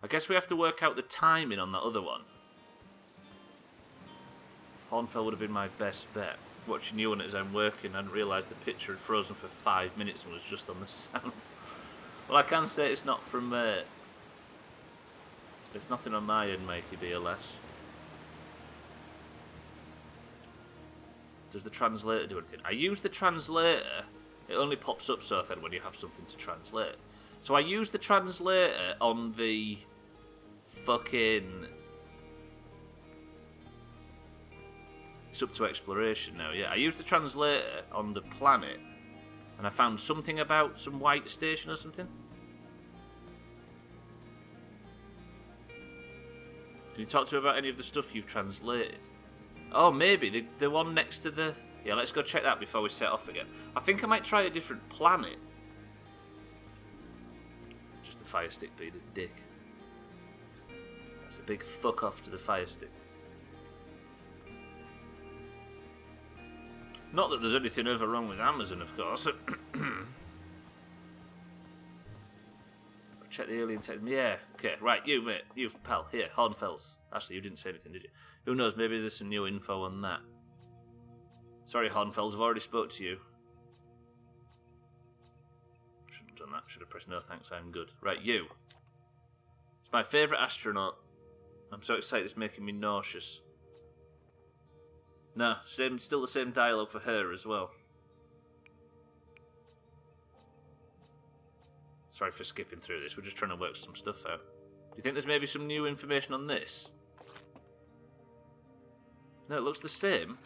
I guess we have to work out the timing on that other one. Hornfell would have been my best bet. Watching you on it as I'm working, I didn't realise the picture had frozen for 5 minutes and was just on the sound. Well, I can say it's not from... There's nothing on my end, Mikey B, alas. Does the translator do anything? I use the translator. It only pops up so then when you have something to translate. So I use the translator on the fucking... It's up to exploration now, yeah. I use the translator on the planet And I found something about some white station or something. Can you talk to me about any of the stuff you've translated? Oh, maybe. The one next to the... Yeah, let's go check that before we set off again. I think I might try a different planet. Just the fire stick being a dick. That's a big fuck off to the fire stick. Not that there's anything ever wrong with Amazon, of course. Check the alien tech. Yeah, okay, right, you, mate. You, pal. Here, Hornfels. Actually, you didn't say anything, did you? Who knows, maybe there's some new info on that. Sorry, Hornfels, I've already spoke to you. Shouldn't have done that. Should have pressed no thanks, I'm good. Right, you. It's my favourite astronaut. I'm so excited it's making me nauseous. No, still the same dialogue for her as well. Sorry for skipping through this, we're just trying to work some stuff out. Do you think there's maybe some new information on this? No, it looks the same.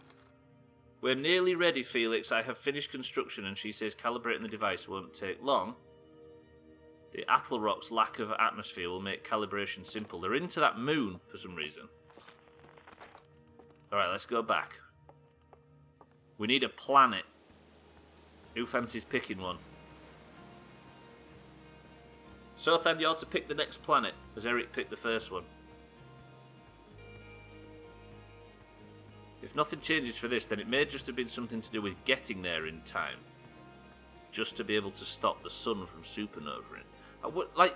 We're nearly ready, Felix. I have finished construction, and she says calibrating the device won't take long. The Athelrock's lack of atmosphere will make calibration simple. They're into that moon for some reason. Alright, let's go back. We need a planet. Who fancies picking one? So then you ought to pick the next planet, as Eric picked the first one. If nothing changes for this, then it may just have been something to do with getting there in time. Just to be able to stop the sun from supernovaing. Like,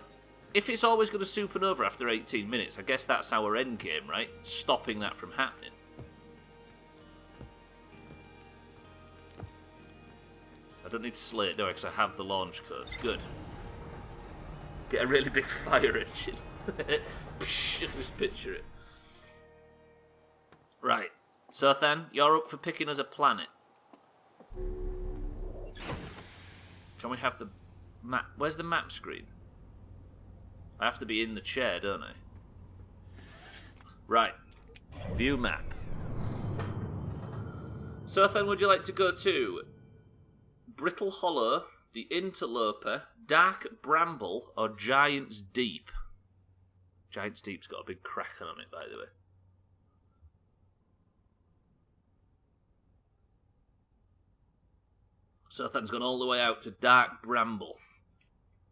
if it's always going to supernova after 18 minutes, I guess that's our end game, right? Stopping that from happening. I don't need Slate, do I? Because I have the launch codes. Good. Get a really big fire engine. Just picture it. Right. So then, you're up for picking us a planet. Can we have the map? Where's the map screen? I have to be in the chair, don't I? Right. View map. So then, would you like to go to Brittle Hollow, the Interloper, Dark Bramble, or Giant's Deep? Giant's Deep's got a big kraken on it, by the way. Sothan's gone all the way out to Dark Bramble.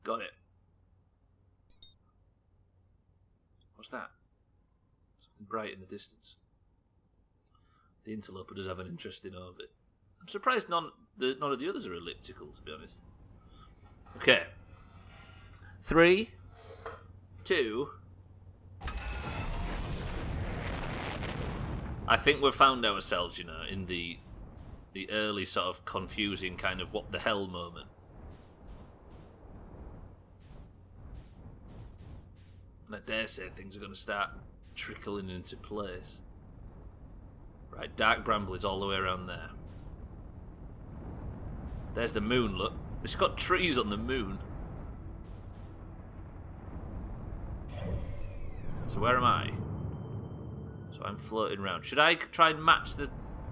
Got it. What's that? Something bright in the distance. The Interloper does have an interesting orbit. I'm surprised none of the others are elliptical, to be honest. Okay. 3, 2. I think we've found ourselves, you know, in the early sort of confusing kind of what the hell moment. And I dare say things are going to start trickling into place. Right, Dark Bramble is all the way around there. There's the moon, look. It's got trees on the moon. So where am I? So I'm floating around. Should I try and match the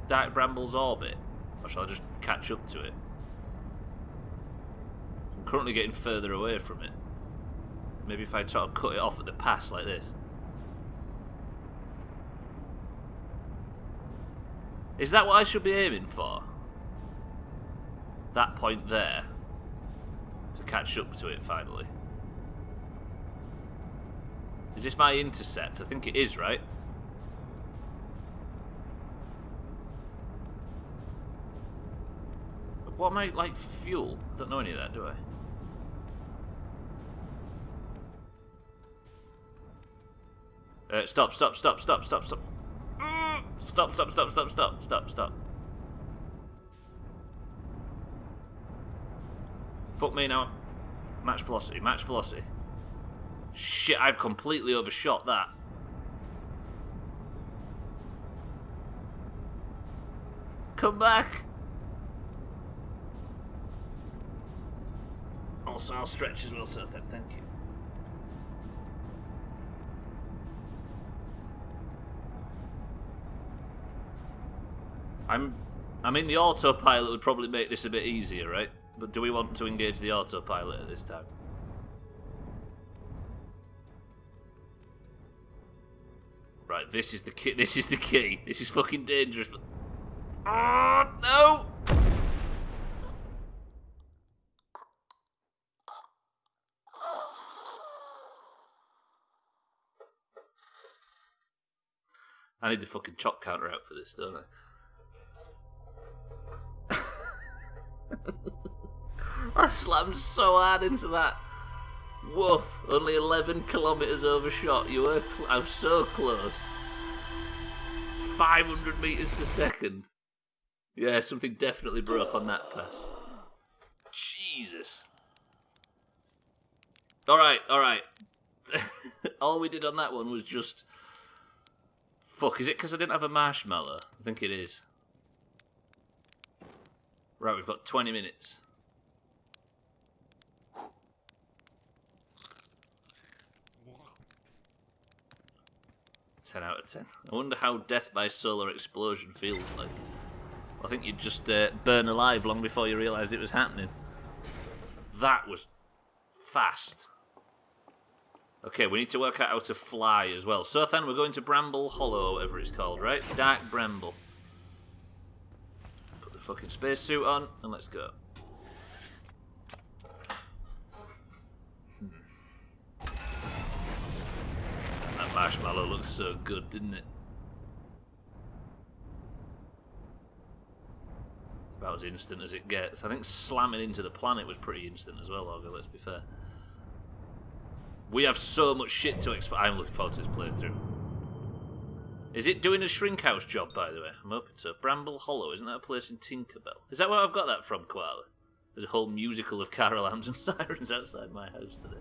Dark Bramble's orbit? Or shall I just catch up to it? I'm currently getting further away from it. Maybe if I sort of cut it off at the pass like this. Is that what I should be aiming for? That point there? To catch up to it finally. Is this my intercept? I think it is, right? What am I like for fuel? I don't know any of that, do I? Stop. Stop. Fuck me now. Match velocity. Shit, I've completely overshot that. Come back. Also, I'll stretch as well, sir. Thank you. I'm in the autopilot would probably make this a bit easier, right? But do we want to engage the autopilot at this time? Right, this is the key. This is the key. This is fucking dangerous. But oh no! I need the fucking chop counter out for this, don't I? I slammed so hard into that. Woof! Only 11 kilometres overshot. You were. I was so close. 500 metres per second. Yeah, something definitely broke on that pass. Jesus. Alright, alright. All we did on that one was just... Fuck, is it because I didn't have a marshmallow? I think it is. Right, we've got 20 minutes. Out of 10. I wonder how death by solar explosion feels like. I think you'd just burn alive long before you realised it was happening. That was fast. Okay, we need to work out how to fly as well. So then we're going to Bramble Hollow, whatever it's called, right? Dark Bramble. Put the fucking spacesuit on and let's go. That marshmallow looks so good, didn't it? It's about as instant as it gets. I think slamming into the planet was pretty instant as well, Augur, let's be fair. We have so much shit to explore. I'm looking forward to this playthrough. Is it doing a shrink house job, by the way? I'm hoping so. Bramble Hollow, isn't that a place in Tinkerbell? Is that where I've got that from, Koala? There's a whole musical of car alarms and sirens outside my house today.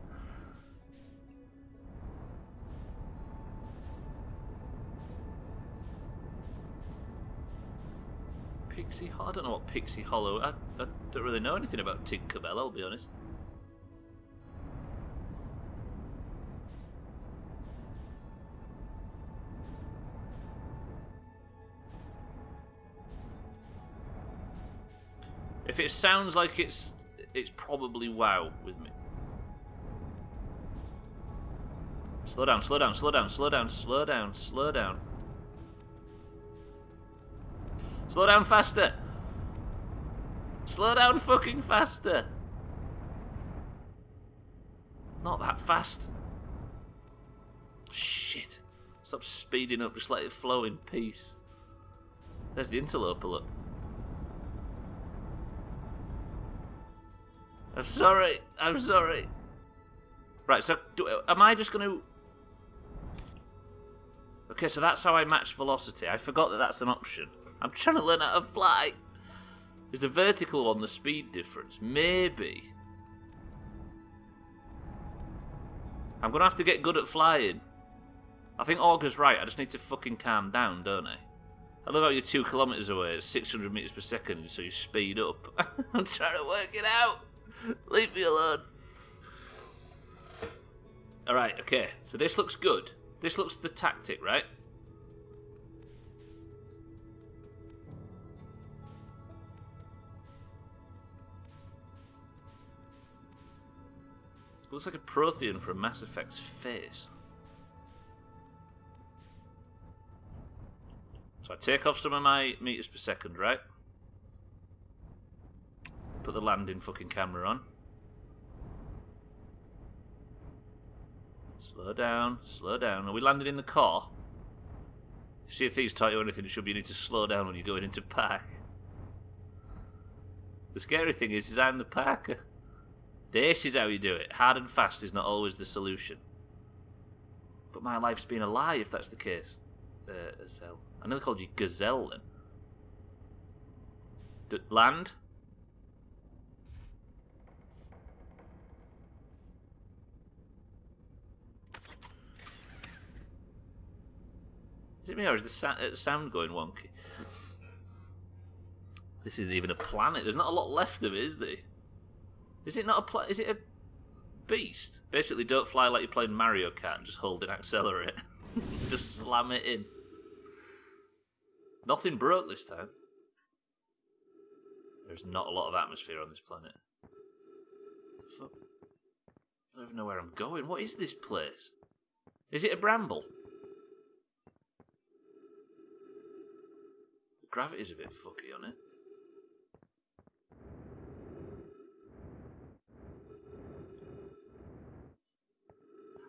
Pixie Hollow? I don't know what Pixie Hollow... I don't really know anything about Tinkerbell, I'll be honest. If it sounds like it's probably WoW with me. Slow down, slow down, slow down, slow down, slow down, slow down. Slow down faster! Slow down fucking faster! Not that fast. Shit. Stop speeding up, just let it flow in peace. There's the interloper, look. I'm sorry, I'm sorry. Right, so am I just going to... Okay, so that's how I match velocity. I forgot that that's an option. I'm trying to learn how to fly. Is the vertical one the speed difference? Maybe. I'm going to have to get good at flying. I think Augur's right. I just need to fucking calm down, don't I? I love how you're 2 kilometres away at 600 metres per second, so you speed up. I'm trying to work it out. Leave me alone. Alright, okay. So this looks good. This looks the tactic, right? Looks like a Prothean from Mass Effect's face. So I take off some of my meters per second, right? Put the landing fucking camera on. Slow down, slow down. Are we landing in the car? See if these taught you anything, it should be you need to slow down when you're going into park. The scary thing is I'm the parker. This is how you do it. Hard and fast is not always the solution. But my life's been a lie if that's the case. Gazelle. I nearly called you Gazelle then. Land? Is it me or is the sound going wonky? This isn't even a planet. There's not a lot left of it, is there? Is it not a is it a beast? Basically, don't fly like you're playing Mario Kart and just hold and accelerate. Just slam it in. Nothing broke this time. There's not a lot of atmosphere on this planet. I don't even know where I'm going. What is this place? Is it a bramble? The gravity's a bit fucky on it.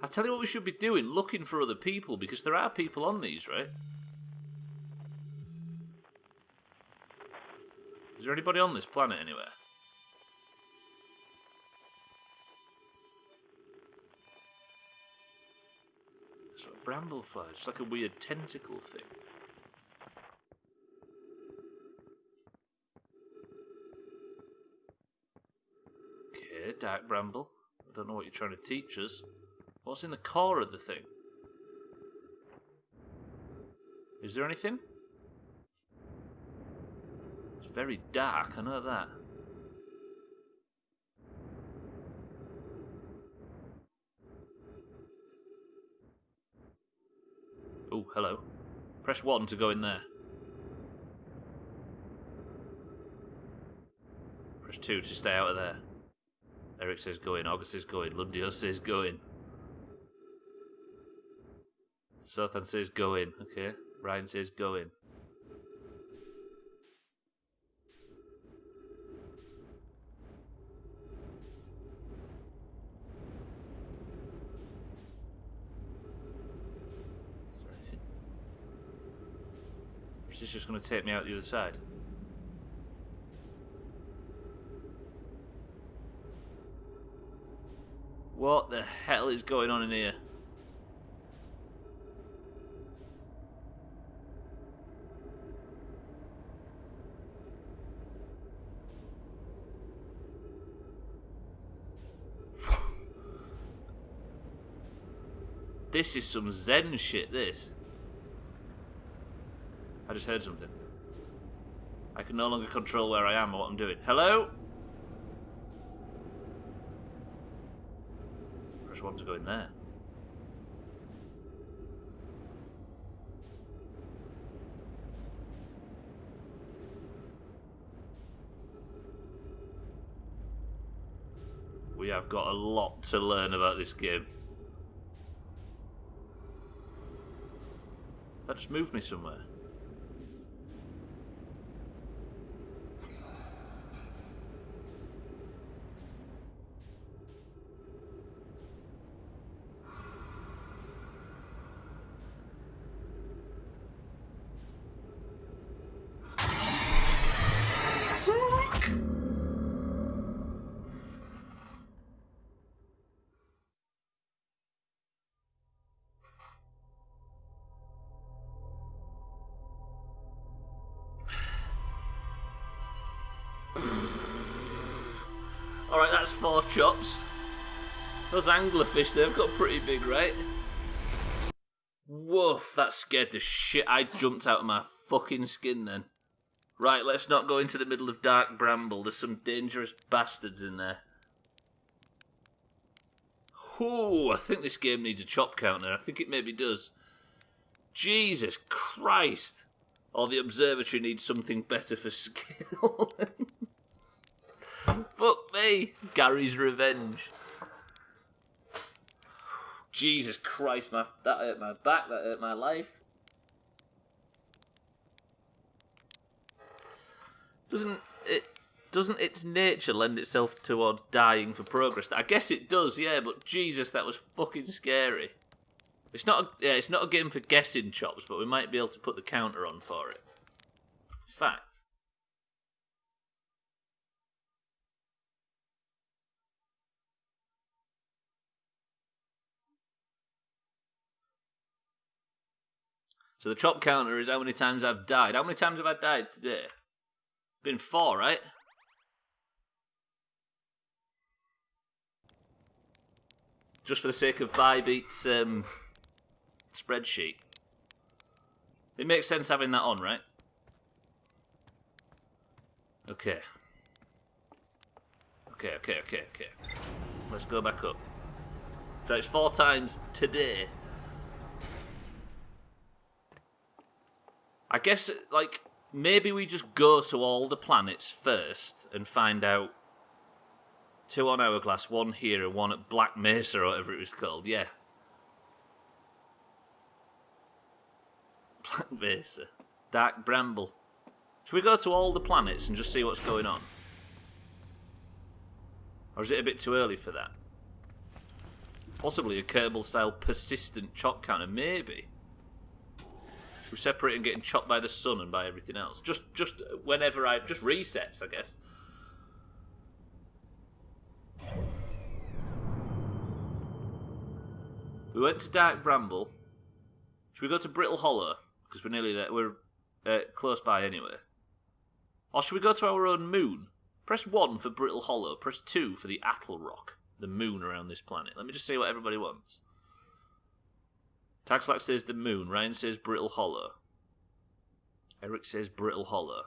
I tell you what we should be doing, looking for other people, because there are people on these, right? Is there anybody on this planet anywhere? It's like a bramble fly, it's like a weird tentacle thing. Okay, dark bramble. I don't know what you're trying to teach us. What's in the core of the thing? Is there anything? It's very dark, I know that. Oh, hello. Press 1 to go in there. Press 2 to stay out of there. Eric says go in, August says go in, Lundio says go in. Sothan says go in, okay. Ryan says go in. Is there anything? Or is this just going to take me out the other side? What the hell is going on in here? This is some Zen shit, this. I just heard something. I can no longer control where I am or what I'm doing. Hello? Press 1 to go in there. We have got a lot to learn about this game. That just moved me somewhere. Alright, that's 4 chops. Those anglerfish, they've got pretty big, right? Woof, that scared the shit. I jumped out of my fucking skin then. Right, let's not go into the middle of dark bramble. There's some dangerous bastards in there. Ooh, I think this game needs a chop counter. I think it maybe does. Jesus Christ. Or the observatory needs something better for skill. Fuck me. Gary's revenge. Jesus Christ, that hurt my back, that hurt my life. Doesn't its nature lend itself towards dying for progress? I guess it does, yeah, but Jesus, that was fucking scary. It's not a game for guessing chops, but we might be able to put the counter on for it. Fact. So the chop counter is how many times I've died. How many times have I died today? Been 4, right? Just for the sake of Bybeat's spreadsheet. It makes sense having that on, right? Okay. Okay. Let's go back up. So it's 4 times today. I guess, like, maybe we just go to all the planets first and find out 2 on Hourglass, 1 here, and 1 at Black Mesa, or whatever it was called. Yeah. Black Mesa. Dark Bramble. Should we go to all the planets and just see what's going on? Or is it a bit too early for that? Possibly a Kerbal-style persistent chop counter, maybe. We separate and getting chopped by the sun and by everything else. Just whenever just resets, I guess. We went to Dark Bramble. Should we go to Brittle Hollow? Because we're nearly there. We're close by anyway. Or should we go to our own moon? Press 1 for Brittle Hollow. Press 2 for the Attle Rock, the moon around this planet. Let me just see what everybody wants. Taxlax says the moon. Ryan says Brittle Hollow. Eric says Brittle Hollow.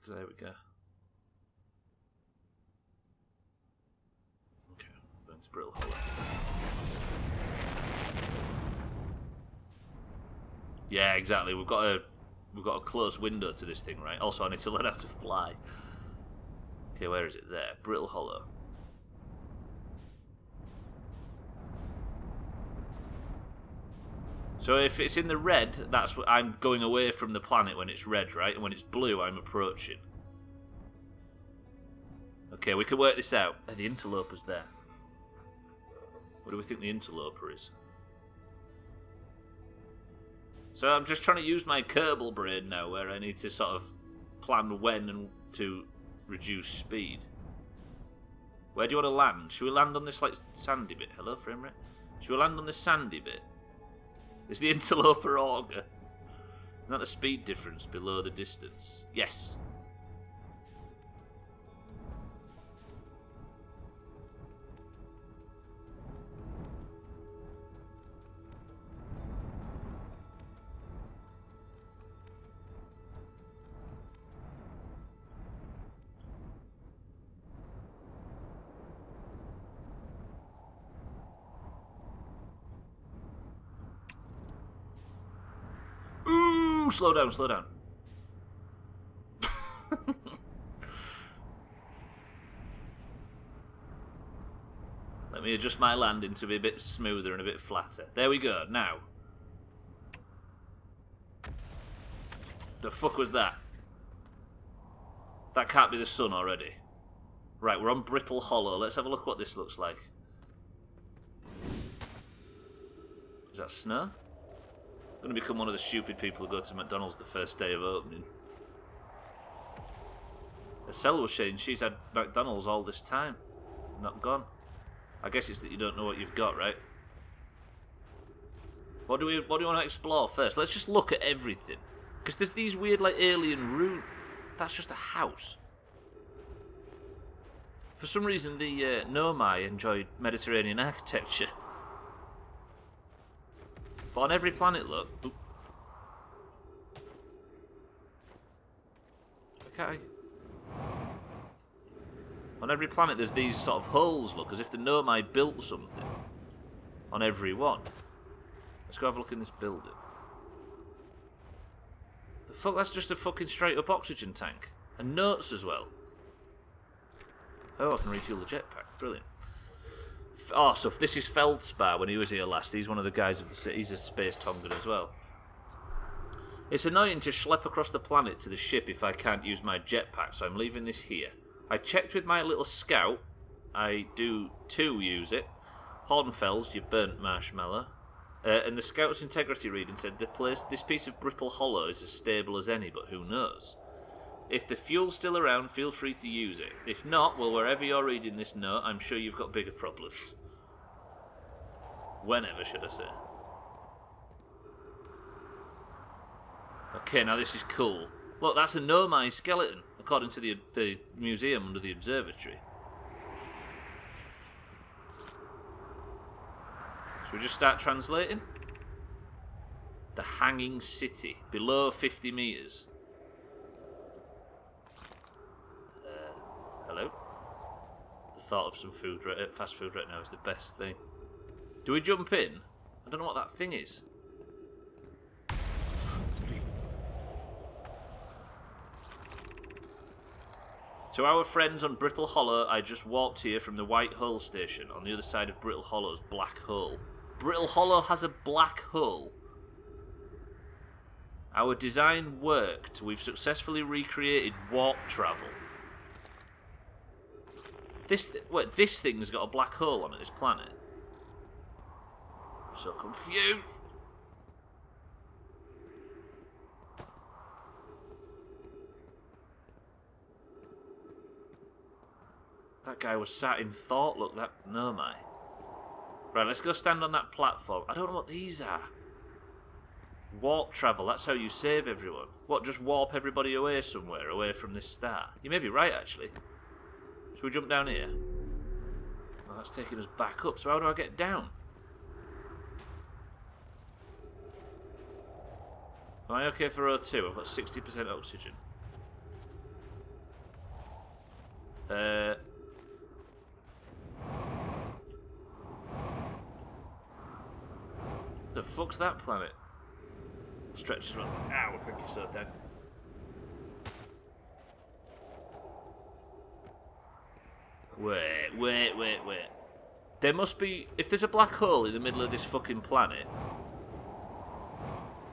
There we go. Okay, going to Brittle Hollow. Yeah, exactly. We've got a close window to this thing, right? Also, I need to learn how to fly. Okay, where is it? There, Brittle Hollow. So if it's in the red, that's what I'm going away from the planet when it's red, right? And when it's blue, I'm approaching. Okay, we can work this out. Oh, the interloper's there. What do we think the interloper is? So I'm just trying to use my Kerbal brain now, where I need to sort of plan when and to reduce speed. Where do you want to land? Should we land on this like sandy bit? Hello, frame rate. Should we land on this sandy bit? Is the interloper auger? Is that the speed difference below the distance? Yes. Slow down, slow down. Let me adjust my landing to be a bit smoother and a bit flatter. There we go, now. The fuck was that? That can't be the sun already. Right, we're on Brittle Hollow. Let's have a look what this looks like. Is that snow? I'm going to become one of the stupid people who go to McDonald's the first day of opening. Estelle was saying she's had McDonald's all this time. Not gone. I guess it's that you don't know what you've got, right? What do we want to explore first? Let's just look at everything. Because there's these weird like alien room. That's just a house. For some reason the Nomai enjoyed Mediterranean architecture. But on every planet, look. Oop. Okay. On every planet, there's these sort of holes, look, as if the Nomai built something. On every one. Let's go have a look in this building. The fuck, that's just a fucking straight up oxygen tank. And notes as well. Oh, I can refuel the jetpack. Brilliant. Oh, so this is Feldspar when he was here last. He's one of the guys of the city. He's a space Tongan as well. It's annoying to schlep across the planet to the ship if I can't use my jetpack, so I'm leaving this here. I checked with my little scout. I do too use it. Hornfels, you burnt marshmallow. And the scout's integrity reading said this piece of Brittle Hollow is as stable as any, but who knows? If the fuel's still around, feel free to use it. If not, well, wherever you're reading this note, I'm sure you've got bigger problems. Whenever, should I say. Okay, now this is cool. Look, that's a Nomai skeleton, according to the museum under the observatory. Should we just start translating? The Hanging City, below 50 metres. Hello? The thought of some food, fast food right now is the best thing. Do we jump in? I don't know what that thing is. To our friends on Brittle Hollow, I just walked here from the White Hull station. On the other side of Brittle Hollow's black hole. Brittle Hollow has a black hull. Our design worked. We've successfully recreated warp travel. This thing's got a black hole on it, this planet. I'm so confused. That guy was sat in thought, look, that... No, my. Right, let's go stand on that platform. I don't know what these are. Warp travel, that's how you save everyone. What, just warp everybody away somewhere, away from this star? You may be right, actually. Should we jump down here? Oh, that's taking us back up, so how do I get down? Am I okay for O2? I've got 60% oxygen. The fuck's that planet? Stretches well. Ow, I think you're so dead. Wait. There must be... If there's a black hole in the middle of this fucking planet,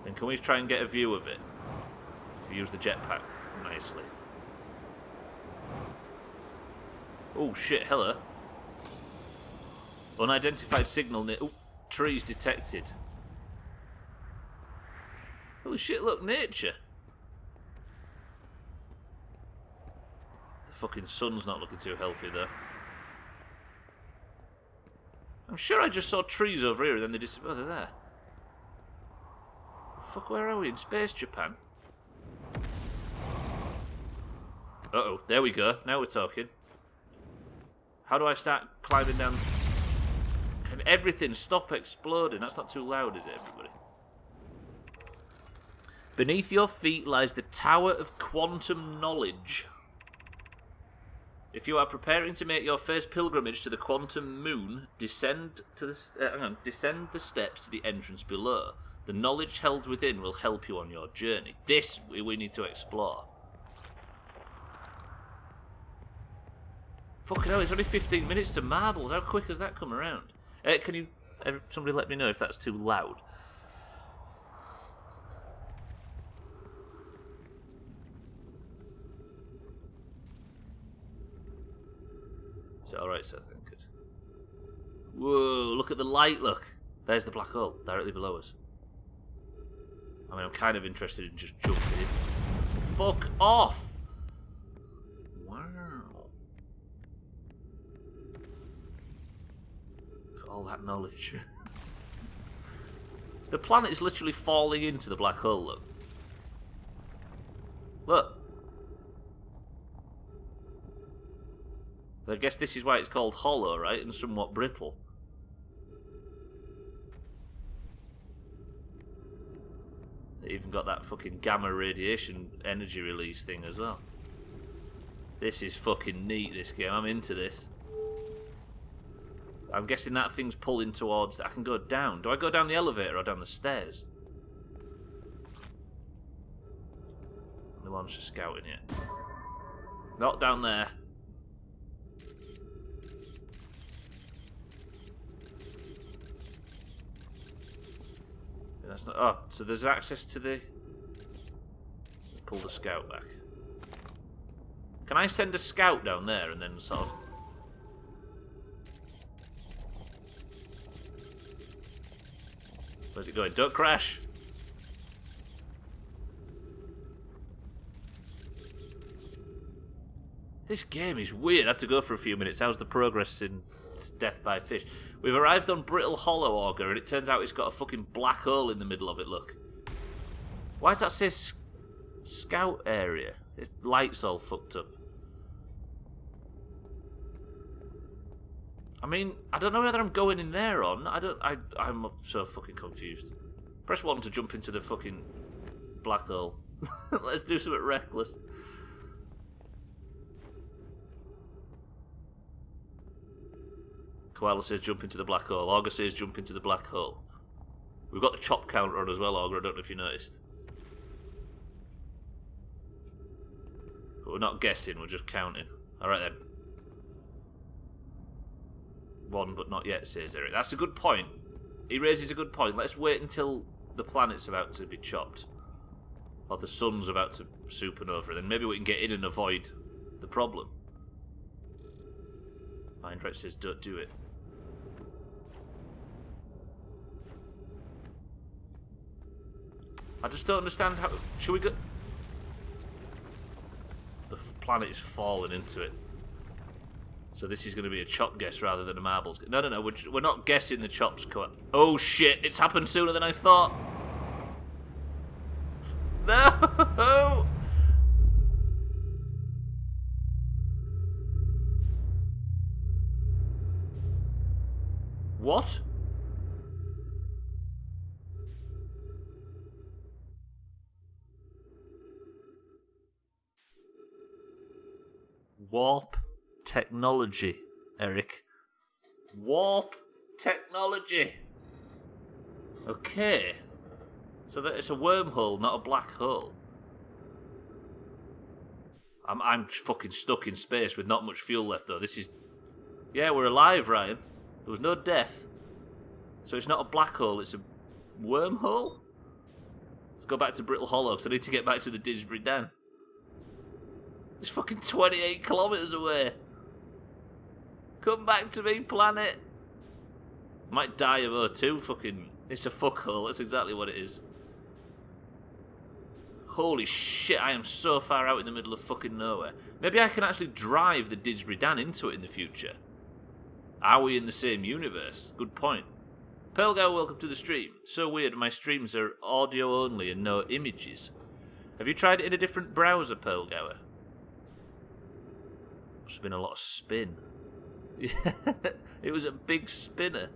then can we try and get a view of it? If we use the jetpack nicely. Oh shit, hello. Unidentified signal near... Oh, trees detected. Holy shit, look, nature. The fucking sun's not looking too healthy, though. I'm sure I just saw trees over here and then they disappeared. Oh, they're there. Fuck, where are we? In space, Japan? Uh-oh, there we go. Now we're talking. How do I start climbing down? Can everything stop exploding? That's not too loud, is it, everybody? Beneath your feet lies the Tower of Quantum Knowledge. If you are preparing to make your first pilgrimage to the Quantum Moon, descend the steps to the entrance below. The knowledge held within will help you on your journey. This we need to explore. Fucking hell, it's only 15 minutes to marbles. How quick has that come around? Can you... somebody let me know if that's too loud. Is it alright, Seth? Good. Whoa, look at the light, look. There's the black hole, directly below us. I mean, I'm kind of interested in just jumping in. Fuck off! Wow. Look at all that knowledge. The planet is literally falling into the black hole, look. Look. I guess this is why it's called hollow, right? And somewhat brittle. They even got that fucking gamma radiation energy release thing as well. This is fucking neat, this game. I'm into this. I'm guessing that thing's pulling towards... I can go down. Do I go down the elevator or down the stairs? The launcher scouting yet. Not down there. That's not... Oh, so there's access to the... Pull the scout back. Can I send a scout down there and then sort of... Where's it going? Don't crash! This game is weird. I had to go for a few minutes. How's the progress in Death by Fish? We've arrived on Brittle Hollow, Augur, and it turns out it's got a fucking black hole in the middle of it, look. Why does that say scout area? Its light's all fucked up. I mean, I don't know whether I'm going in there or not. I'm so fucking confused. Press 1 to jump into the fucking black hole. Let's do something reckless. Koala says jump into the black hole. Augur says jump into the black hole. We've got the chop counter on as well, Augur. I don't know if you noticed. But we're not guessing, we're just counting. Alright then. One but not yet, says Eric. That's a good point. He raises a good point. Let's wait until the planet's about to be chopped. Or the sun's about to supernova. Then maybe we can get in and avoid the problem. Mindrat says don't do it. I just don't understand how... Should we go... The planet is falling into it. So this is going to be a chop guess rather than a marbles. No, we're not guessing the chops cut. Oh shit, it's happened sooner than I thought. No! What? Warp technology, Eric. Warp technology. Okay. So that it's a wormhole, not a black hole. I'm fucking stuck in space with not much fuel left though. This is... Yeah, we're alive, Ryan. There was no death. So it's not a black hole, it's a wormhole? Let's go back to Brittle Hollow, because I need to get back to the Didsbury Dam. It's fucking 28 kilometres away. Come back to me, planet. Might die of O2, fucking... It's a fuckhole, that's exactly what it is. Holy shit, I am so far out in the middle of fucking nowhere. Maybe I can actually drive the Didsbury Dan into it in the future. Are we in the same universe? Good point. Pearlgower, welcome to the stream. So weird, my streams are audio only and no images. Have you tried it in a different browser, Pearlgower? Must have been a lot of spin. Yeah, it was a big spinner.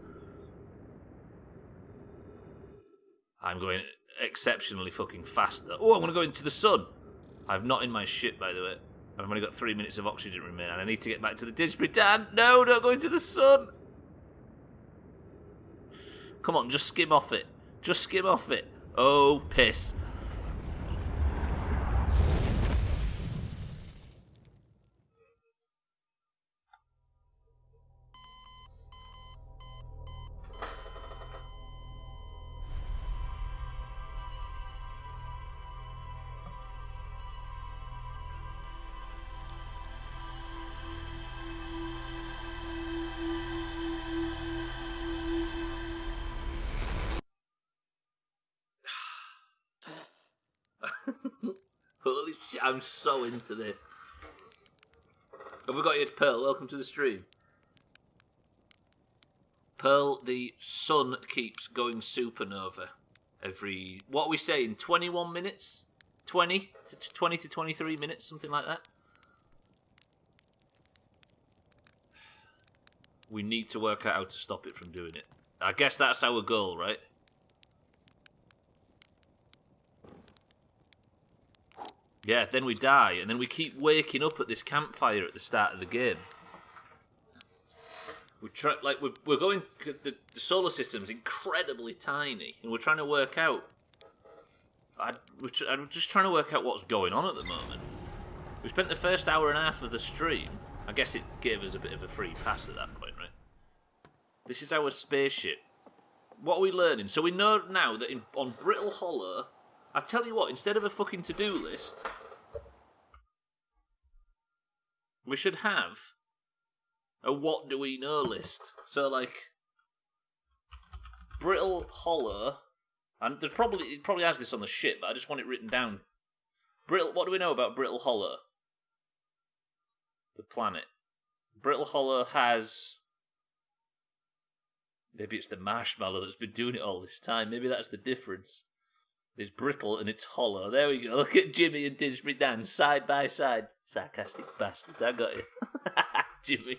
I'm going exceptionally fucking fast though. Oh, I'm going to go into the sun. I'm not in my ship, by the way. I've only got 3 minutes of oxygen remaining and I need to get back to the Didsbury Dan. No, don't go into the sun. Come on, just skim off it. Just skim off it. Oh, piss. Holy shit, I'm so into this. Have we got you, Pearl? Welcome to the stream. Pearl, the sun keeps going supernova every... What are we saying? 21 minutes? 20 to 23 minutes, something like that? We need to work out how to stop it from doing it. I guess that's our goal, right? Yeah, then we die, and then we keep waking up at this campfire at the start of the game. We try, like we're going. The solar system's incredibly tiny, and we're trying to work out. I'm just trying to work out what's going on at the moment. We spent the first hour and a half of the stream. I guess it gave us a bit of a free pass at that point, right? This is our spaceship. What are we learning? So we know now that on Brittle Hollow. I tell you what, instead of a fucking to-do list, we should have a what do we know list. So, like, Brittle Hollow, and it probably has this on the ship, but I just want it written down. What do we know about Brittle Hollow? The planet. Brittle Hollow has... Maybe it's the marshmallow that's been doing it all this time. Maybe that's the difference. It's brittle and it's hollow. There we go. Look at Jimmy and Didsbury Dan side by side. Sarcastic bastards. I got you. Jimmy.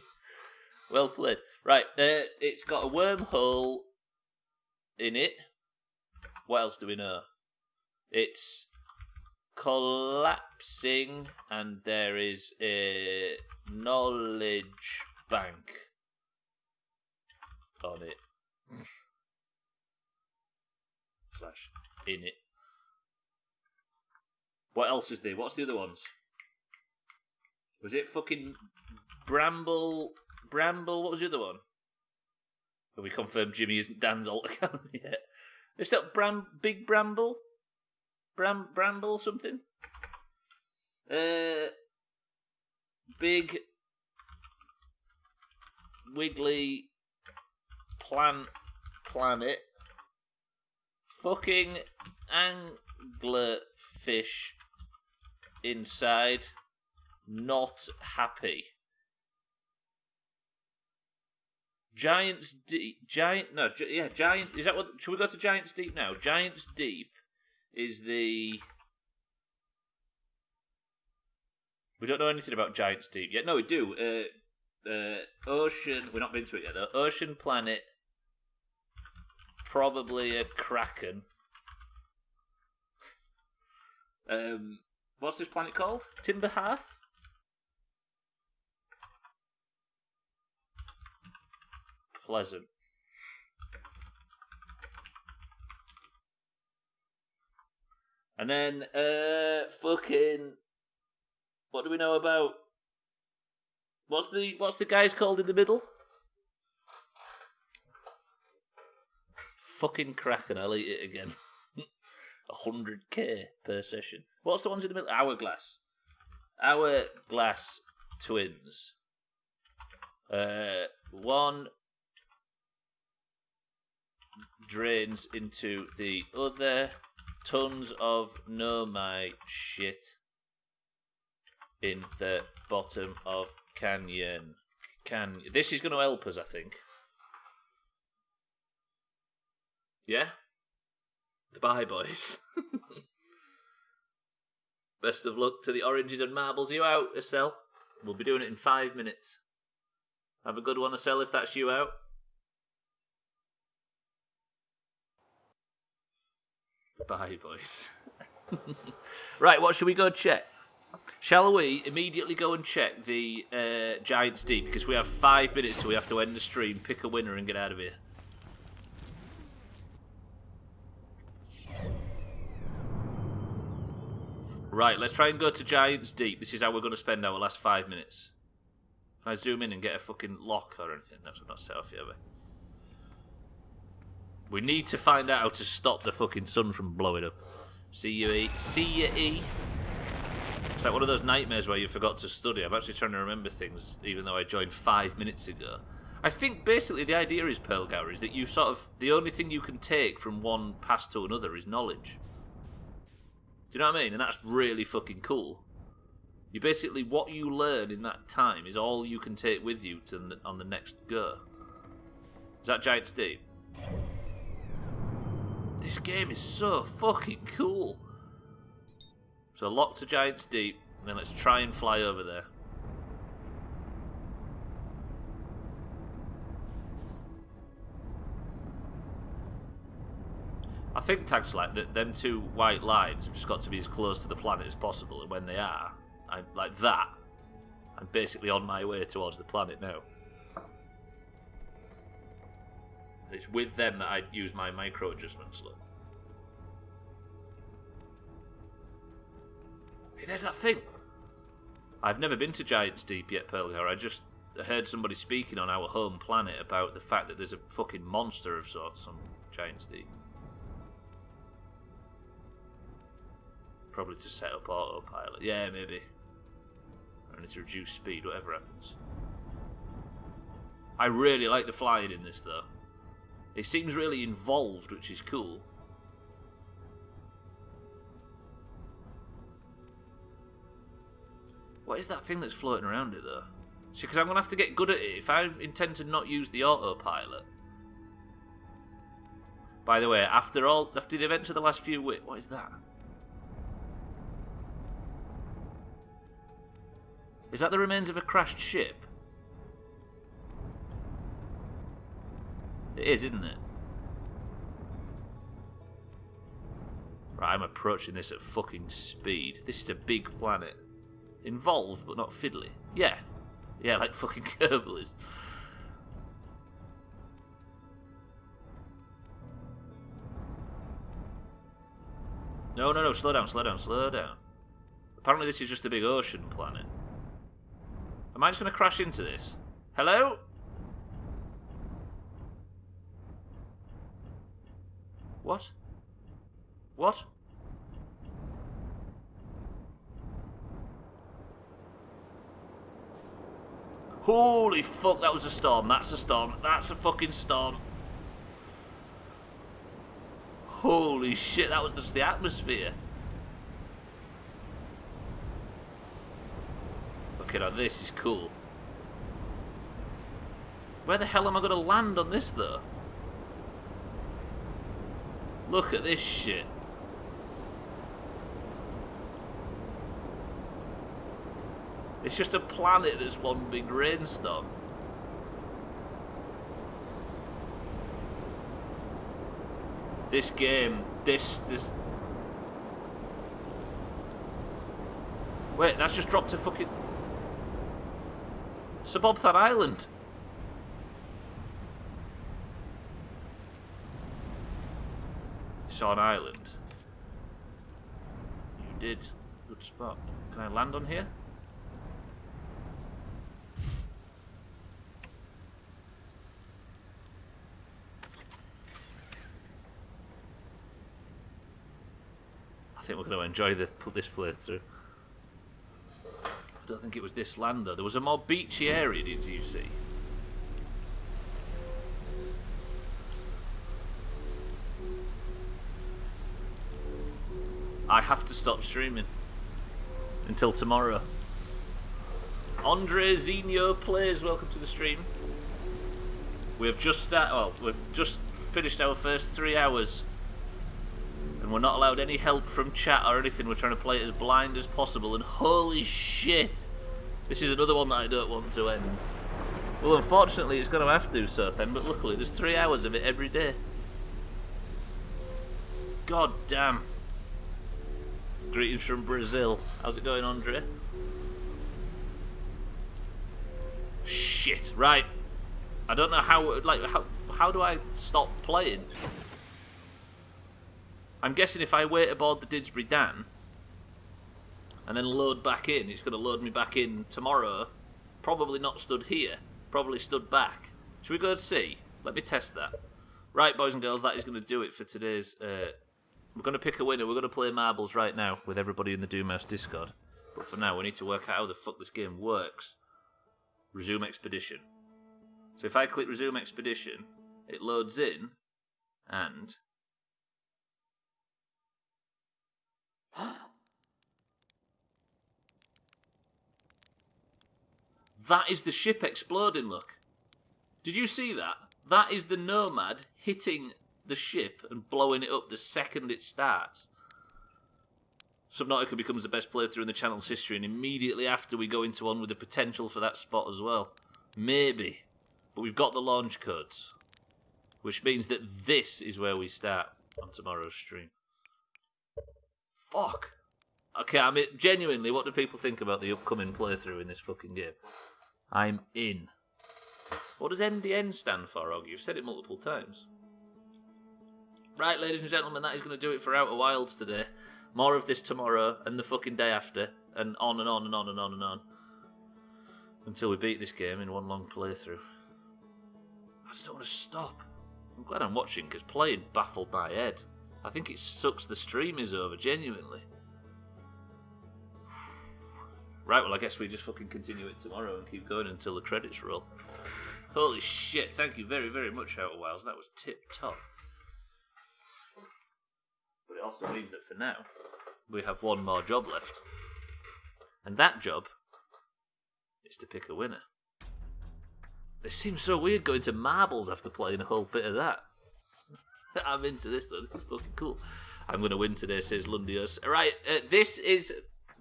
Well played. Right. It's got a wormhole in it. What else do we know? It's collapsing and there is a knowledge bank on it. / in it. What else is there? What's the other ones? Was it fucking Bramble? What was the other one? Well, we confirmed Jimmy isn't Dan's alter account yet. It's that Big Bramble? Bramble something? Big Wiggly Planet. Fucking anglerfish inside. Not happy. Giants Deep. Giant. Is that what? Should we go to Giants Deep now? Giants Deep is the. We don't know anything about Giants Deep yet. No, we do. Ocean. We're not been to it yet though. Ocean Planet. Probably a kraken. What's this planet called? Timber Hearth? Pleasant. And then, fucking, what do we know about? What's the guys called in the middle? Fucking kraken! I'll eat it again. 100k per session. What's the ones in the middle? Hourglass twins. One drains into the other. Tons of my shit in the bottom of canyon. This is going to help us, I think. Yeah? Bye, boys. Best of luck to the oranges and marbles. You out, Estelle? We'll be doing it in 5 minutes. Have a good one, Estelle, if that's you out. Bye, boys. Right, what should we go check? Shall we immediately go and check the Giants Deep? Because we have 5 minutes till we have to end the stream, pick a winner and get out of here. Right, let's try and go to Giants Deep. This is how we're going to spend our last 5 minutes. Can I zoom in and get a fucking lock or anything? That's not set off yet, have I? We need to find out how to stop the fucking sun from blowing up. See you, E. It's like one of those nightmares where you forgot to study. I'm actually trying to remember things, even though I joined 5 minutes ago. I think basically the idea is, Pearlgower, is that you sort of... The only thing you can take from one pass to another is knowledge. Do you know what I mean? And that's really fucking cool. You basically, what you learn in that time is all you can take with you on the next go. Is that Giants Deep? This game is so fucking cool. So lock to Giants Deep, and then let's try and fly over there. I think tags like that. Them two white lines have just got to be as close to the planet as possible, and when they are, I'm basically on my way towards the planet now. It's with them that I use my micro adjustments. Look. Hey, there's that thing. I've never been to Giants Deep yet, Pearlgar. I just heard somebody speaking on our home planet about the fact that there's a fucking monster of sorts on Giants Deep. Probably to set up autopilot. Yeah, maybe. I need to reduce speed, whatever happens. I really like the flying in this, though. It seems really involved, which is cool. What is that thing that's floating around it, though? See, because I'm going to have to get good at it if I intend to not use the autopilot. By the way, after the events of the last few weeks... What is that? Is that the remains of a crashed ship? It is, isn't it? Right, I'm approaching this at fucking speed. This is a big planet. Involved, but not fiddly. Yeah. Yeah, like fucking Kerbal is. No, slow down. Apparently this is just a big ocean planet. Am I just going to crash into this? Hello? What? What? Holy fuck, that was a storm. That's a storm. That's a fucking storm. Holy shit, that was just the atmosphere. Okay, now this is cool. Where the hell am I going to land on this, though? Look at this shit. It's just a planet that's one big rainstorm. This game, this... Wait, that's just dropped a fucking... Subbobthan Island. Saw an island. You did. Good spot. Can I land on here? I think we're going to enjoy this playthrough. I don't think it was this land though. There was a more beachy area, did you see? I have to stop streaming until tomorrow. Andre Zinho Plays, welcome to the stream. We have just we've just finished our first 3 hours. And we're not allowed any help from chat or anything. We're trying to play it as blind as possible. And holy shit! This is another one that I don't want to end. Well, unfortunately, it's going to have to, so then. But luckily, there's 3 hours of it every day. God damn. Greetings from Brazil. How's it going, Andre? Shit. Right. I don't know how do I stop playing? I'm guessing if I wait aboard the Didsbury Dan and then load back in, it's going to load me back in tomorrow. Probably not stood here. Probably stood back. Should we go and see? Let me test that. Right, boys and girls, that is going to do it for today's... we're going to pick a winner. We're going to play marbles right now with everybody in the Doomhaus Discord. But for now, we need to work out how the fuck this game works. Resume expedition. So if I click resume expedition, it loads in, and... That is the ship exploding, look. Did you see that? That is the Nomad hitting the ship and blowing it up the second it starts. Subnautica becomes the best playthrough in the channel's history, and immediately after we go into one with the potential for that spot as well. Maybe. But we've got the launch codes, which means that this is where we start on tomorrow's stream. Fuck. Okay, I mean, genuinely, what do people think about the upcoming playthrough in this fucking game? I'm in. What does MDN stand for, Og? You've said it multiple times. Right, ladies and gentlemen, that is going to do it for Outer Wilds today. More of this tomorrow and the fucking day after, and on and on and on and on and on. Until we beat this game in one long playthrough. I just don't want to stop. I'm glad I'm watching, because playing baffled my head. I think it sucks the stream is over, genuinely. Right, well, I guess we just fucking continue it tomorrow and keep going until the credits roll. Holy shit, thank you very, very much, Outer Wilds. That was tip-top. But it also means that for now, we have one more job left. And that job is to pick a winner. It seems so weird going to marbles after playing a whole bit of that. I'm into this, though. This is fucking cool. I'm going to win today, says Lundios. Right, this is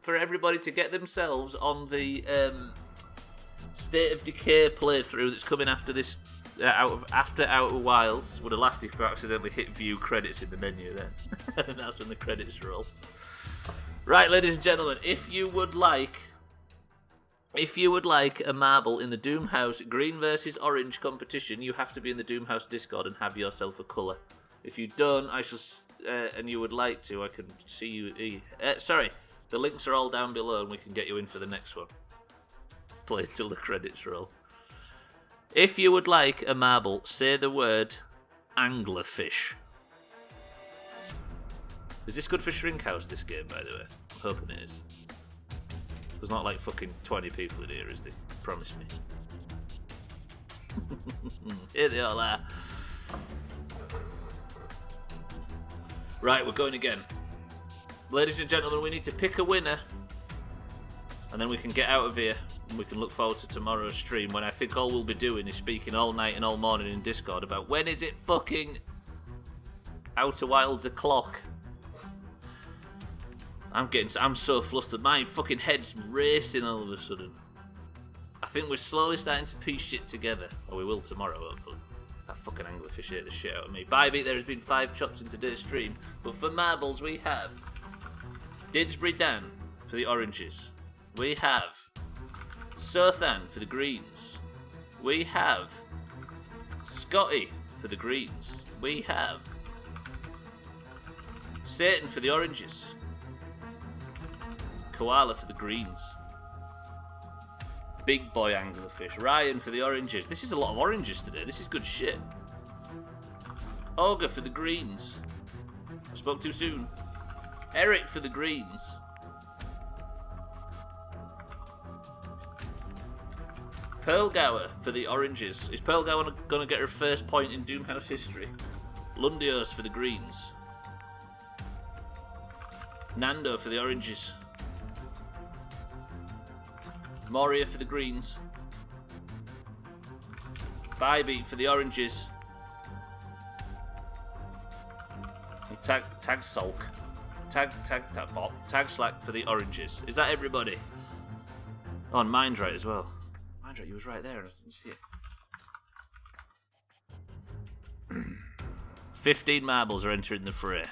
for everybody to get themselves on the State of Decay playthrough that's coming after this, after Outer Wilds. Would have laughed if I accidentally hit view credits in the menu then. And that's when the credits roll. Right, ladies and gentlemen, if you would like a marble in the Doomhaus green versus orange competition, you have to be in the Doomhaus Discord and have yourself a colour. If you don't, and you would like to, I can see you. Sorry, the links are all down below, and we can get you in for the next one. Play till the credits roll. If you would like a marble, say the word anglerfish. Is this good for Shrink House, this game, by the way? I'm hoping it is. There's not like fucking 20 people in here, is there? Promise me. Here they all are. Right, we're going again. Ladies and gentlemen, we need to pick a winner. And then we can get out of here. And we can look forward to tomorrow's stream when I think all we'll be doing is speaking all night and all morning in Discord about when is it fucking Outer Wilds o'clock. I'm so flustered. My fucking head's racing all of a sudden. I think we're slowly starting to piece shit together. Or we will tomorrow, hopefully. That fucking anglerfish ate the shit out of me. By beat, there has been 5 chops in today's stream. But for marbles, we have Didsbury Dan for the oranges. We have Sothan for the greens. We have Scotty for the greens. We have Satan for the oranges. Koala for the greens. Big boy anglerfish. Ryan for the oranges. This is a lot of oranges today. This is good shit. Ogre for the greens. I spoke too soon. Eric for the greens. Pearlgower for the oranges. Is Pearlgower going to get her first point in Doomhaus history? Lundios for the greens. Nando for the oranges. Moria for the greens. Bybeat for the oranges. And tag Sulk. Tag Slack for the oranges. Is that everybody? Oh, and Mindright as well. Mindright, you was right there. I didn't see it. 15 marbles are entering the fray.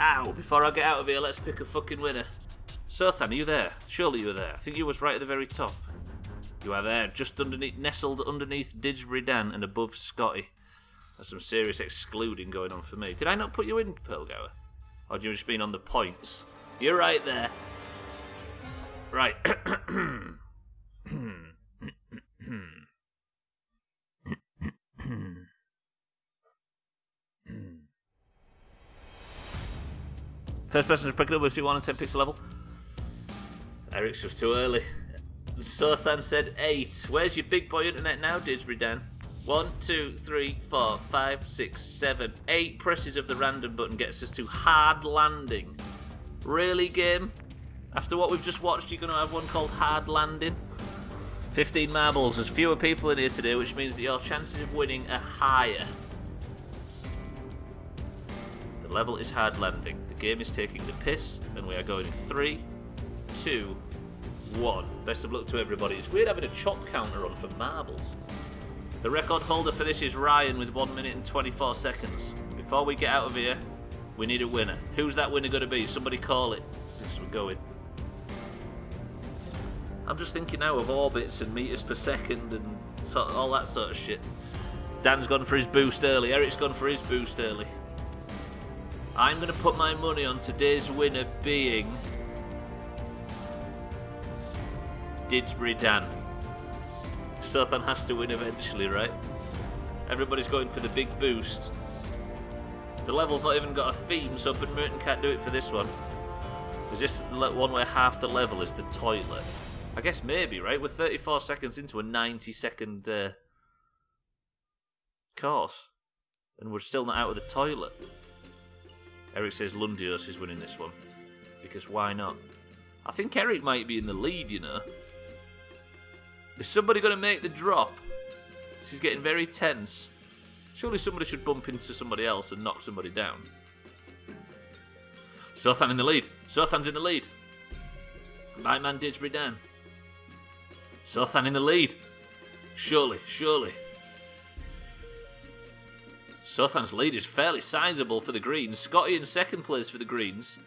Ow! Before I get out of here, let's pick a fucking winner. Sothan, are you there? Surely you're there. I think you was right at the very top. You are there, just underneath, nestled underneath Didsbury Dan and above Scotty. There's some serious excluding going on for me. Did I not put you in, Pearlgower? Or have you just been on the points? You're right there. Right. First person to pick it up with 1 and 10 pixel level. Eric's was too early. Sothan said 8. Where's your big boy internet now, Didsbury Dan? 1, 2, 3, 4, 5, 6, 7, 8 presses of the random button gets us to hard landing. Really, game? After what we've just watched, you're going to have one called hard landing? 15 marbles. There's fewer people in here today, which means that your chances of winning are higher. The level is hard landing. The game is taking the piss, and we are going in 3, 2, 1. Best of luck to everybody. It's weird having a chop counter on for marbles. The record holder for this is Ryan with 1 minute and 24 seconds. Before we get out of here, we need a winner. Who's that winner going to be? Somebody call it. Because we're going. I'm just thinking now of orbits and meters per second and all that sort of shit. Dan's gone for his boost early. Eric's gone for his boost early. I'm going to put my money on today's winner being Didsbury Dan. Sothan has to win eventually, right? Everybody's going for the big boost. The level's not even got a theme, so Ben Merton can't do it for this one. There's just one where half the level is the toilet. I guess maybe, right? We're 34 seconds into a 90-second course, and we're still not out of the toilet. Eric says Lundios is winning this one, because why not? I think Eric might be in the lead, you know. Is somebody going to make the drop? This is getting very tense. Surely somebody should bump into somebody else and knock somebody down. Sothan in the lead. Sothan's in the lead. My man Didsbury Dan. Sothan in the lead. Surely. Sothan's lead is fairly sizable for the Greens. Scotty in second place for the Greens.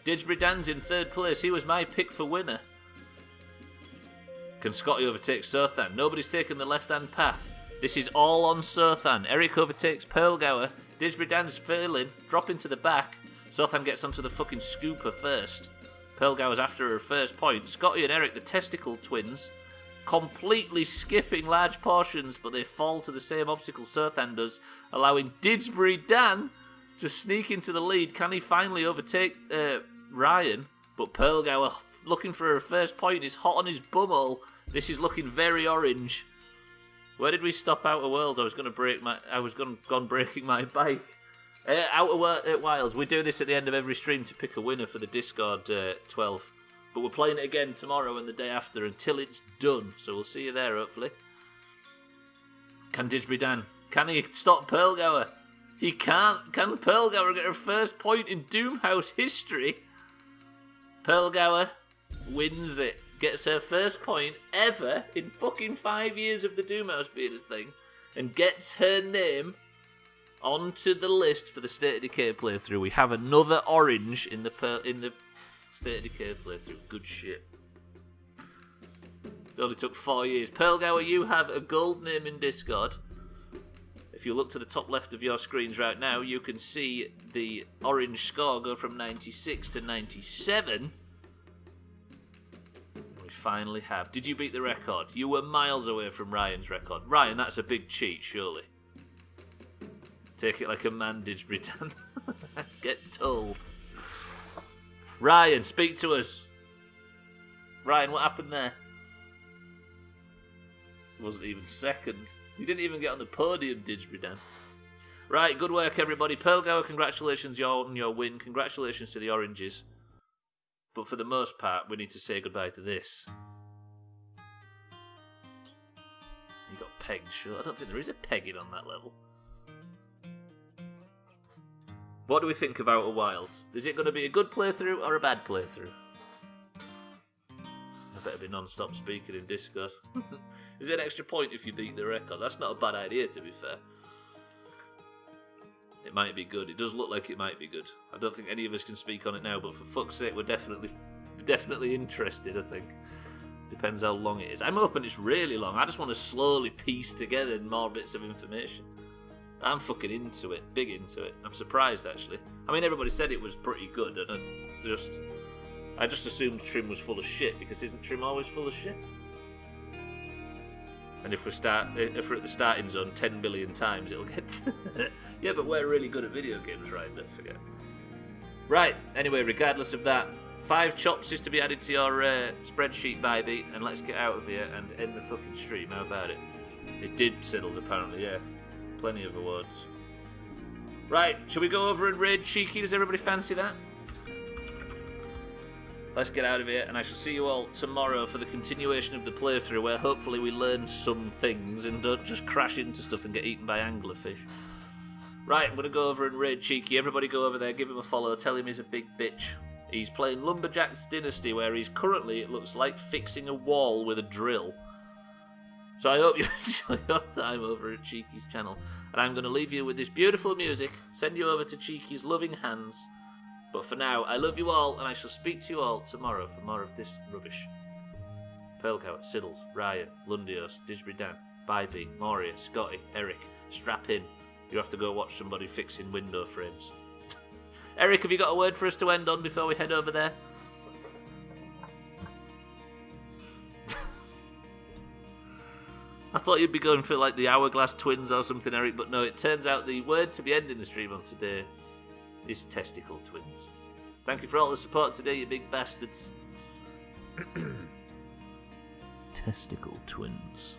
Didsbury Dan's in third place. He was my pick for winner. Can Scotty overtake Sothan? Nobody's taken the left-hand path. This is all on Sothan. Eric overtakes Pearlgower. Didsbury Dan's failing, dropping to the back. Sothan gets onto the fucking scooper first. Pearlgower's after her first point. Scotty and Eric, the testicle twins, completely skipping large portions, but they fall to the same obstacle Sothan does, allowing Didsbury Dan to sneak into the lead. Can he finally overtake Ryan? But Pearlgower, looking for her first point, is hot on his bumhole. This is looking very orange. Where did we stop Outer Worlds? I was gone breaking my bike. Outer Wilds. We do this at the end of every stream to pick a winner for the Discord 12. But we're playing it again tomorrow and the day after until it's done. So we'll see you there, hopefully. Can Didsbury Dan? Can he stop Pearlgower? He can't. Can Pearlgower get her first point in Doomhaus history? Pearlgower wins it. Gets her first point ever in fucking 5 years of the Doomhaus being a thing. And gets her name onto the list for the State of Decay playthrough. We have another orange in the State of Decay playthrough. Good shit. It only took 4 years. Pearlgower, you have a gold name in Discord. If you look to the top left of your screens right now, you can see the orange score go from 96 to 97. We finally have. Did you beat the record? You were miles away from Ryan's record. Ryan, that's a big cheat, surely. Take it like a man, Didsbury Dan. Get told. Ryan, speak to us. Ryan, what happened there? It wasn't even second. You didn't even get on the podium, Didsbury Dan. Right, good work, everybody. Pearlgower, congratulations on your win. Congratulations to the Oranges. But for the most part, we need to say goodbye to this. You got pegged, sure. I don't think there is a pegging on that level. What do we think of Outer Wilds? Is it going to be a good playthrough or a bad playthrough? I better be non-stop speaking in Discord. Is it an extra point if you beat the record? That's not a bad idea, to be fair. It might be good. It does look like it might be good. I don't think any of us can speak on it now, but for fuck's sake, we're definitely interested, I think. Depends how long it is. I'm hoping it's really long. I just want to slowly piece together more bits of information. I'm fucking into it. Big into it. I'm surprised, actually. I mean, everybody said it was pretty good, and I just assumed Trim was full of shit, because isn't Trim always full of shit? And if we're at the starting zone 10 billion times, it'll get... Yeah, but we're really good at video games, right? Don't forget. Right, anyway, regardless of that, 5 chops is to be added to your spreadsheet, Bybee, and let's get out of here and end the fucking stream. How about it? It did, Siddles, apparently, yeah. Plenty of awards. Right, shall we go over and raid Cheeky? Does everybody fancy that? Let's get out of here, and I shall see you all tomorrow for the continuation of the playthrough, where hopefully we learn some things and don't just crash into stuff and get eaten by anglerfish. Right, I'm going to go over and raid Cheeky. Everybody go over there, give him a follow, tell him he's a big bitch. He's playing Lumberjack's Dynasty, where he's currently, it looks like, fixing a wall with a drill. So I hope you enjoy your time over at Cheeky's channel. And I'm going to leave you with this beautiful music, send you over to Cheeky's loving hands. But for now, I love you all, and I shall speak to you all tomorrow for more of this rubbish. Pearlgower, Siddles, Ryan, Lundios, Didsbury Dan, Bybee, Moria, Scotty, Eric, strap in. You have to go watch somebody fixing window frames. Eric, have you got a word for us to end on before we head over there? I thought you'd be going for like the Hourglass Twins or something, Eric, but no, it turns out the word to be ending the stream on today is Testicle Twins. Thank you for all the support today, you big bastards. Testicle Twins.